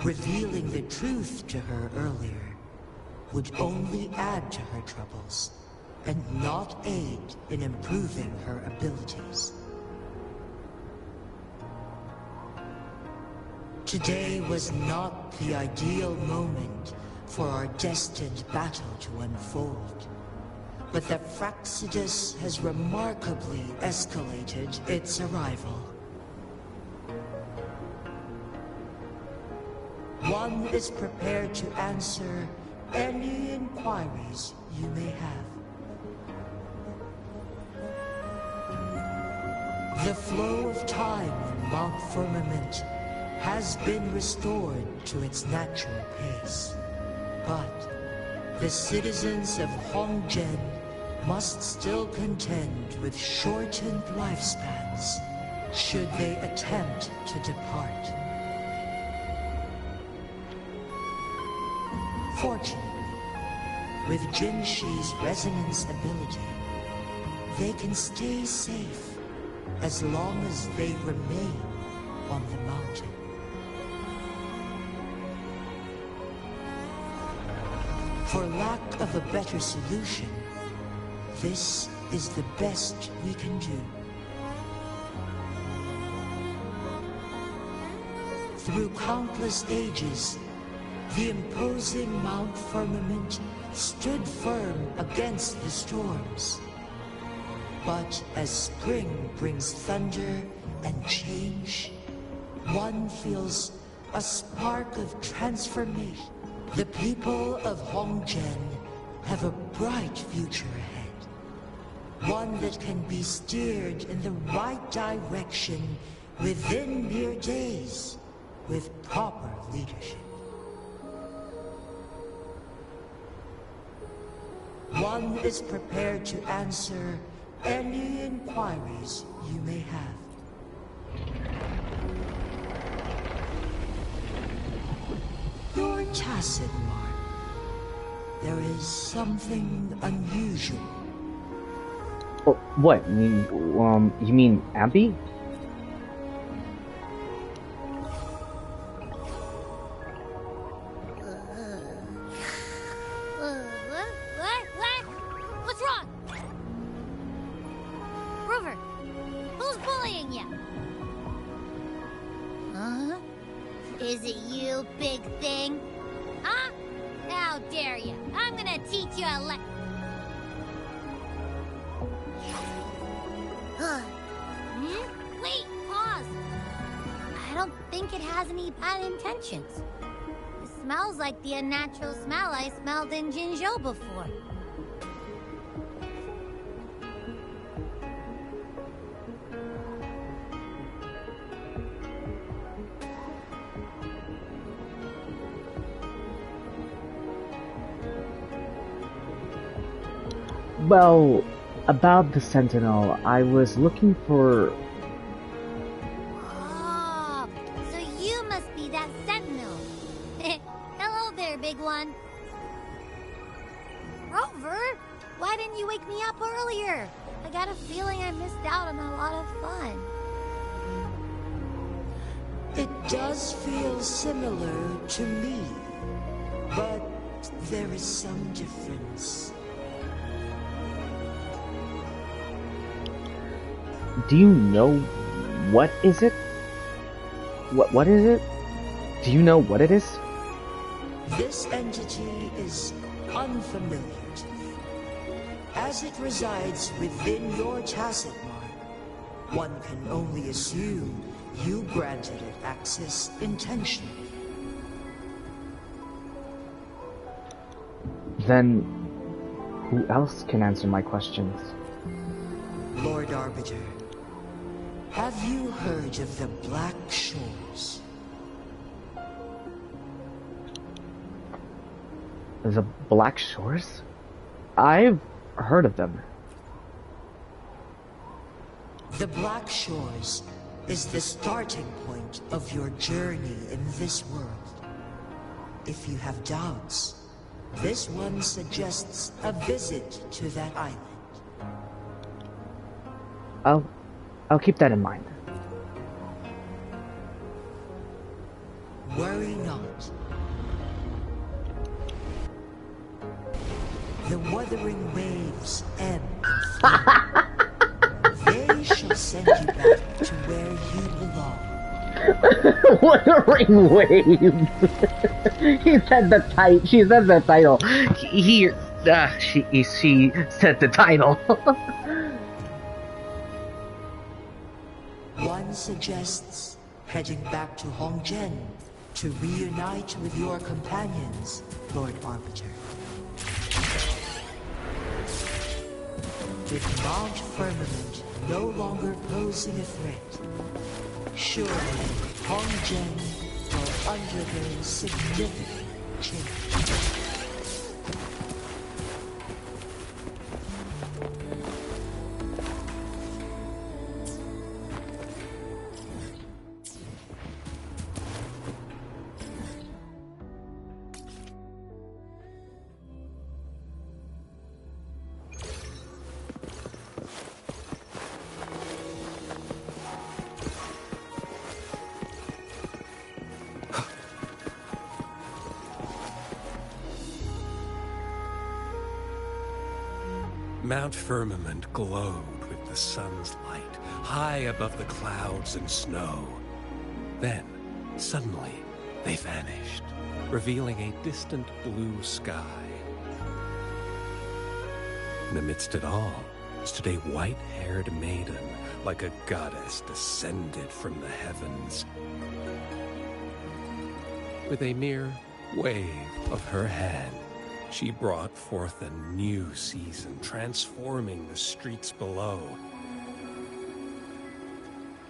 Speaker 12: Revealing the truth to her earlier would only add to her troubles, and not aid in improving her abilities. Today was not the ideal moment for our destined battle to unfold, but the Fraxidus has remarkably escalated its arrival. One is prepared to answer any inquiries you may have. The flow of time in Mount Firmament has been restored to its natural pace, but the citizens of Hongzhen must still contend with shortened lifespans should they attempt to depart. Fortunately, with Jinshi's resonance ability, they can stay safe as long as they remain on the mountain. For lack of a better solution, this is the best we can do. Through countless ages, the imposing Mount Firmament stood firm against the storms. But as spring brings thunder and change, one feels a spark of transformation. The people of Hongzhen have a bright future ahead. One that can be steered in the right direction within mere days with proper leadership. One is prepared to answer any inquiries you may have. Your tacit mark. There is something unusual.
Speaker 1: Oh, what? You mean Abby?
Speaker 8: What? What's wrong? Rover, who's bullying you? Huh? Is it you, big thing? Huh? How dare you? I'm gonna teach you a lesson. Wait, pause. I don't think it has any bad intentions. It smells like the unnatural smell I smelled in Jinzhou before.
Speaker 1: Well, about the Sentinel, I was looking for...
Speaker 8: Oh, so you must be that Sentinel. Hello there, big one. Rover, why didn't you wake me up earlier? I got a feeling I missed out on a lot of fun.
Speaker 12: It does feel similar to me, but there is some difference.
Speaker 1: Do you know what is it? What is it? Do you know what it is?
Speaker 12: This entity is unfamiliar to me. As it resides within your tacit mark, one can only assume you granted it access intentionally.
Speaker 1: Then, who else can answer my questions?
Speaker 12: Lord Arbiter, have you heard of the Black Shores?
Speaker 1: The Black Shores? I've heard of them.
Speaker 12: The Black Shores is the starting point of your journey in this world. If you have doubts, this one suggests a visit to that island.
Speaker 1: I'll keep that in mind.
Speaker 12: Worry not. The Wuthering waves ebb and flow. They shall send you back to where you belong.
Speaker 1: Wuthering waves. He said the title. She said the title. She said the title.
Speaker 12: One suggests heading back to Hongzhen to reunite with your companions, Lord Arbiter. With Mount Firmament no longer posing a threat, surely Hongzhen will undergo significant change.
Speaker 13: Mount Firmament glowed with the sun's light, high above the clouds and snow. Then, suddenly, they vanished, revealing a distant blue sky. And amidst it all stood a white-haired maiden, like a goddess descended from the heavens. With a mere wave of her hand, She brought forth a new season, transforming the streets below.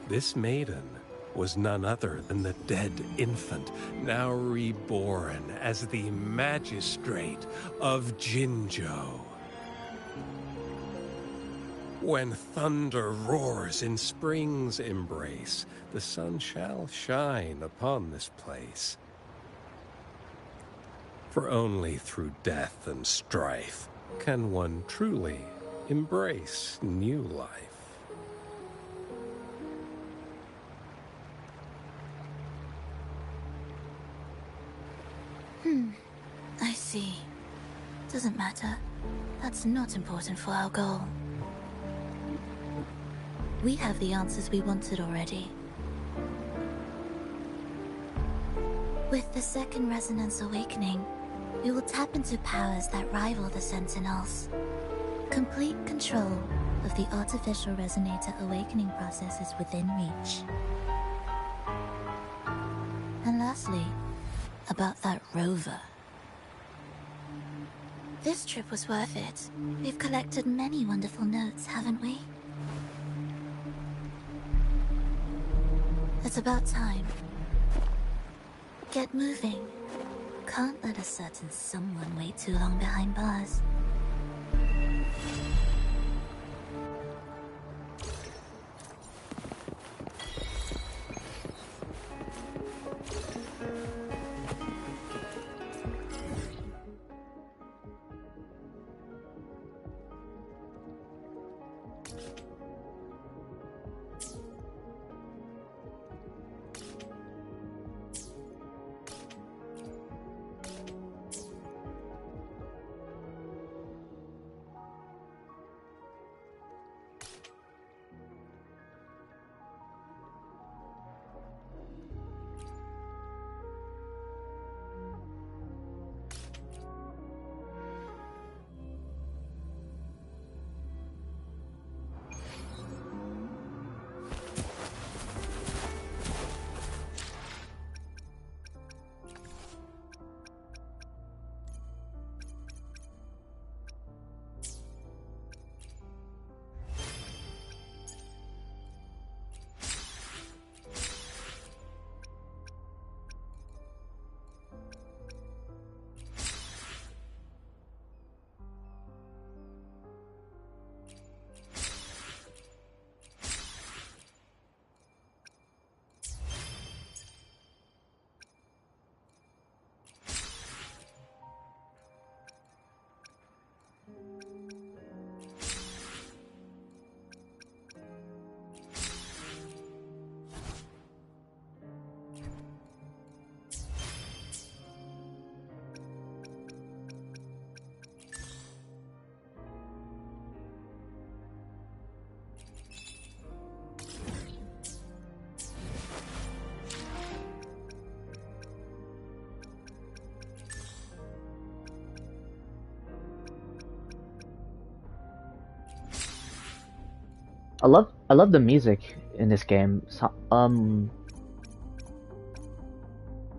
Speaker 13: This maiden was none other than the dead infant, now reborn as the magistrate of Jinzhou. When thunder roars in spring's embrace, the sun shall shine upon this place. For only through death and strife can one truly embrace new life.
Speaker 14: I see. Doesn't matter. That's not important for our goal. We have the answers we wanted already. With the second resonance awakening, we will tap into powers that rival the Sentinels. Complete control of the artificial resonator awakening process is within reach. And lastly, about that rover. This trip was worth it. We've collected many wonderful notes, haven't we? It's about time. Get moving. Can't let a certain someone wait too long behind bars.
Speaker 1: I love the music in this game. So,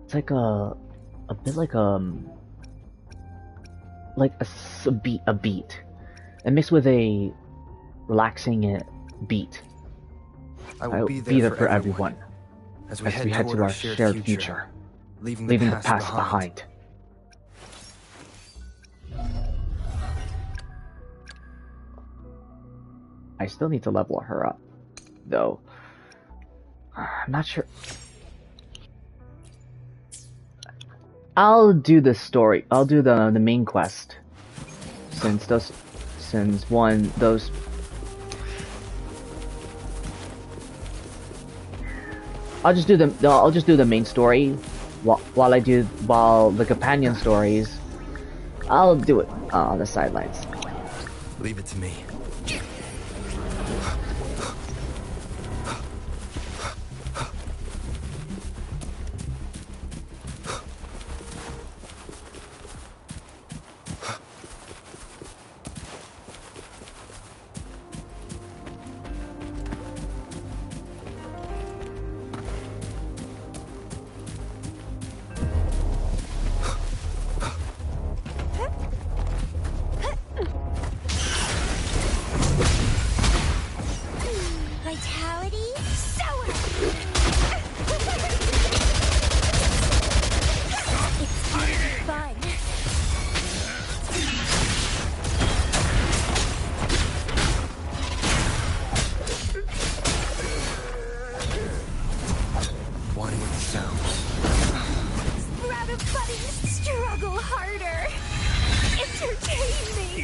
Speaker 1: it's like a bit like a beat, and mixed with a relaxing beat.
Speaker 2: I will be there for everyone
Speaker 1: as we head to our shared future, leaving the past behind. I still need to level her up, though. I'm not sure. I'll do the story. I'll do the main quest, since I'll just do the main story while the companion stories. I'll do it on the sidelines.
Speaker 2: Leave it to me.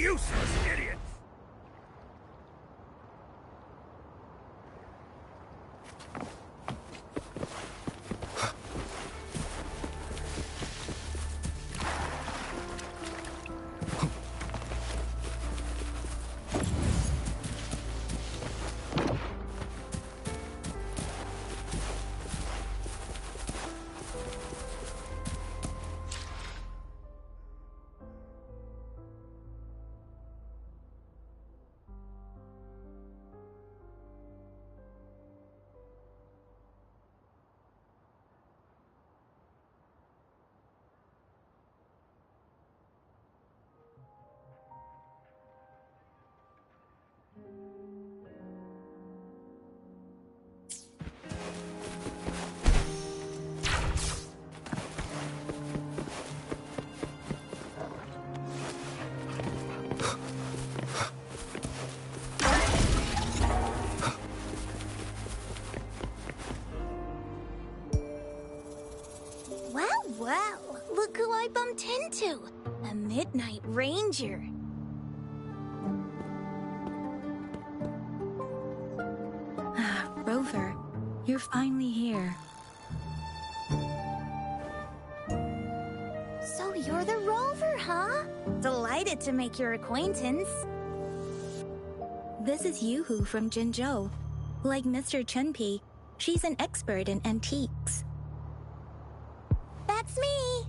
Speaker 15: Useless idiots!
Speaker 8: Well, look who I bumped into. A Midnight Ranger.
Speaker 4: Rover, you're finally here.
Speaker 8: So you're the Rover, huh? Delighted to make your acquaintance.
Speaker 4: This is Yoo-hoo from Jinzhou. Like Mr. Chunpei, she's an expert in antiques.
Speaker 8: That's me!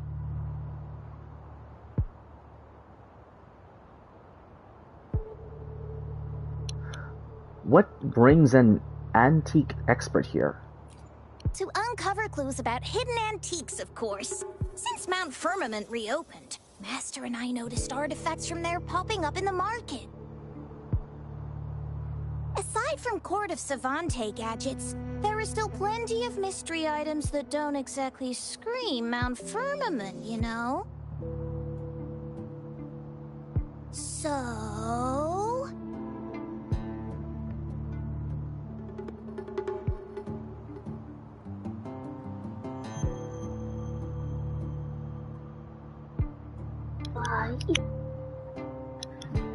Speaker 1: What brings an antique expert here?
Speaker 8: To uncover clues about hidden antiques, of course. Since Mount Firmament reopened, Master and I noticed artifacts from there popping up in the market. Aside from Court of Savante gadgets, there are still plenty of mystery items that don't exactly scream Mount Firmament, you know? So...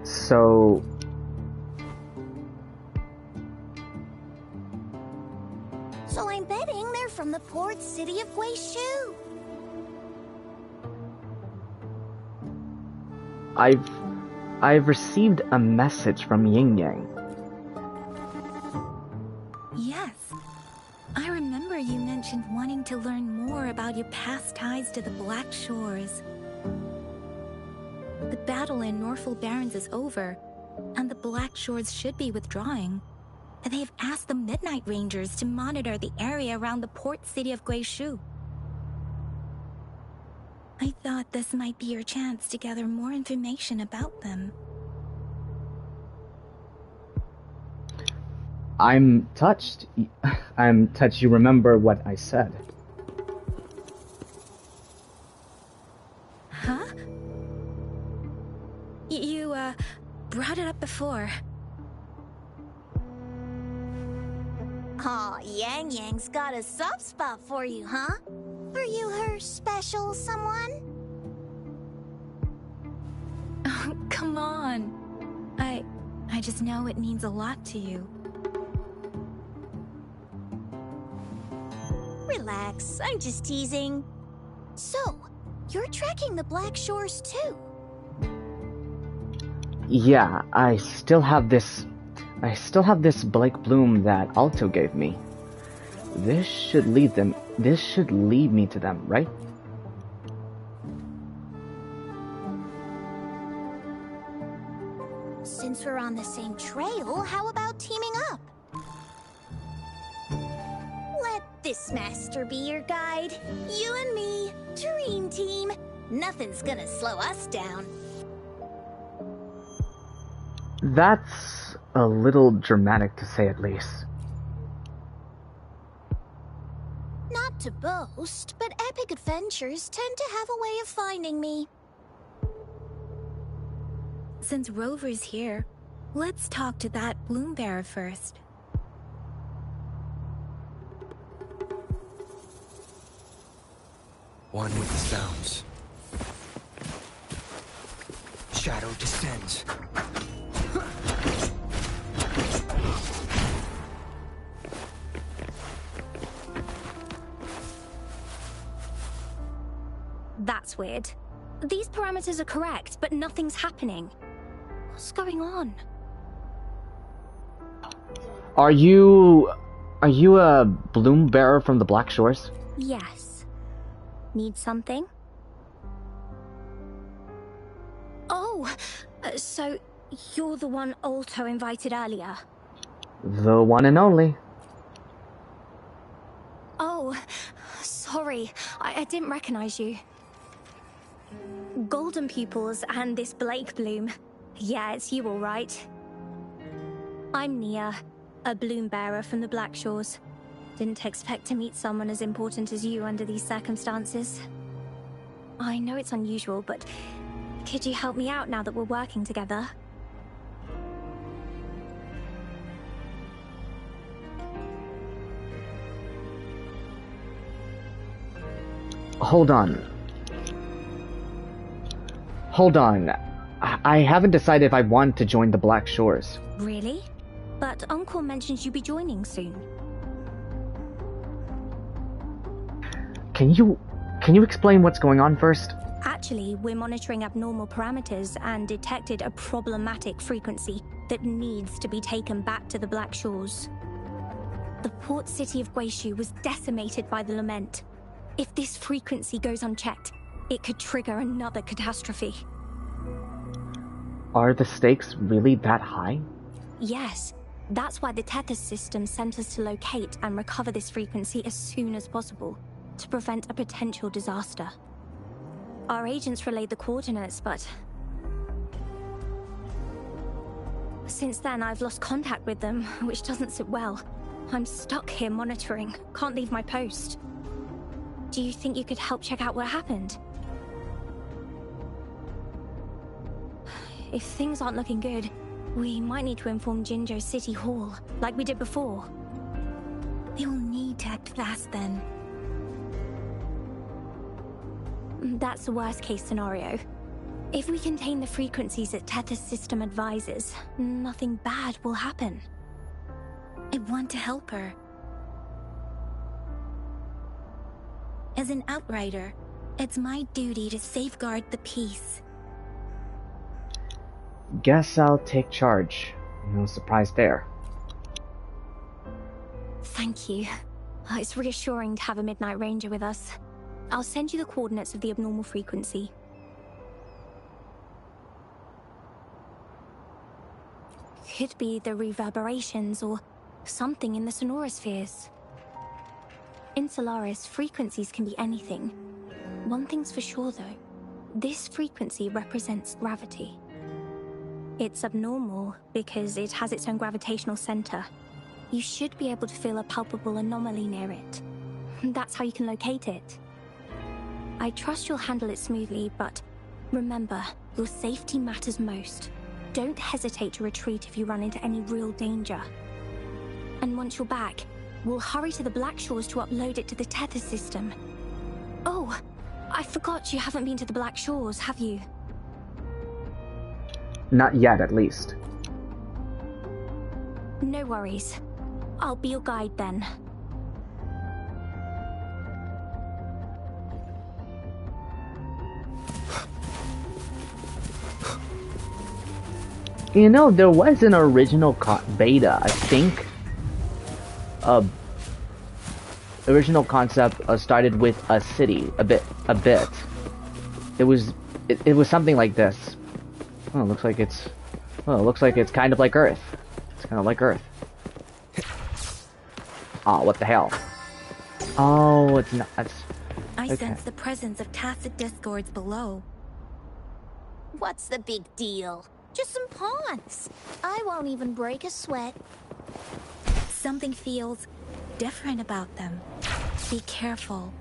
Speaker 1: So...
Speaker 8: So I'm betting they're from the port city of Guishu.
Speaker 1: I've received a message from Yin Yang.
Speaker 4: Yes. I remember you mentioned wanting to learn more about your past ties to the Black Shores. The battle in Norfolk Barrens is over, and the Black Shores should be withdrawing. They've asked the Midnight Rangers to monitor the area around the port city of Guishu. I thought this might be your chance to gather more information about them.
Speaker 1: I'm touched. I'm touched you remember what I said.
Speaker 4: Huh? You, brought it up before.
Speaker 8: Aw, Yang Yang's got a soft spot for you, huh? Are you her special someone?
Speaker 4: Oh, come on. I just know it means a lot to you.
Speaker 8: Relax, I'm just teasing. So, you're tracking the Black Shores too?
Speaker 1: Yeah, I still have this Blake Bloom that Alto gave me. This should lead me to them, right?
Speaker 8: Since we're on the same trail, how about teaming up? Let this master be your guide. You and me, dream team. Nothing's gonna slow us down.
Speaker 1: That's a little dramatic to say at least.
Speaker 8: Not to boast, but epic adventures tend to have a way of finding me.
Speaker 4: Since Rover's here, let's talk to that Bloom Bearer first.
Speaker 2: One with the sounds. shadow descends.
Speaker 10: That's weird. These parameters are correct, but nothing's happening. What's going on?
Speaker 1: Are you a bloom bearer from the Black Shores?
Speaker 10: Yes. Need something? Oh, so you're the one Alto invited earlier?
Speaker 1: The one and only.
Speaker 10: Oh, sorry. I didn't recognize you. Golden pupils and this Blake bloom. Yeah, it's you all right. I'm Nia, a bloom bearer from the Black Shores. Didn't expect to meet someone as important as you under these circumstances. I know it's unusual, but could you help me out now that we're working together?
Speaker 1: Hold on. I haven't decided if I want to join the Black Shores.
Speaker 10: Really? But Uncle mentions you'll be joining soon.
Speaker 1: Can you explain what's going on first?
Speaker 10: Actually, we're monitoring abnormal parameters and detected a problematic frequency that needs to be taken back to the Black Shores. The port city of Guishu was decimated by the lament. If this frequency goes unchecked, it could trigger another catastrophe.
Speaker 1: Are the stakes really that high?
Speaker 10: Yes, that's why the Tethys system sent us to locate and recover this frequency as soon as possible, to prevent a potential disaster. Our agents relayed the coordinates, but since then I've lost contact with them, which doesn't sit well. I'm stuck here monitoring, can't leave my post. Do you think you could help check out what happened? If things aren't looking good, we might need to inform Jinzhou City Hall, like we did before.
Speaker 14: They will need to act fast then.
Speaker 10: That's the worst case scenario. If we contain the frequencies that Tethys system advises, nothing bad will happen.
Speaker 14: I want to help her. As an outrider, it's my duty to safeguard the peace.
Speaker 1: Guess I'll take charge. No surprise there.
Speaker 10: Thank you. It's reassuring to have a Midnight Ranger with us. I'll send you the coordinates of the abnormal frequency. Could be the reverberations or something in the sonorospheres. In Solaris, frequencies can be anything. One thing's for sure though. This frequency represents gravity. It's abnormal because it has its own gravitational center. You should be able to feel a palpable anomaly near it. That's how you can locate it. I trust you'll handle it smoothly, but remember, your safety matters most. Don't hesitate to retreat if you run into any real danger. And once you're back, we'll hurry to the Black Shores to upload it to the Tethys system. Oh, I forgot you haven't been to the Black Shores, have you?
Speaker 1: Not yet, at least.
Speaker 10: No worries. I'll be your guide then.
Speaker 1: You know, there was an original beta, I think. Original concept started with a city, a bit. It was something like this. Oh, it looks like it's kind of like Earth. It's kind of like Earth. Oh, what the hell? Oh, it's not.
Speaker 14: I sense the presence of tacit discords below.
Speaker 8: What's the big deal? Just some pawns. I won't even break a sweat.
Speaker 14: Something feels different about them. Be careful.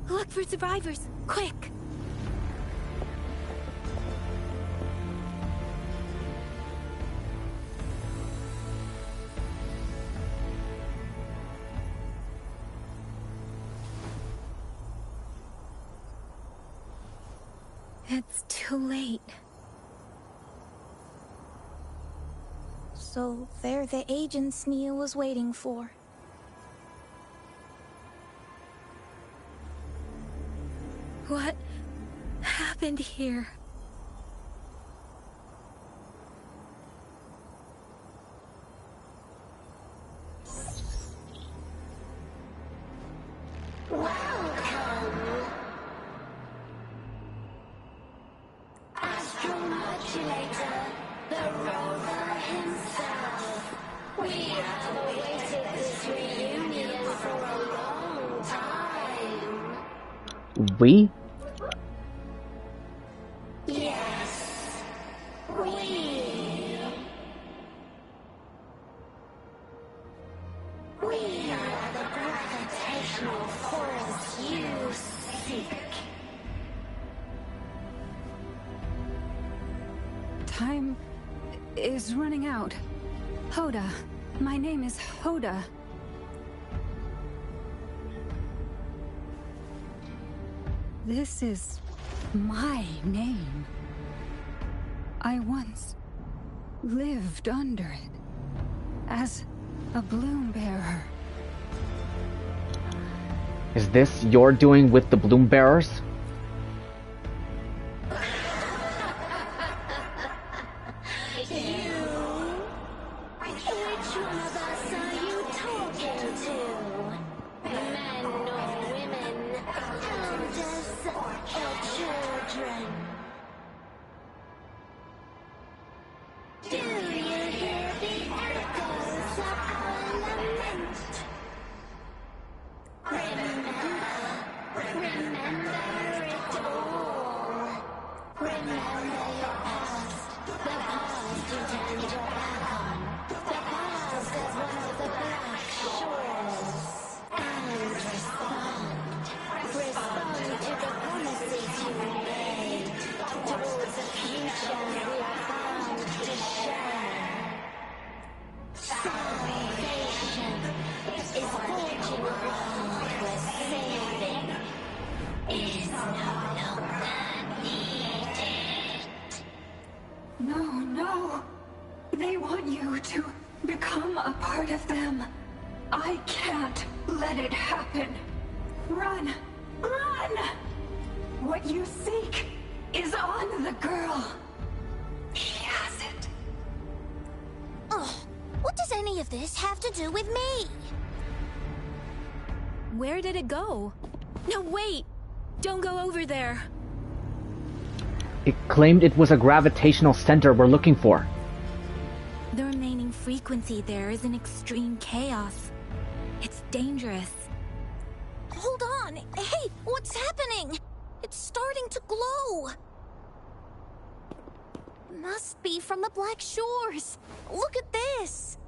Speaker 10: Look for survivors, quick! It's too late.
Speaker 14: So they're the agents Neil was waiting for.
Speaker 10: What happened here?
Speaker 1: We?
Speaker 14: Yes, we are the gravitational force you seek.
Speaker 3: Time is running out. Hoda. My name is Hoda. This is my name. I once lived under it as a bloom bearer.
Speaker 1: Is this your doing with the bloom bearers?
Speaker 14: Which one of us are you talking to? Men or women? Elders or children? Do you hear the echoes of our lament? Remember it all. Remember your past, the past you turned your back on, the past as one of the Black Shores, and respond to the promises you made towards a future we are bound to share. Salvation is forging a world where saving is no longer needed.
Speaker 3: No. They want you to become a part of them. I can't let it happen. Run! What you seek is on the girl. She has it.
Speaker 8: Ugh, what does any of this have to do with me?
Speaker 10: Where did it go? No, wait! Don't go over there.
Speaker 1: It claimed it was a gravitational center we're looking for.
Speaker 4: The remaining frequency there is in extreme chaos. It's dangerous.
Speaker 8: Hold on! Hey, what's happening? It's starting to glow! Must be from the Black Shores. Look at this!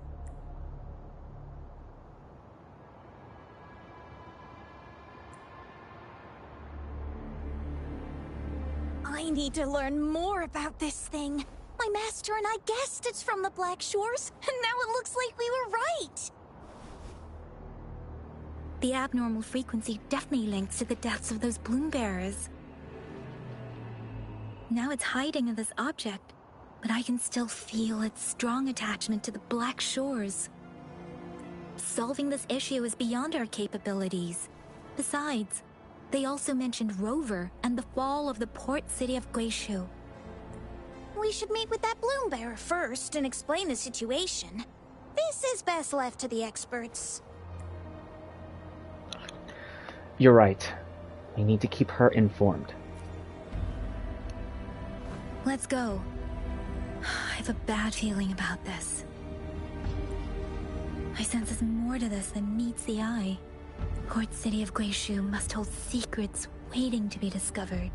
Speaker 8: I need to learn more about this thing. My master and I guessed it's from the Black Shores, and now it looks like we were right!
Speaker 4: The abnormal frequency definitely links to the deaths of those bloom bearers. Now it's hiding in this object, but I can still feel its strong attachment to the Black Shores. Solving this issue is beyond our capabilities. Besides, they also mentioned Rover and the fall of the port city of Guishu.
Speaker 8: We should meet with that bloom bearer first and explain the situation. This is best left to the experts.
Speaker 1: You're right. We need to keep her informed.
Speaker 4: Let's go. I have a bad feeling about this. I sense there's more to this than meets the eye. Port city of Guishu must hold secrets waiting to be discovered.